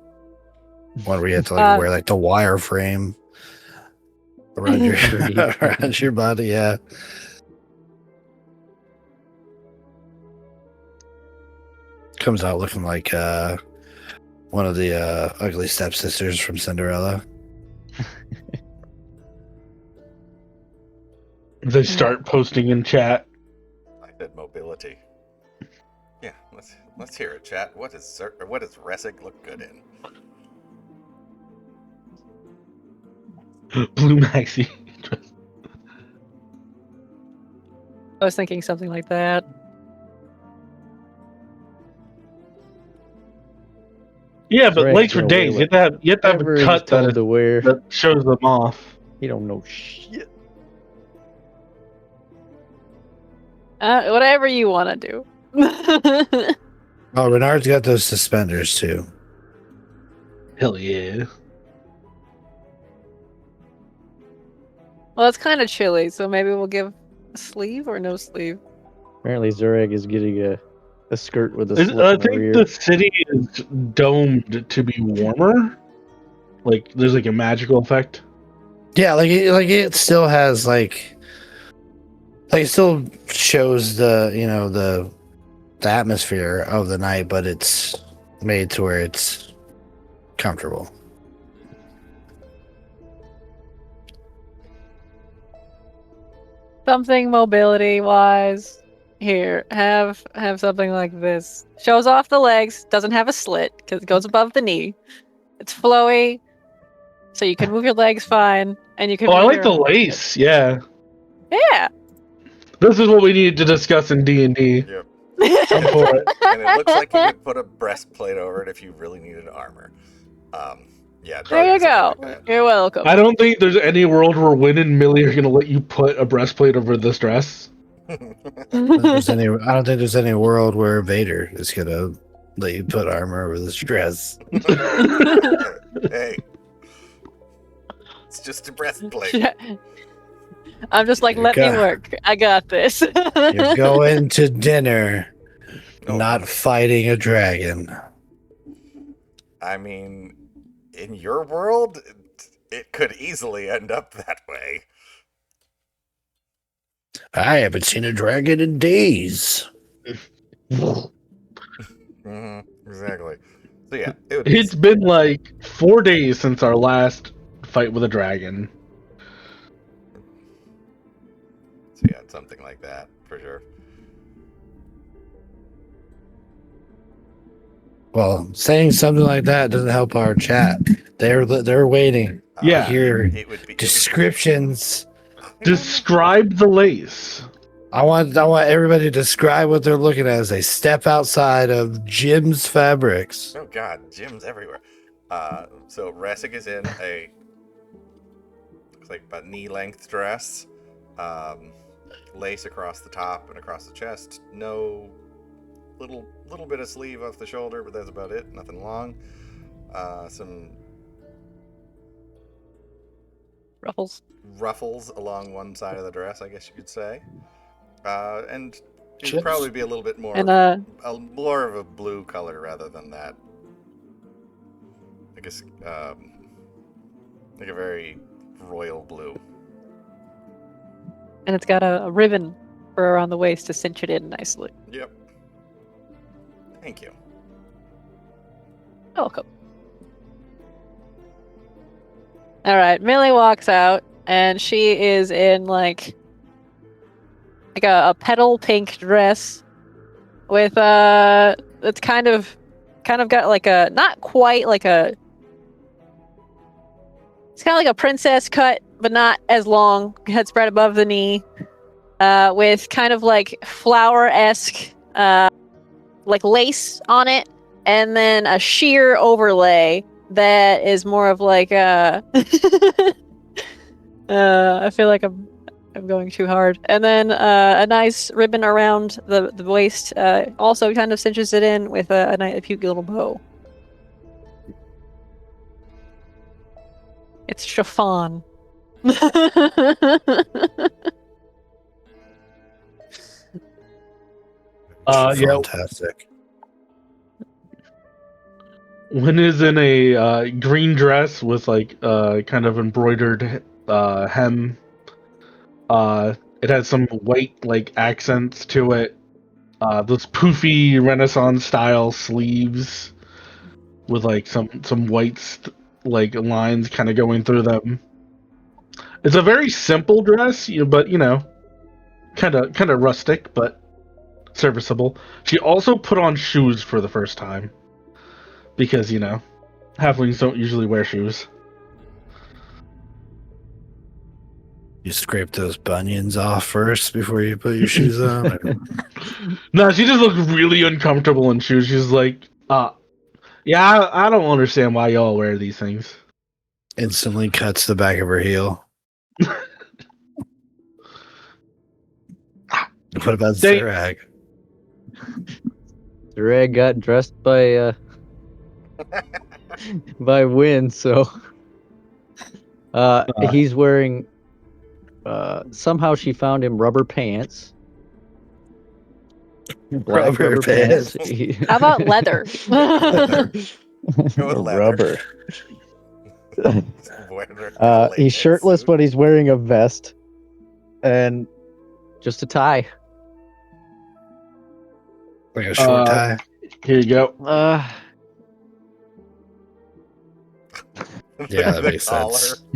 One where you have to like wear like the wire frame around your around your body. Yeah. Comes out looking like one of the ugly stepsisters from Cinderella. They start posting in chat. I said mobility. Yeah, Let's hear it, chat. What does Resic look good in? Blue maxi. I was thinking something like that. Yeah, but Zerag's legs for gonna wear days. You have to have whatever a he's cut told to wear. that shows them off. He don't know shit. Whatever you want to do. Oh, Renard's got those suspenders too. Hell yeah. Well, it's kind of chilly, so maybe we'll give a sleeve or no sleeve. Apparently, Zerag is getting a skirt with a I slip in the think rear. the city is domed to be warmer. Like there's like a magical effect. Yeah, it still has like it still shows the the atmosphere of the night, but it's made to where it's comfortable. Something mobility wise. Here, have something like this. Shows off the legs, doesn't have a slit because it goes above the knee. It's flowy, so you can move your legs fine, and you can. Oh, I move like the your- lace. Yeah, Yeah. this is what we needed to discuss in D&D. Yep. I'm for it. And it looks like you could put a breastplate over it if you really needed armor. Yeah. There you probably go. something like You're welcome. I don't think there's any world where Win and Millie are gonna let you put a breastplate over this dress. I don't think there's any world where Vader is gonna let you put armor over this dress. that. Hey. It's just a breastplate. I'm just like, You let me got- work. I got this. You're going to dinner, No, not fighting a dragon. I mean, in your world, it could easily end up that way. I haven't seen a dragon in days. Exactly. So yeah, it would be It's been like 4 days since our last fight with a dragon. so yeah, something like that for sure. Well, saying something like that doesn't help our chat. They're waiting Yeah. to hear It would be descriptions. Describe the lace. I want everybody to describe what they're looking at as they step outside of Jim's Fabrics. Oh god, gyms everywhere. So Resic is in a looks like about knee-length dress, lace across the top and across the chest. No little bit of sleeve off the shoulder, but that's about it. Nothing long. Some ruffles along one side of the dress, I guess you could say. And it would Chips. probably be a little bit more And more of a blue color rather than that. I guess like a very royal blue. and it's got a ribbon for around the waist to cinch it in nicely. Yep. Thank you. You're welcome. All right, Millie walks out, and she is in like a petal pink dress with it's kind of got like a not quite like a it's kind of like a princess cut, but not as long. Head spread above the knee, with kind of like flower-esque like lace on it, and then a sheer overlay that is more of like I feel like I'm going too hard. And then a nice ribbon around the waist also kind of cinches it in with a cute little bow. It's chiffon. Yeah. Fantastic. Win is in a green dress with like kind of embroidered hem. It has some white like accents to it. Those poofy Renaissance style sleeves with like some white like lines kind of going through them. It's a very simple dress, but kind of rustic, but serviceable. She also put on shoes for the first time. Because, halflings don't usually wear shoes. You scrape those bunions off first before you put your shoes on? Or- No, she just looked really uncomfortable in shoes. She's like, yeah, I don't understand why y'all wear these things. Instantly cuts the back of her heel. What about They- Zerag? Drag got dressed by by Win, so he's wearing somehow she found him rubber pants. Black rubber pants. How about leather? Leather. Go with leather. Rubber. Wearing a He's latex shirtless, suit. but he's wearing a vest and just a tie. Like a short tie? Here you go. Yeah, that The makes collar. sense.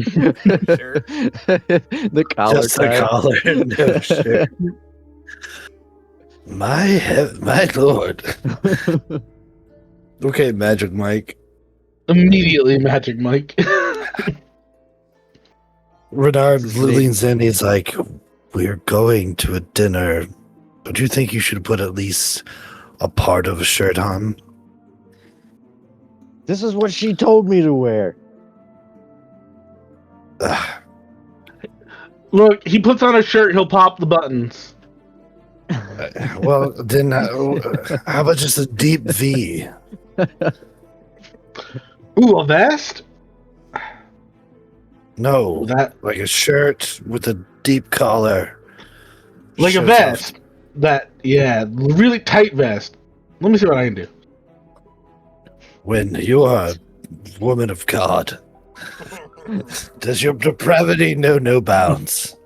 Shirt. The collar Just tie. the collar. No shit. My lord. Okay, Magic Mike. Immediately, Magic Mike. Renard leans in. He's like, "We're going to a dinner. But do you think you should put at least a part of a shirt on?" This is what she told me to wear. Ugh. Look, he puts on a shirt, he'll pop the buttons. Well, then how about just a deep V? Ooh, a vest? No, That like a shirt with a deep collar. like a Shows vest. Really tight vest. Let me see what I can do. When you are a woman of God, does your depravity know no bounds?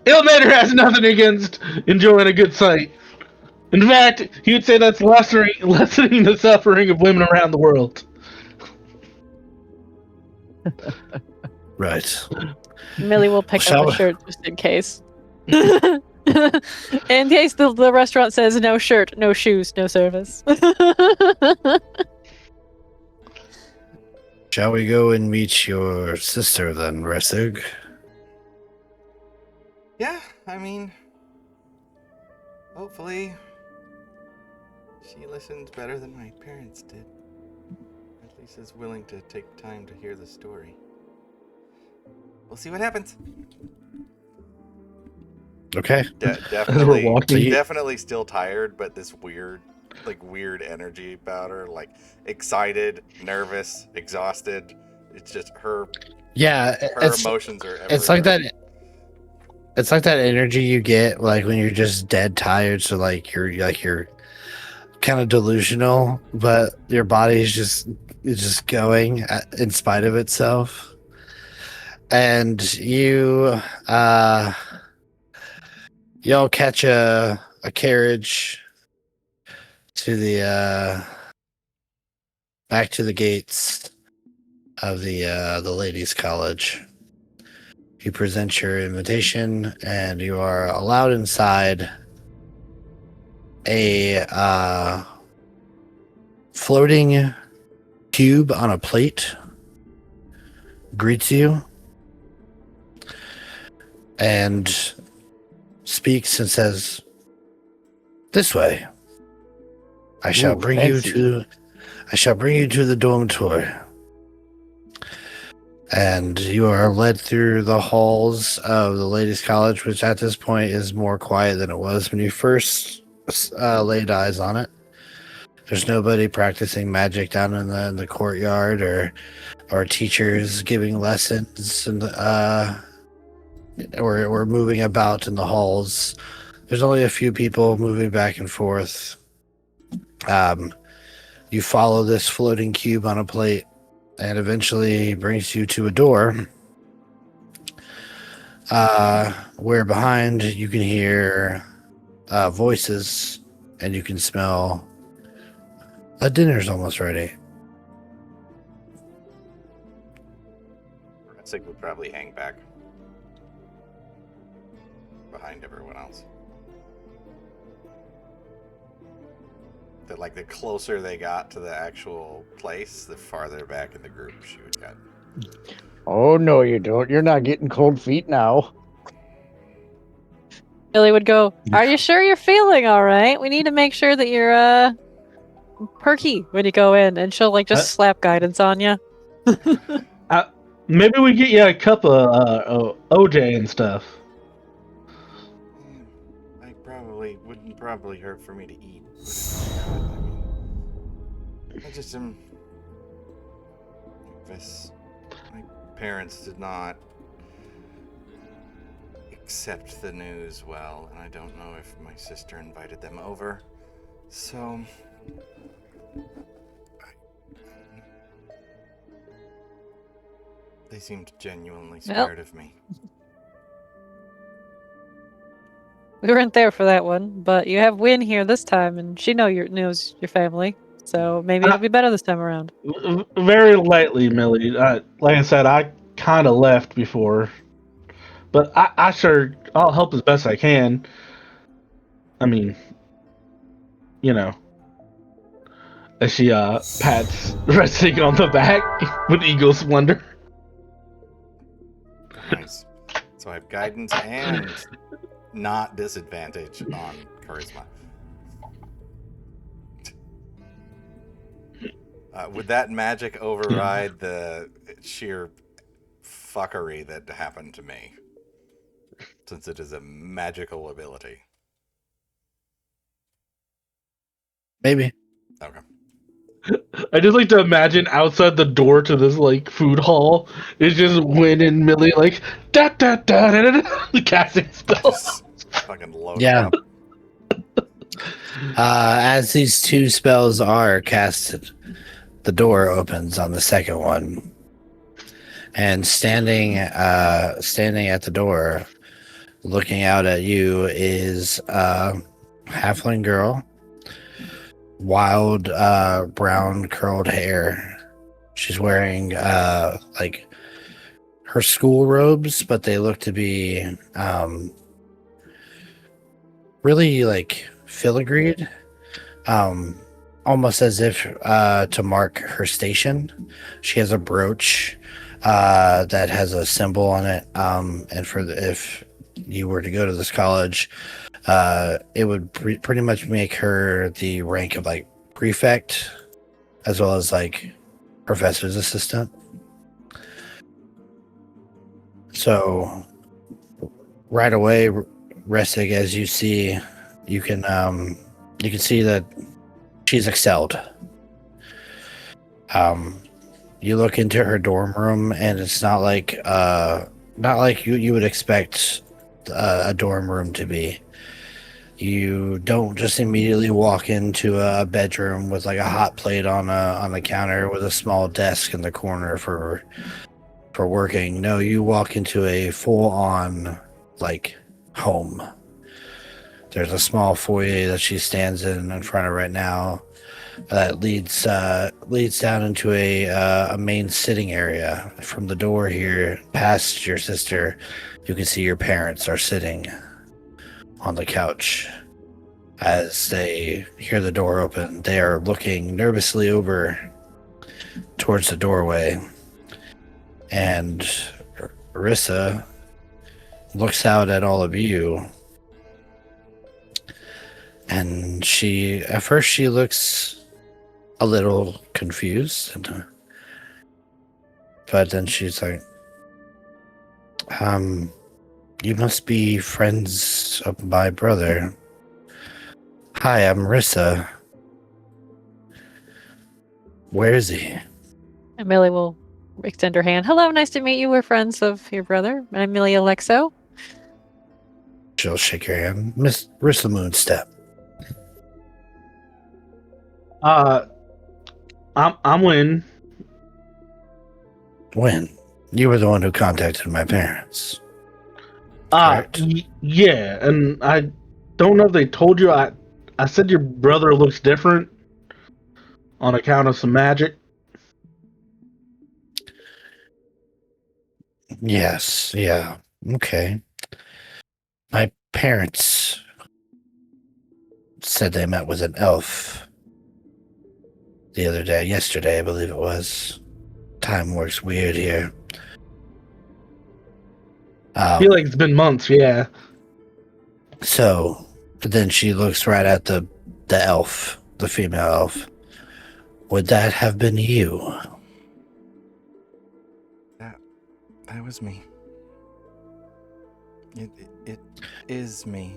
Ilmater has nothing against enjoying a good sight. In fact, he would say that's lessening the suffering of women around the world. Right. Millie will pick Shall up a we- shirt just in case. In case the restaurant says no shirt, no shoes, no service. Shall we go and meet your sister then, Resig? Yeah, I mean, hopefully she listens better than my parents did. At least is willing to take time to hear the story. We'll see what happens. Okay. Definitely, walking- definitely still tired, but this weird energy about her, like excited, nervous, exhausted. It's just her Yeah, it's emotions are. it's like that. It's like that energy you get like when you're just dead tired. So you're kind of delusional, but your body's just going in spite of itself. And y'all catch a carriage to the back to the gates of the ladies' college. You present your invitation, and you are allowed inside. A floating cube on a plate greets you and speaks and says, "This way. I shall Ooh, bring fancy. you to the dormitory." And you are led through the halls of the ladies' college, which at this point is more quiet than it was when you first laid eyes on it. There's nobody practicing magic down in the courtyard or teachers giving lessons and or moving about in the halls. There's only a few people moving back and forth. You follow this floating cube on a plate, and eventually brings you to a door where behind you can hear voices, and you can smell a dinner's almost ready. Sig would probably hang back behind everyone else. that like the closer they got to the actual place, the farther back in the group she would get. Oh no, you don't. You're not getting cold feet now. Billy would go, "Are you sure you're feeling all right? We need to make sure that you're perky when you go in." And she'll like just slap guidance on you. Maybe we get you a cup of OJ and stuff. I wouldn't probably hurt for me to eat. Would it? I mean, I just am nervous. My parents did not accept the news well, and I don't know if my sister invited them over. So they seemed genuinely scared of me. We weren't there for that one, but you have Win here this time, and she knows your family, so maybe it'll be better this time around. Very lightly, Millie. Like I said, I kind of left before, but I'll help as best I can. I mean, you know, as she pats resting on the back with eagle splendor. Nice. So I have guidance and not disadvantage on charisma. Would that magic override the sheer fuckery that happened to me? Since it is a magical ability. Maybe. Okay. I just like to imagine outside the door to this like food hall is just Win and Millie like da da da da da casting spells. Fucking load Yeah. up. As these two spells are casted, the door opens on the second one, and standing at the door, looking out at you, is a halfling girl, wild brown curled hair. She's wearing like her school robes, but they look to be really like filigreed, almost as if to mark her station. She has a brooch that has a symbol on it, and if you were to go to this college, it would pretty much make her the rank of like prefect, as well as like professor's assistant. So right away, Restig, as you see, you can see that she's excelled. You look into her dorm room, and it's not like you would expect a dorm room to be. You don't just immediately walk into a bedroom with like a hot plate on the counter with a small desk in the corner for working. No, you walk into a full-on like home. There's a small foyer that she stands in front of right now that leads down into a main sitting area. From the door here, past your sister, you can see your parents are sitting on the couch. As they hear the door open, they are looking nervously over towards the doorway. And Arissa looks out at all of you. And at first she looks a little confused. But then she's like, you must be friends of my brother. Hi, I'm Rissa. Where is he? And Millie will extend her hand. Hello, nice to meet you. We're friends of your brother. I'm Millie Alexo. She'll shake your hand. Miss Rissa Moonstep. I'm Win. When? You were the one who contacted my parents. Correct? Yeah, and I don't know if they told you. I said your brother looks different on account of some magic. Yes, yeah. Okay. My parents said they met with an elf the other day, yesterday, I believe it was. Time works weird here. I feel like it's been months, yeah. So, but then she looks right at the elf, the female elf. Would that have been you? That was me. It is me.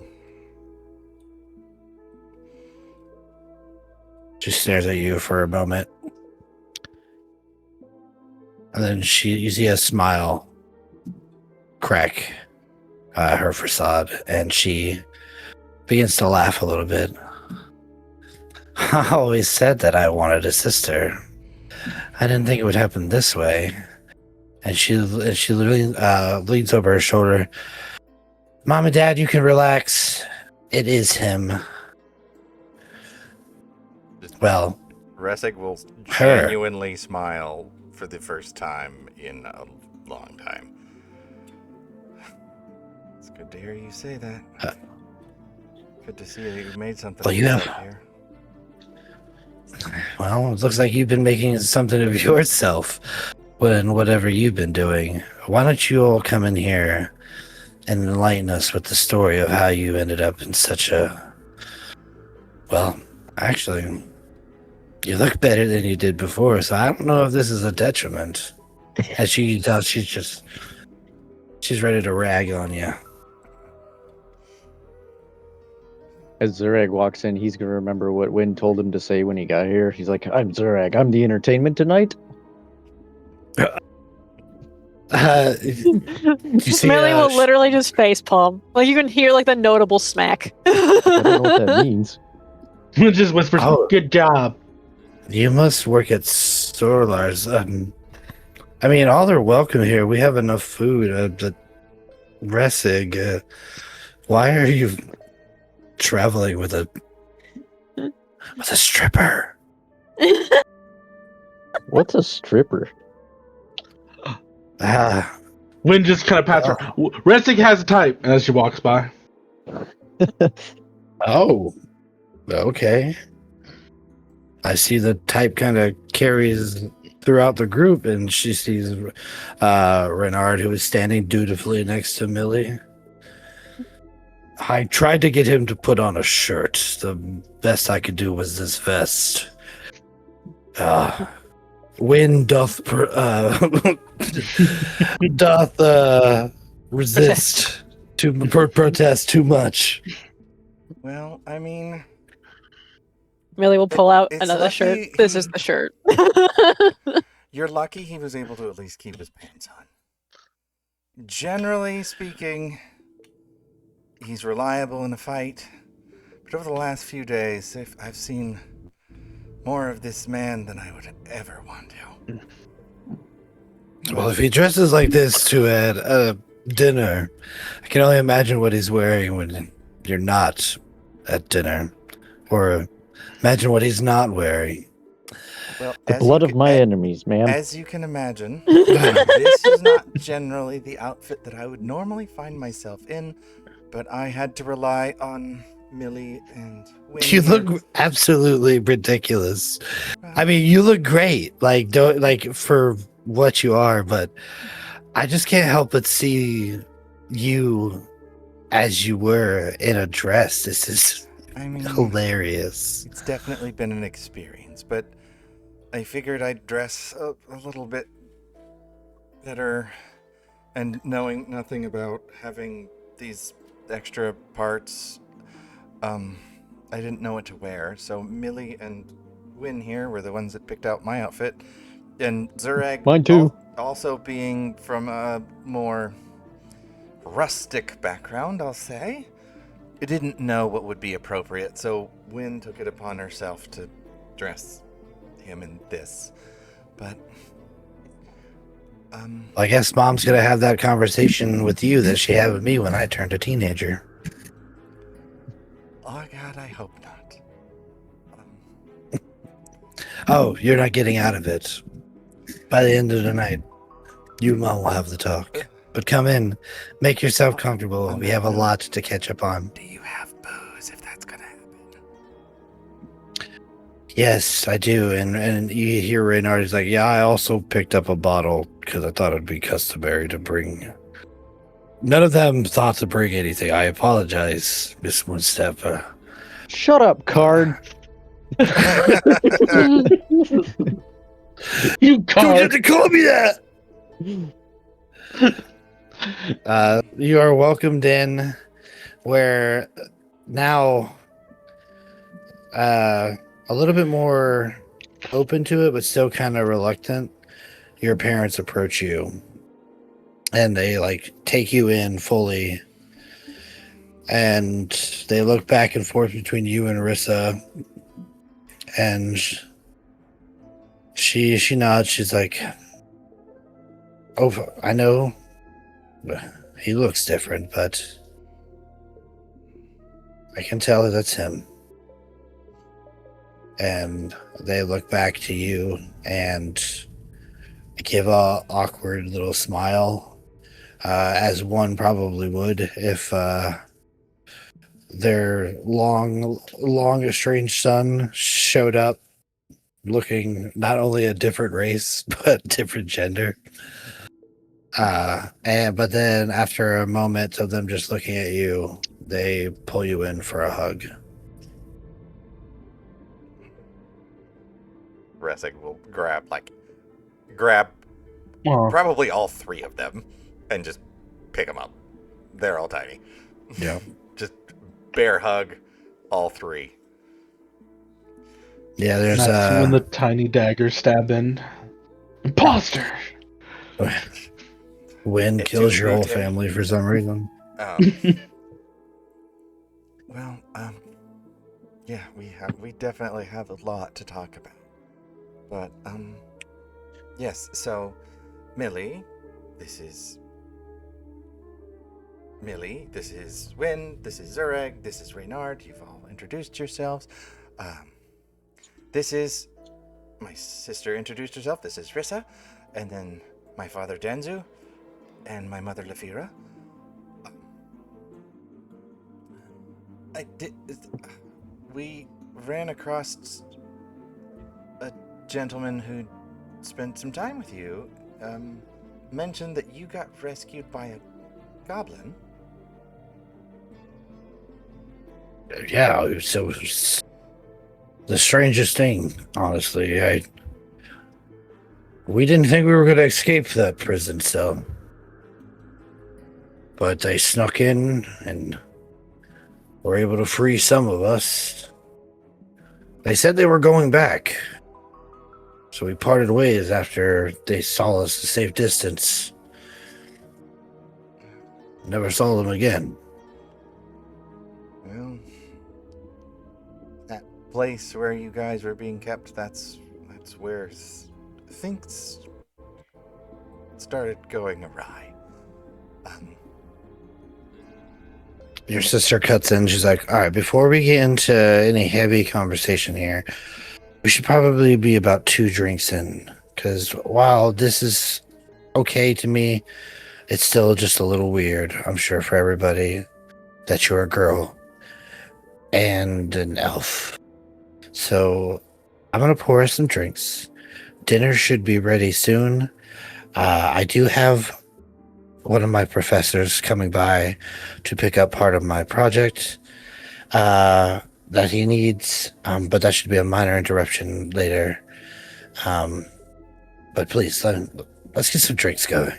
She stares at you for a moment. And then you see a smile crack her facade, and she begins to laugh a little bit. I always said that I wanted a sister. I didn't think it would happen this way. And she literally leans over her shoulder. Mom and Dad, you can relax. It is him. Well, Resig will her. genuinely smile for the first time in a long time. It's good to hear you say that. Good to see that you made something. Well, you have. Here. Well, it looks like you've been making something of yourself when whatever you've been doing. Why don't you all come in here and enlighten us with the story of how you ended up in such a... Well, actually, you look better than you did before, so I don't know if this is a detriment. As she tells, she's ready to rag on you. As Zurag walks in, he's going to remember what Wynn told him to say when he got here. He's like, I'm Zurag. I'm the entertainment tonight. You see, Millie will literally just facepalm. Like, you can hear, like, the notable smack. I don't know what that means. Just whispers, good job. You must work at Sorlar's. I mean, all are welcome here. We have enough food. But Resig, why are you traveling with a stripper? What's a stripper? Wynn just kind of pats her. Resig has a type as she walks by. Oh, okay. I see the type kind of carries throughout the group, and she sees Renard, who is standing dutifully next to Millie. I tried to get him to put on a shirt. The best I could do was this vest. Wind doth resist to protest too much. Well, I mean, Millie will pull out It's another lucky shirt. This is the shirt. you're lucky he was able to at least keep his pants on. Generally speaking, he's reliable in a fight, but over the last few days, I've seen more of this man than I would ever want to. Well, if he dresses like this to a dinner, I can only imagine what he's wearing when you're not at dinner. Or imagine what he's not wearing. Well, The blood of my enemies, ma'am. As you can imagine, this is not generally the outfit that I would normally find myself in, but I had to rely on Millie and Winnie. You look absolutely ridiculous. I mean, you look great, for what you are, but I just can't help but see you as you were in a dress. This is hilarious. It's definitely been an experience, but I figured I'd dress a little bit better, and knowing nothing about having these extra parts, I didn't know what to wear, so Millie and Wynn here were the ones that picked out my outfit, and Zurag, Mine too. Also being from a more rustic background, I'll say, I didn't know what would be appropriate, so Wynn took it upon herself to dress him in this, but I guess Mom's gonna have that conversation with you that she had with me when I turned a teenager. Oh God, I hope not. Oh, you're not getting out of it. By the end of the night, you and Mom will have the talk. But come in, make yourself comfortable. We have a lot to catch up on. Do you have booze if that's gonna happen? Yes, I do. And you hear Reynard is like, yeah, I also picked up a bottle because I thought it'd be customary to bring. None of them thought to bring anything. I apologize, Miss Moonstep. Shut up, card. You Don't card. have to call me that. You are welcomed in, where now a little bit more open to it, but still kind of reluctant. Your parents approach you, and they like take you in fully, and they look back and forth between you and Rissa, and she nods. She's like, "Oh, I know. He looks different, but I can tell that's him." And they look back to you and give a awkward little smile, as one probably would if their long estranged son showed up looking not only a different race but different gender. But then after a moment of them just looking at you, they pull you in for a hug. Resic will grab Aw. probably all three of them and just pick them up. They're all tiny. Yeah. Just bear hug all three. Yeah, there's That's when the tiny dagger stab in. Imposter! Wind Et kills tu, your whole Brute? family for some reason. Well, yeah, we definitely have a lot to talk about. But yes. So, Millie, this is Win. This is Zureg. This is Reynard. You've all introduced yourselves. This is my sister introduced herself. This is Rissa, and then my father Denzu, and my mother Lafira. We ran across a gentleman who spent some time with you. Mentioned that you got rescued by a goblin. Yeah, so it was the strangest thing, honestly. We didn't think we were going to escape that prison cell, but they snuck in and were able to free some of us. They said they were going back, so we parted ways after they saw us a safe distance. Never saw them again. Well, that place where you guys were being kept, that's where things started going awry. Your sister cuts in. She's like, all right, before we get into any heavy conversation here, we should probably be about 2 drinks in. Because while this is okay to me, it's still just a little weird, I'm sure, for everybody that you're a girl and an elf. So I'm going to pour us some drinks. Dinner should be ready soon. I do have one of my professors coming by to pick up part of my project that he needs, but that should be a minor interruption later. But please, let's get some drinks going.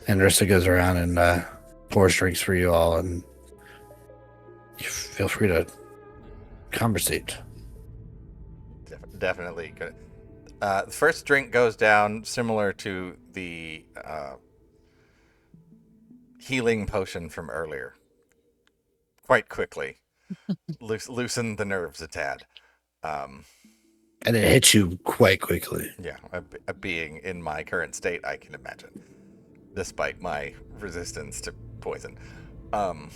And Rissa goes around and pours drinks for you all, and you feel free to conversate. Definitely good. The first drink goes down similar to the healing potion from earlier. Quite quickly. Loosen the nerves a tad. And it hits you quite quickly. Yeah, being in my current state, I can imagine. Despite my resistance to poison. Well,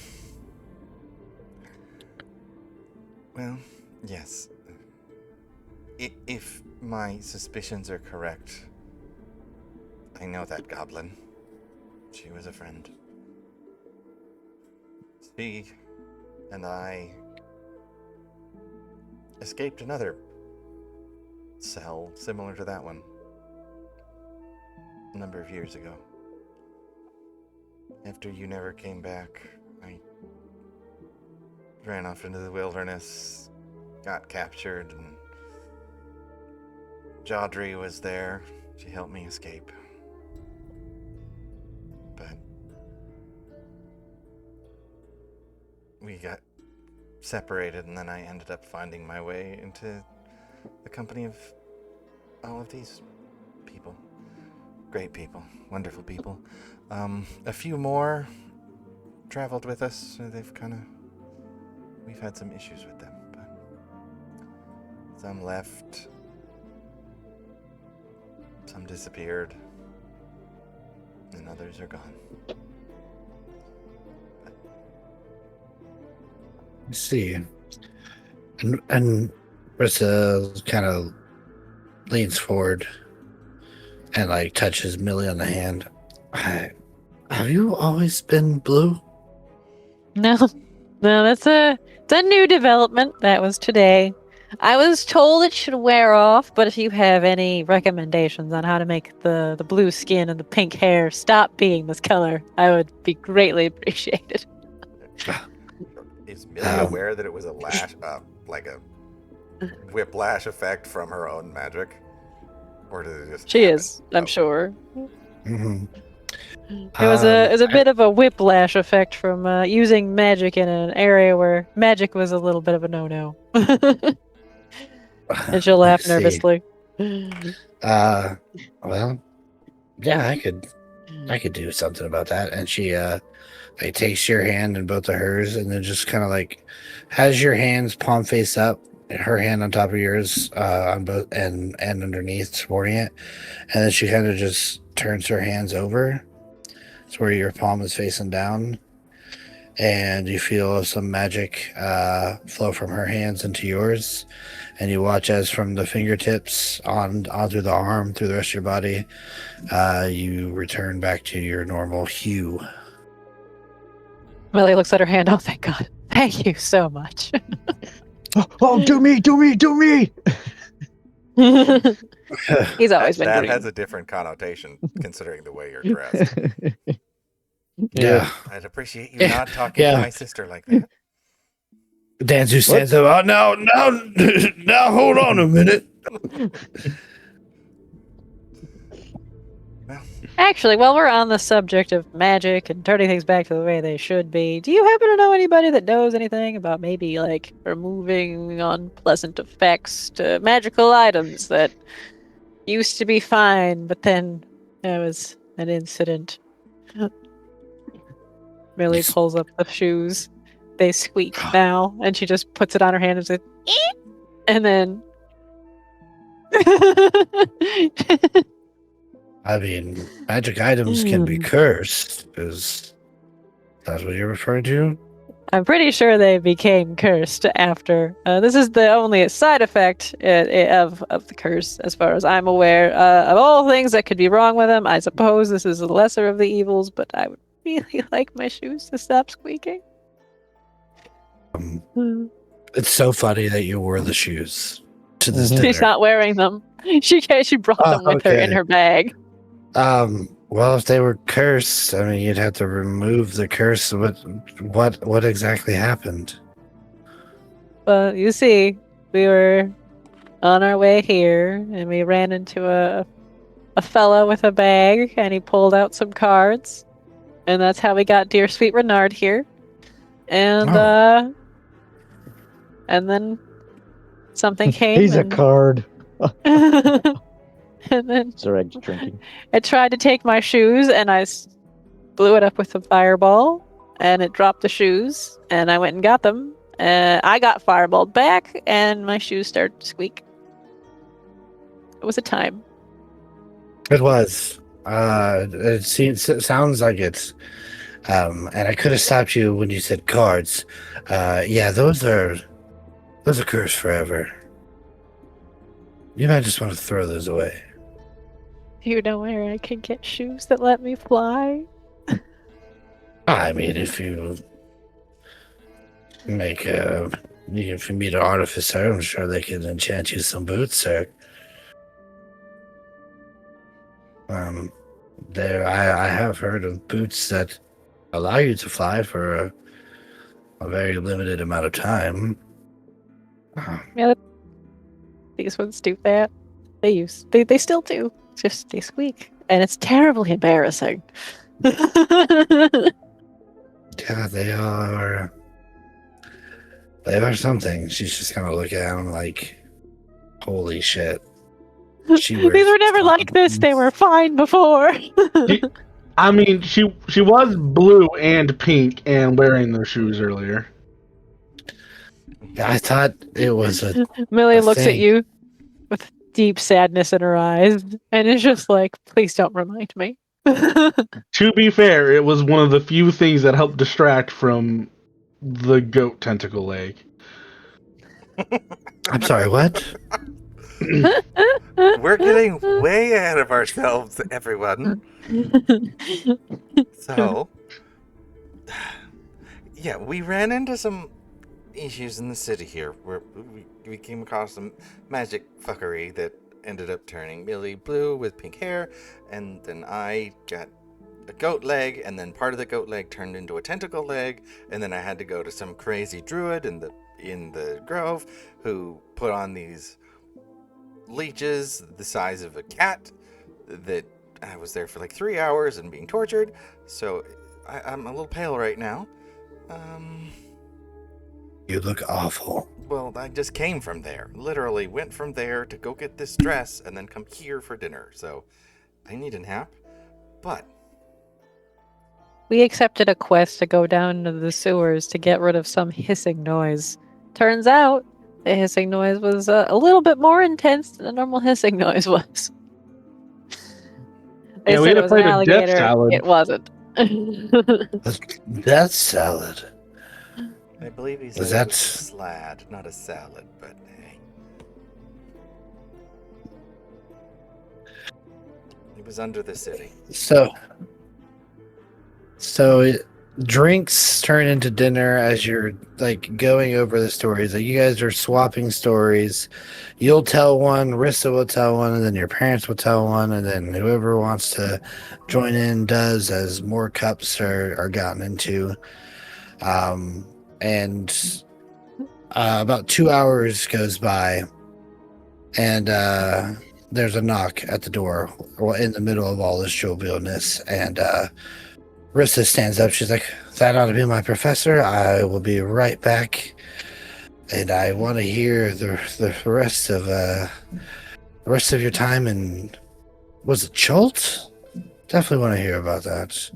yes. If my suspicions are correct, I know that goblin. She was a friend. She and I escaped another cell similar to that one a number of years ago. After you never came back, I ran off into the wilderness, got captured, and Jawdry was there. She helped me escape. But we got separated, and then I ended up finding my way into the company of all of these people. Great people, wonderful people. A few more traveled with us. We've had some issues with them, but some left, some disappeared, and others are gone. I see. And Rissa kind of leans forward and like touches Millie on the hand. Have you always been blue? No, it's a new development. That was today. I was told it should wear off, but if you have any recommendations on how to make the blue skin and the pink hair stop being this color, I would be greatly appreciated. Is Millie aware that it was a like a whiplash effect from her own magic? Or did it just She happen? is, I'm sure. Mm-hmm. It was a bit of a whiplash effect from using magic in an area where magic was a little bit of a no-no. And she'll laugh nervously. Well, yeah, I could do something about that. And she like takes your hand in both of hers, and then just kind of like has your hands palm face up, and her hand on top of yours on both and underneath, supporting it, and then she kind of just turns her hands over. It's where your palm is facing down, and you feel some magic flow from her hands into yours, and you watch as from the fingertips on through the arm, through the rest of your body, you return back to your normal hue. Millie looks at her hand. Oh, thank God. Thank you so much. Oh, do me! He's always been that green. has a different connotation considering the way you're dressed. Yeah. I'd appreciate you not talking to my sister like that. Danzu stands up. Oh, now, hold on a minute. Actually, while we're on the subject of magic and turning things back to the way they should be, do you happen to know anybody that knows anything about maybe like removing unpleasant effects to magical items that used to be fine, but then there was an incident? Millie pulls up the shoes. They squeak now, and she just puts it on her hand and says, "Eep," and then. I mean, magic items can be cursed. Is that what you're referring to? I'm pretty sure they became cursed after. This is the only side effect of the curse, as far as I'm aware. Of all things that could be wrong with them, I suppose this is the lesser of the evils, but I would really like my shoes to stop squeaking. It's so funny that you wore the shoes to this dinner. She's not wearing them. She brought them with her in her bag. Well, if they were cursed, I mean, you'd have to remove the curse. What exactly happened? Well, you see, we were on our way here, and we ran into a fella with a bag, and he pulled out some cards, and that's how we got dear sweet Renard here. And and then something came. He's a card. And then Zoreg's drinking. it tried to take my shoes, and I blew it up with a fireball, and it dropped the shoes, and I went and got them. I got fireballed back, and my shoes started to squeak. It was a time. It was. It sounds like it's. And I could have stopped you when you said cards. Yeah, those are cursed forever. You might just want to throw those away. Do you know where I can get shoes that let me fly? I mean, if you meet an artificer, I'm sure they can enchant you some boots, or There, I have heard of boots that allow you to fly for a very limited amount of time. These ones do that. They still do. It's just they squeak, and it's terribly embarrassing. Yeah, they are. They are something. She's just kind of looking at him like, "Holy shit!" She These were never like this. They were fine before. I mean, she was blue and pink and wearing those shoes earlier. I thought it was a. Millie a looks at thing. you with deep sadness in her eyes, and is just like, "Please don't remind me." To be fair, it was one of the few things that helped distract from the goat tentacle leg. I'm sorry. What? We're getting way ahead of ourselves, everyone. So, yeah, we ran into some issues in the city here where we came across some magic fuckery that ended up turning Millie blue with pink hair, and then I got a goat leg, and then part of the goat leg turned into a tentacle leg, and then I had to go to some crazy druid in the grove who put on these leeches the size of a cat that I was there for like 3 hours and being tortured, so I'm a little pale right now. You look awful. Well, I just came from there. Literally went from there to go get this dress and then come here for dinner. So I need a nap. But We accepted a quest to go down into the sewers to get rid of some hissing noise. Turns out the hissing noise was a little bit more intense than a normal hissing noise was. They Yeah, we said had it to was an fight a death alligator. salad. It wasn't. That's salad. I believe he said Was it that- was a slad, not a salad, but hey. It was under the city. So drinks turn into dinner as you're like going over the stories. Like you guys are swapping stories. You'll tell one, Rissa will tell one, and then your parents will tell one, and then whoever wants to join in does as more cups are gotten into. And about 2 hours goes by, and there's a knock at the door, well, in the middle of all this jovialness, and Rissa stands up. She's like, "That ought to be my professor. I will be right back, and I want to hear the rest of your time." And was it Schultz? Definitely want to hear about that.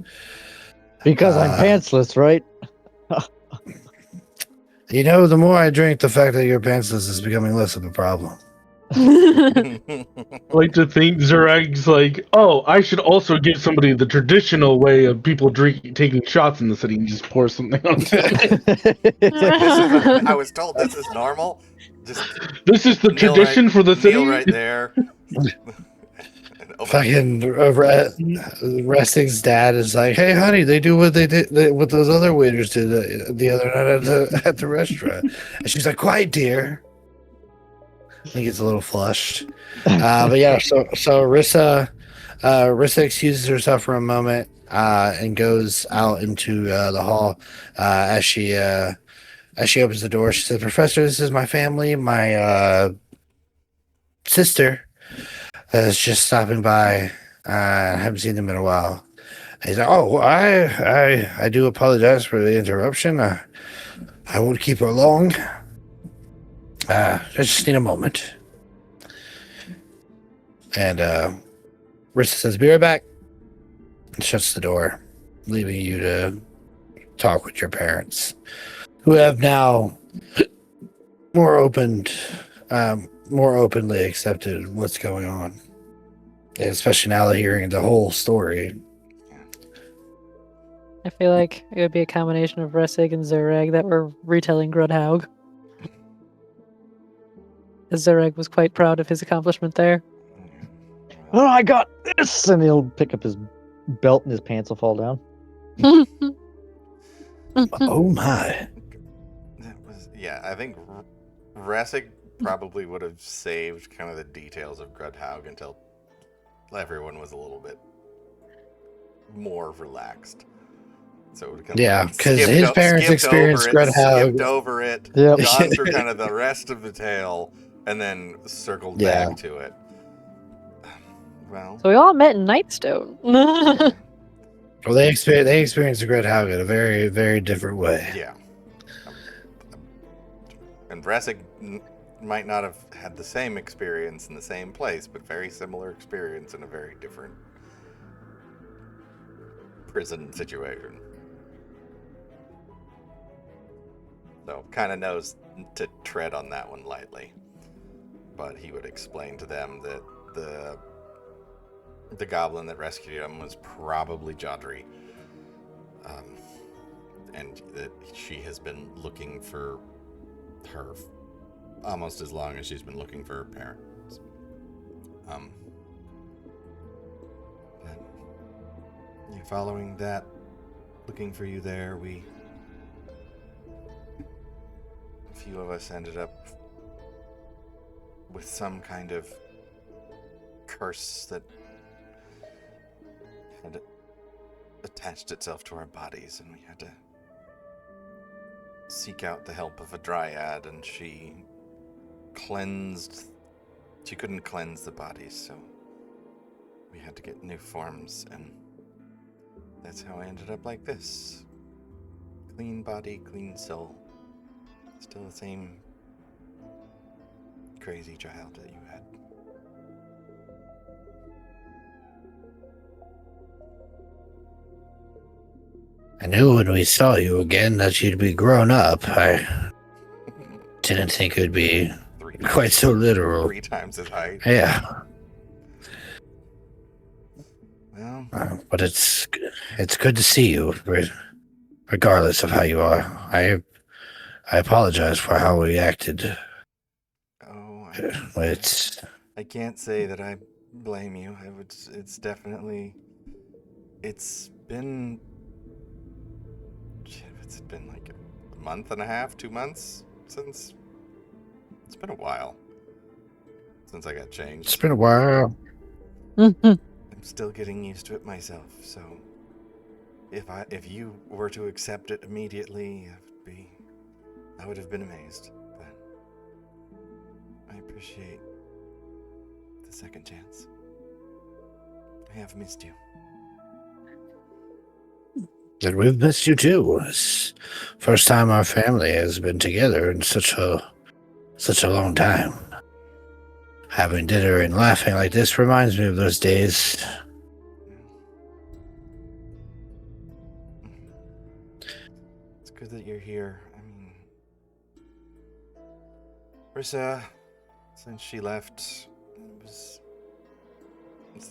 Because I'm pantsless, right? You know, the more I drink, the fact that you're pantsless is becoming less of a problem. I like to think Zerag's like, oh, I should also give somebody the traditional way of people taking shots in the city and just pour something on it. It's like, I was told this is normal. Just This is the kneel tradition right- for the city. kneel right there. And open- Fucking Resting's dad is like, "Hey, honey, they do what they did, what those other waiters did the other night at the restaurant." And she's like, "Quiet, dear." He gets a little flushed. But yeah, so Rissa excuses herself for a moment and goes out into the hall. As she opens the door, she says, "Professor, this is my family. My sister is just stopping by. I haven't seen them in a while." And he's like, "Oh, well, I do apologize for the interruption. I won't keep her long. I just need a moment." And Rissa says, "Be right back," and shuts the door, leaving you to talk with your parents, who have now more openly accepted what's going on, and especially now that hearing the whole story. I feel like it would be a combination of Ressig and Zureg that were retelling Grudhaug. Zureg was quite proud of his accomplishment there. "Oh, I got this!" And he'll pick up his belt and his pants will fall down. Oh my! Yeah, I think Rassig probably would have saved kind of the details of Grudhaug until everyone was a little bit more relaxed. So it kind Yeah, of because his parents skipped over experienced it, Grunhaug. skipped over it, Yep. gone through kind of the rest of the tale, and then circled Yeah. back to it. Well, So we all met in Nightstone. yeah. Well, they experienced the Grunhaug in a very, very different way. Yeah. And Vressig might not have had the same experience in the same place, but very similar experience in a very different prison situation. So kind of knows to tread on that one lightly. But he would explain to them that the goblin that rescued him was probably Jodri. And that she has been looking for her almost as long as she's been looking for her parents. But yeah, following that, looking for you there, a few of us ended up with some kind of curse that had attached itself to our bodies, and we had to seek out the help of a dryad, and she couldn't cleanse the bodies, so we had to get new forms, and that's how I ended up like this. Clean body, clean soul. Still the same crazy child that you had. I knew when we saw you again that you'd be grown up. I didn't think it would be quite so literal. 3 times his height. Yeah, Well, but it's good to see you, regardless of how you are. I apologize for how we acted. oh, I It's can't say that I blame you. It's definitely. It's been like a month and a half, 2 months since. It's been a while since I got changed. it's been a while. I'm still getting used to it myself, so if you were to accept it immediately, I would have been amazed. But I appreciate the second chance. I have missed you. And we've missed you too. It's first time our family has been together in such a long time. Having dinner and laughing like this reminds me of those days. It's good that you're here. I mean, Rissa, since she left, it's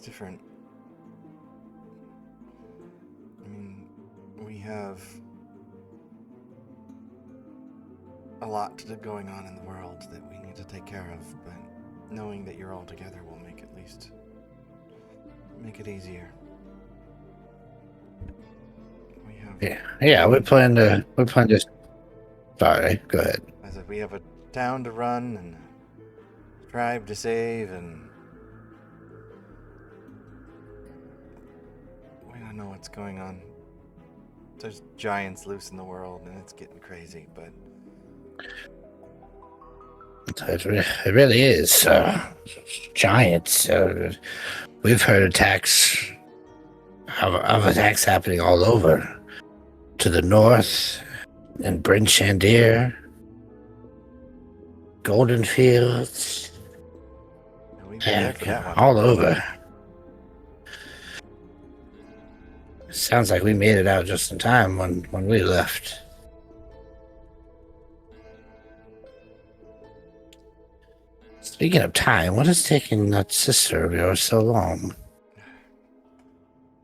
different. I mean, we have a lot going on in the world that we need to take care of, but knowing that you're all together will make it easier. Yeah, we plan to. Sorry, go ahead. I said we have a town to run and a tribe to save, and we don't know what's going on. There's giants loose in the world, and it's getting crazy, but It really is. Giants. We've heard attacks of attacks happening all over. To the north, in Bryn Shandir, Golden Fields, we'd be there for that one. all over. Sounds like we made it out just in time when we left. Speaking of time, what is taking that sister of yours so long?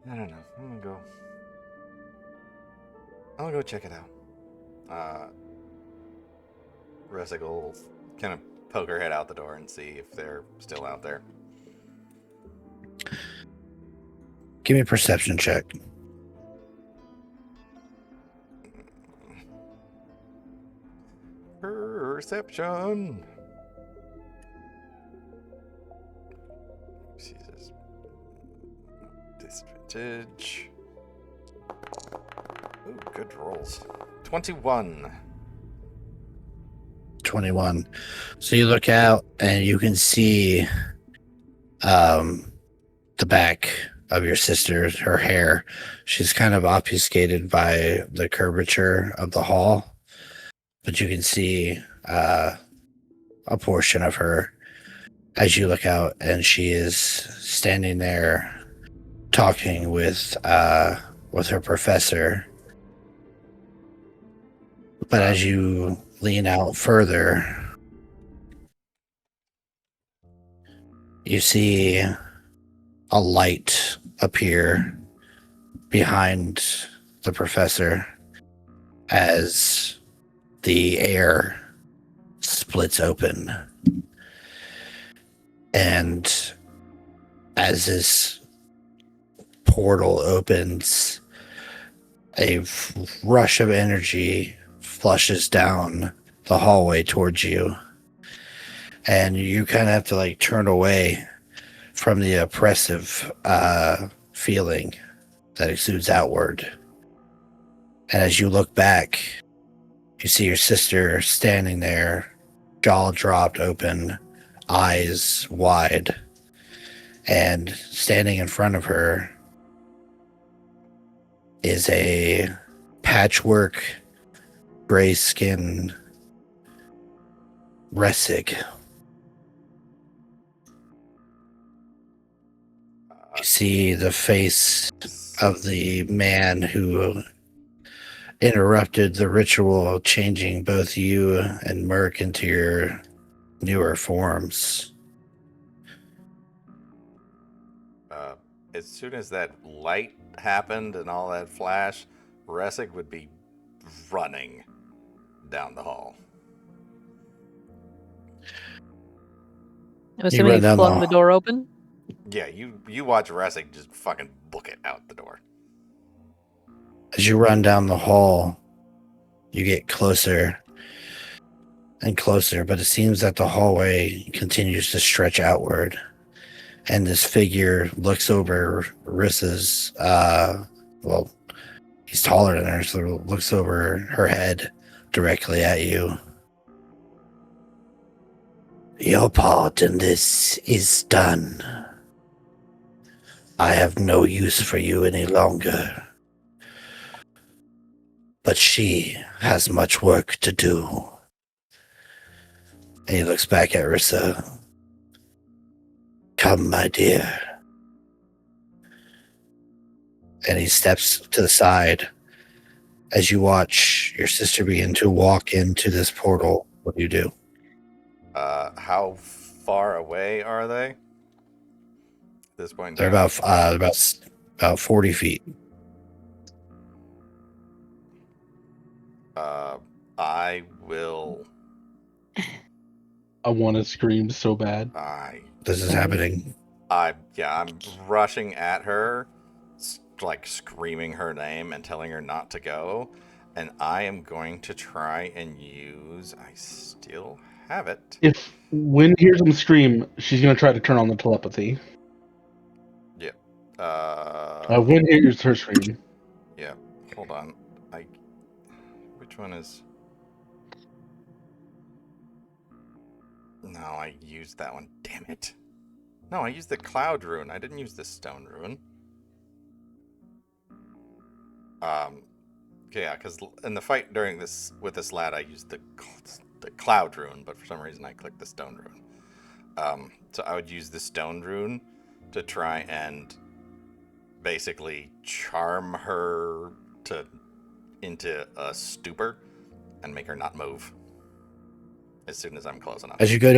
I don't know. I'm gonna go check it out. Ressick will kind of poke her head out the door and see if they're still out there. Give me a perception check. Perception. Jesus. Disadvantage. Ooh, good rolls. 21. 21. So you look out and you can see the back of your sister, her hair. She's kind of obfuscated by the curvature of the hall, but you can see a portion of her as you look out, and she is standing there talking with her professor. But as you lean out further, you see a light appear behind the professor as the air splits open. And as this portal opens, a rush of energy flushes down the hallway towards you. And you kind of have to like turn away from the oppressive feeling that exudes outward. And as you look back, you see your sister standing there, jaw dropped open, eyes wide. And standing in front of her is a patchwork gray skin Ressig. You see the face of the man who interrupted the ritual, changing both you and Merc into your newer forms. As soon as that light happened and all that flash, Resic would be running down the hall. I'm assuming you run down flung the- the door open. Yeah, you watch Resic just fucking book it out the door. As you run down the hall, you get closer and closer, but it seems that the hallway continues to stretch outward. And this figure looks over Rissa's, he's taller than her, so looks over her head directly at you. Your part in this is done. I have no use for you any longer. But she has much work to do. And he looks back at Rissa. Come, my dear. And he steps to the side as you watch your sister begin to walk into this portal. What do you do? How far away are they? At this point, They're about 40 feet. I will. I want to scream so bad. This is happening. I'm rushing at her, like screaming her name and telling her not to go, and I am going to try and use. I still have it. If Wynn hears him scream, she's gonna try to turn on the telepathy. Yeah. Wynn hears her scream. Yeah. Hold on. Which one is? No, I used that one. Damn it. No, I used the cloud rune. I didn't use the stone rune. Okay, yeah, because in the fight with this lad, I used the cloud rune, but for some reason I clicked the stone rune. So I would use the stone rune to try and basically charm her into a stupor and make her not move as soon as I'm close enough. As you go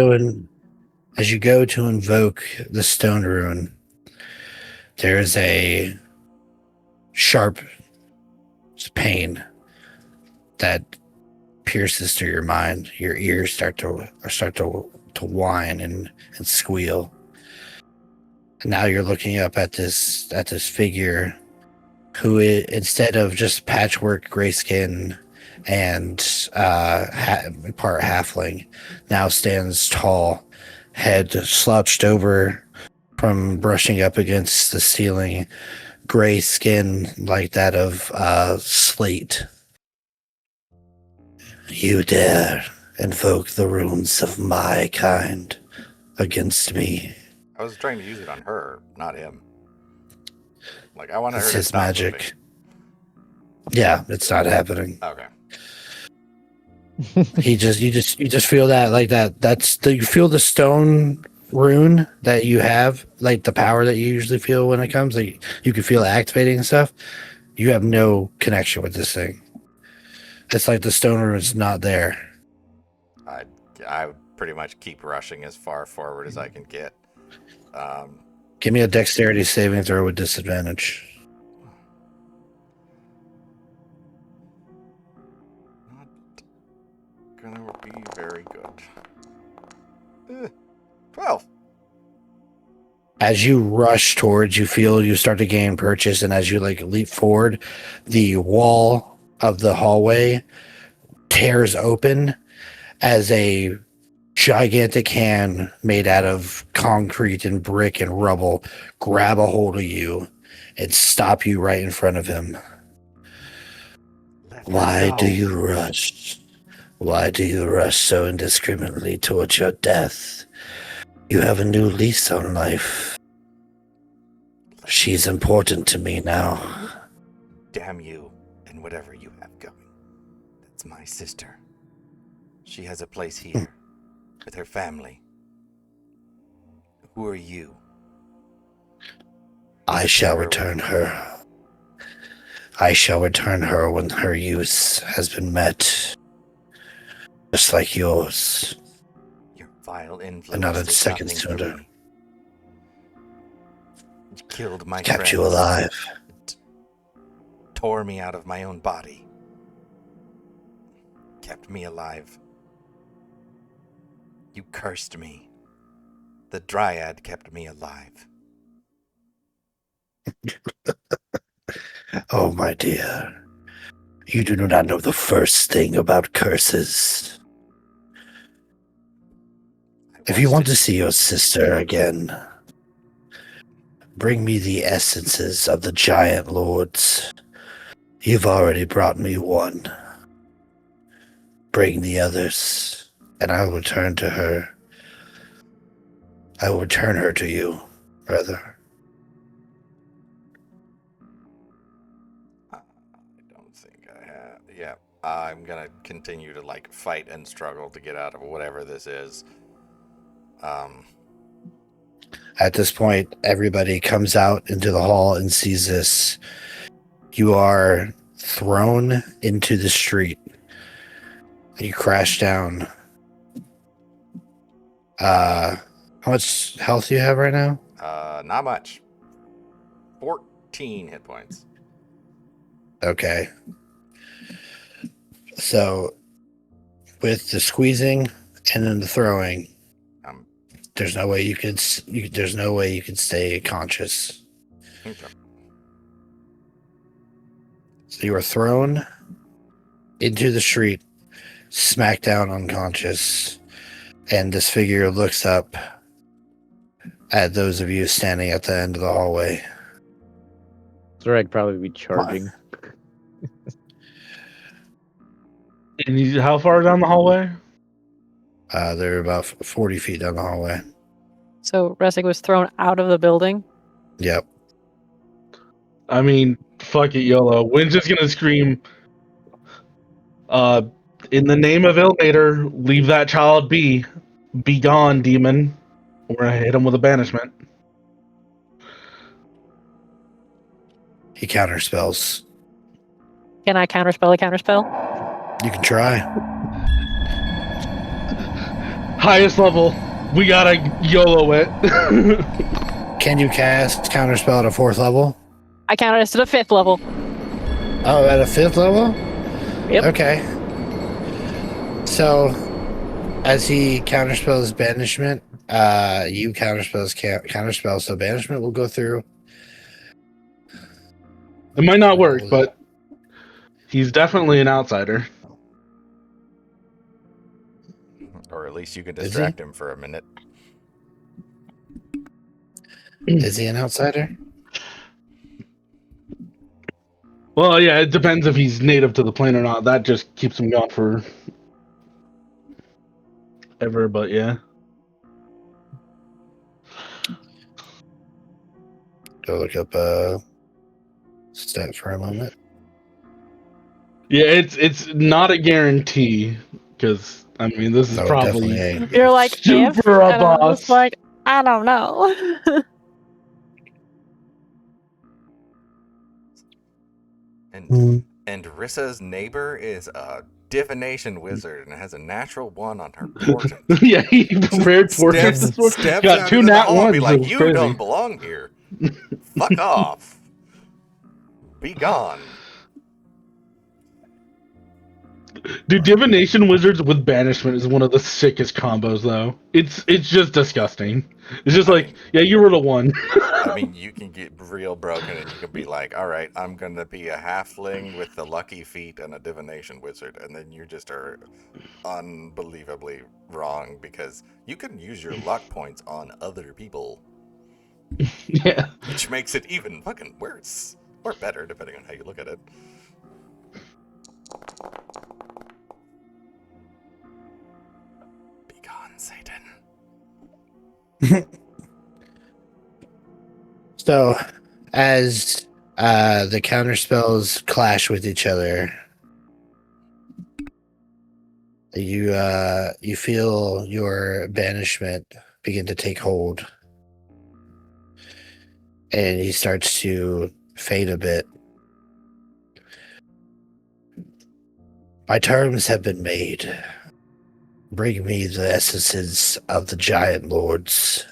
to invoke the stone rune, there is a sharp pain that pierces through your mind. Your ears start to whine and squeal. And now you're looking up at this figure who, instead of just patchwork gray skin and part halfling, now stands tall, head slouched over from brushing up against the ceiling, gray skin like that of slate. You dare invoke the runes of my kind against me. I was trying to use it on her, not him. Like, I want her It's to his stop magic. moving. Yeah, it's not happening. Okay. You just feel that like that. You feel the stone rune that you have, like the power that you usually feel when it comes. Like you can feel it activating and stuff. You have no connection with this thing. It's like the stone rune's not there. I would pretty much keep rushing as far forward as I can get. Give me a dexterity saving throw with disadvantage. Not gonna be very good. 12. As you rush towards, you start to gain purchase, and as you like leap forward, the wall of the hallway tears open as a gigantic hand made out of concrete and brick and rubble grab a hold of you and stop you right in front of him. Why do you rush? Why do you rush so indiscriminately towards your death? You have a new lease on life. She's important to me now. Damn you and whatever you have going. That's my sister. She has a place here with her family. Who are you? I shall return her. I shall return her when her use has been met. Just like yours. Your vile influence. Another did second nothing for sooner. me. You killed my Kept you friends. alive. Tore me out of my own body. Kept me alive. You cursed me. The Dryad kept me alive. Oh, my dear. You do not know the first thing about curses. If you want to see your sister again, bring me the essences of the giant lords. You've already brought me one. Bring the others, and I will return to her. I will return her to you, brother. I don't think I have. Yeah, I'm gonna continue to like fight and struggle to get out of whatever this is. At this point, everybody comes out into the hall and sees this. You are thrown into the street. You crash down. How much health do you have right now? Not much. 14 hit points. Okay. So, with the squeezing and then the throwing, there's no way you could. There's no way you could stay conscious. Okay. So you are thrown into the street, smack down unconscious, and this figure looks up at those of you standing at the end of the hallway. Zorag probably be charging. And how far down the hallway? They're about 40 feet down the hallway. So Resig was thrown out of the building. Yep. I mean, fuck it, YOLO. Wynn's just gonna scream, in the name of Ilmater, leave that child be. Be gone, demon. We're gonna hit him with a banishment. He counterspells. Can I counterspell a counterspell? You can try. Highest level. We gotta YOLO it. Can you cast counterspell at a 4th level? I counted us to the 5th level. Oh, at a 5th level? Yep. Okay. So, as he counterspells banishment, you counterspell, so banishment will go through. It might not work, but he's definitely an outsider. Or at least you can Is distract him for a minute. Is he an outsider? Well, yeah, it depends if he's native to the plane or not. That just keeps him gone for ever, but yeah. Go look up stat for a moment. Yeah, it's not a guarantee because I mean this is No, it definitely probably ain't. You're like, if, super a and I'm just boss. like, I don't know. And Rissa's neighbor is a divination wizard and has a natural one on her portent. Yeah, he prepared portraits this one. Steps Got out 2 into the nat hall and be ones. It like, was you crazy. don't belong here. Fuck off. Be gone. Dude, divination wizards with banishment is one of the sickest combos, though. It's just disgusting. It's just I like, mean- yeah, you rolled a 1. I mean, you can get real broken and you can be like, all right, I'm going to be a halfling with the lucky feet and a divination wizard. And then you just are unbelievably wrong because you can use your luck points on other people, Yeah. which makes it even fucking worse. Or better, depending on how you look at it. Be gone, Satan. So, as the counter spells clash with each other, you feel your banishment begin to take hold, and he starts to fade a bit. My terms have been made. Bring me the essences of the giant lords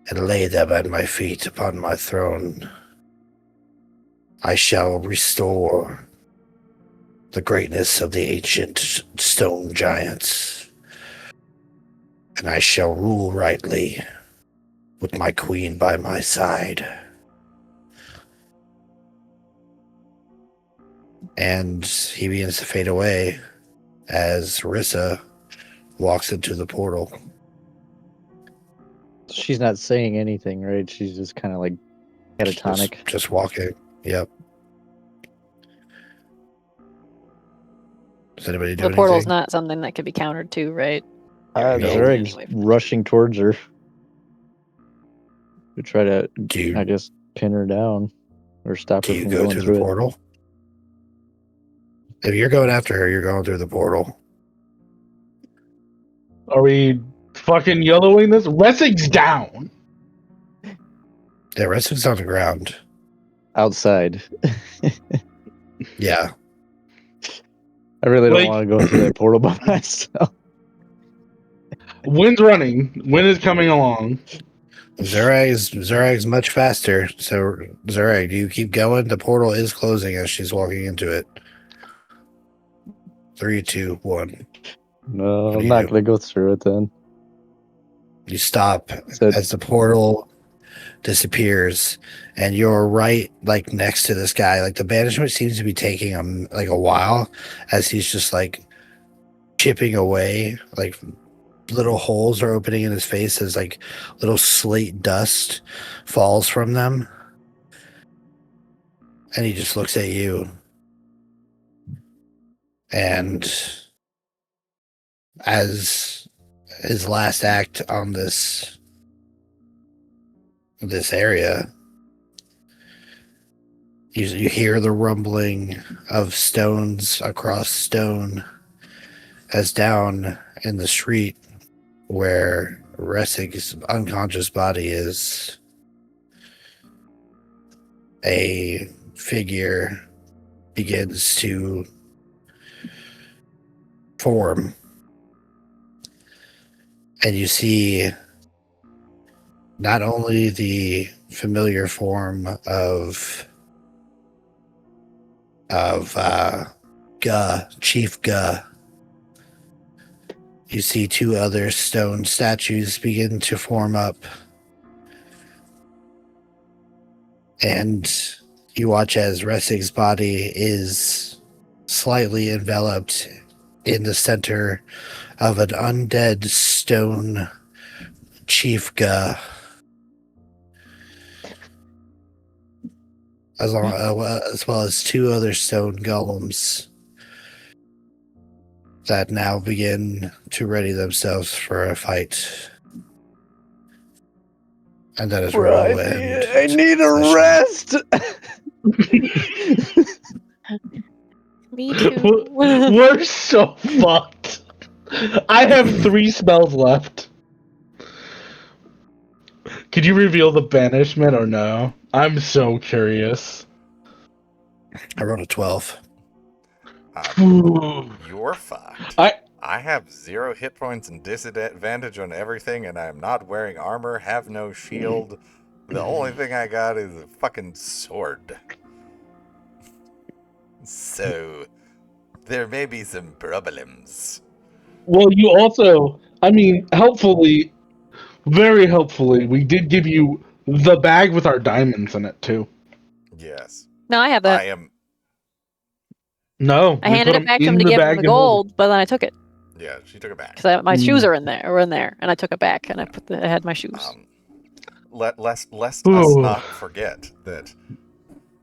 and lay them at my feet upon my throne. I shall restore the greatness of the ancient stone giants, and I shall rule rightly with my queen by my side. And he begins to fade away as Rissa walks into the portal. She's not saying anything, right? She's just kind of like catatonic. Just walking. Yep. Does anybody do The portal's anything? not something that could be countered to, right? no. Zereg's Anyway. rushing towards her to try to, Do you, I guess, pin her down or stop do her you from go going through the through it. portal? If you're going after her, you're going through the portal. Are we fucking yellowing this? Ressig's down. The rest is on the ground. Outside. Yeah. I really don't Like- want to go through that portal by myself. Wind's running. Wind is coming along. Zerag's much faster. So Zerag, do you keep going? The portal is closing as she's walking into it. 3, 2, 1. No, What do I'm you not do? going to go through it then. You stop So- as the portal disappears, and you're right, like next to this guy. Like the banishment seems to be taking him like a while, as he's just like chipping away. Like little holes are opening in his face as like little slate dust falls from them, and he just looks at you. And as his last act on this area, you hear the rumbling of stones across stone as down in the street where Ressig's unconscious body is, a figure begins to form. And you see not only the familiar form of Chief Guh. You see 2 other stone statues begin to form up. And you watch as Ressig's body is slightly enveloped in the center of an undead stone Chief Guh. as well as 2 other stone golems that now begin to ready themselves for a fight. And that is where Bro, we'll end. I need a session. rest. Me too. We're so fucked. I have 3 spells left. Could you reveal the banishment or no? I'm so curious. I rolled a 12. You're fucked. I- I have 0 hit points and disadvantage on everything, and I'm not wearing armor, have no shield. The only thing I got is a fucking sword. So, there may be some problems. Well, you also, I mean, helpfully, very helpfully, we did give you the bag with our diamonds in it too. Yes. No, I have that. I am. No, I we handed put it back to them him in to the give him bag the and hold gold, but then I took it Yeah, she took it back. because my shoes are in there, and I took it back, and I had my shoes. Lest us Ooh. not forget that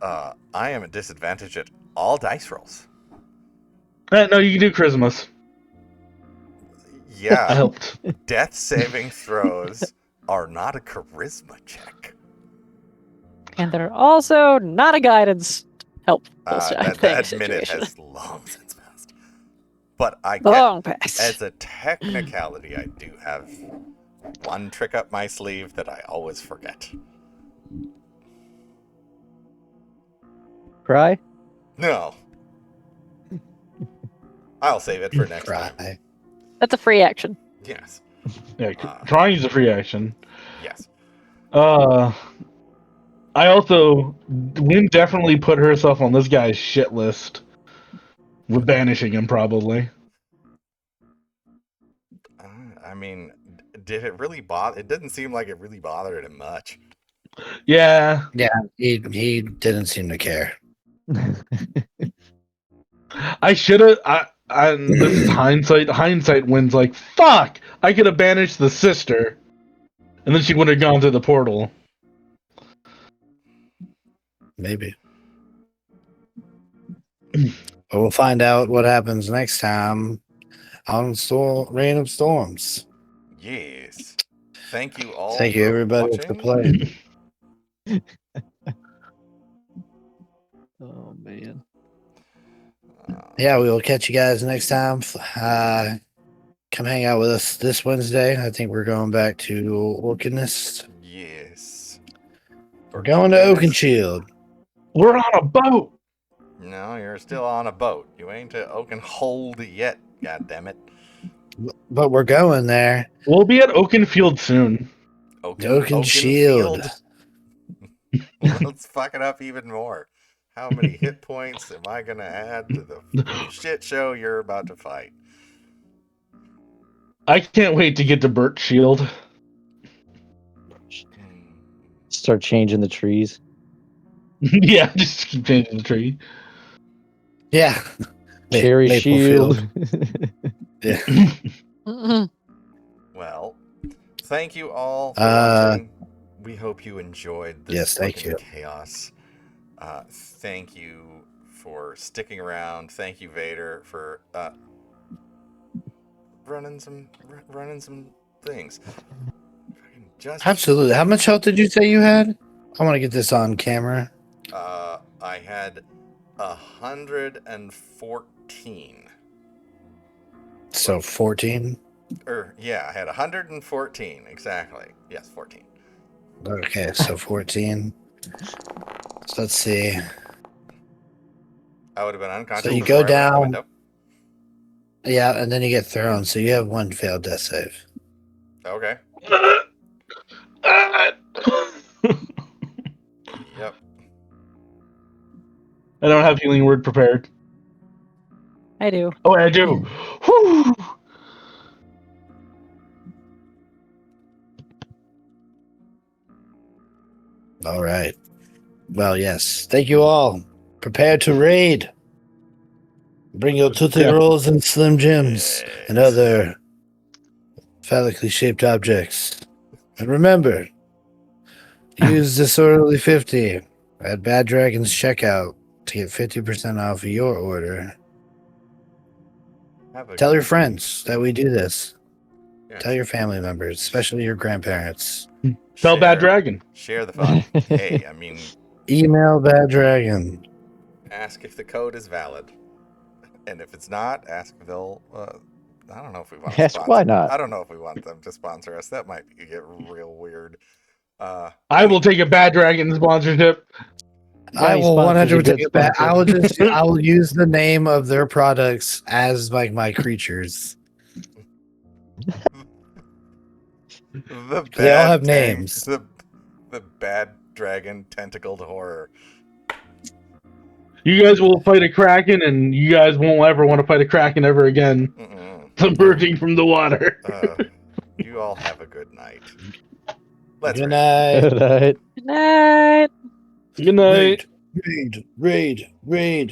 I am at disadvantage at all dice rolls. No, you can do Christmas. I Yeah, helped. death saving throws are not a charisma check. And they're also not a guidance helpful That minute situation. has long since passed. But I get, Long pass. as a technicality, I do have one trick up my sleeve that I always forget. Cry? No. I'll save it for next time. Cry. That's a free action. Yes. Yeah, trying is a free action. Yes. I also, Lynn definitely put herself on this guy's shit list. With banishing him, probably. I mean, did it really bother? It didn't seem like it really bothered him much. Yeah. Yeah, he didn't seem to care. I should have. This is hindsight. Hindsight wins. Like, fuck! I could have banished the sister, and then she would have gone through the portal. Maybe. But we'll find out what happens next time on Rain of Storms. Yes. Thank you all. Thank you, for everybody, watching. for playing. Oh man. Yeah, we will catch you guys next time. Come hang out with us this Wednesday. I think we're going back to Orcanist. Yes. We're going to Oakenshield. We're on a boat. No, you're still on a boat. You ain't to Oakenhold yet. God damn it. But we're going there. We'll be at Oakenfield soon. Oakenshield. Let's fuck it up even more. How many hit points am I gonna add to the shit show you're about to fight? I can't wait to get to Birch Shield. Start changing the trees. Yeah, just keep changing the tree. Yeah. Cherry Maple Shield. Field. Yeah. Mhm. Well, thank you all for watching. We hope you enjoyed this Yes, thank fucking you. chaos. Thank you for sticking around. Thank you, Vader, for running some things. Just Absolutely. How much health did you say you had? I want to get this on camera. I had 114. So 14. Yeah, I had 114 exactly. Yes, 14. Okay, so 14. So let's see. I would have been unconscious. So you before go I went out the down. window. Yeah, and then you get thrown. So you have 1 failed death save. Okay. Yep. I don't have healing word prepared. I do. Oh, I do. Whew. All right. Well, yes. Thank you all. Prepare to raid. Bring your Tootsie Yeah. Rolls and Slim Jims and other phallically shaped objects. And remember, use disorderly 50 At Bad Dragon's checkout to get 50% off your order. Have a Tell good- your friends that we do this. Yeah. Tell your family members, especially your grandparents. Tell Bad Share- Dragon. Share the fun. Hey, I mean, Email Bad Dragon. ask if the code is valid, and if it's not, ask if they'll. I don't know if we want. To Ask sponsor. why not. I don't know if we want them to sponsor us. That might get real weird. I will take a Bad Dragon sponsorship. I Any will sponsor's a 100% good get back. sponsor. I will just I will use the name of their products as like my creatures. The They all have tang- names. The bad dragon tentacled horror. You guys will fight a Kraken, and you guys won't ever want to fight a Kraken ever again. Mm-mm. Emerging from the water. You all have a good night. Let's Good read. night. Right. Good night. Good night. Raid. Raid. Raid.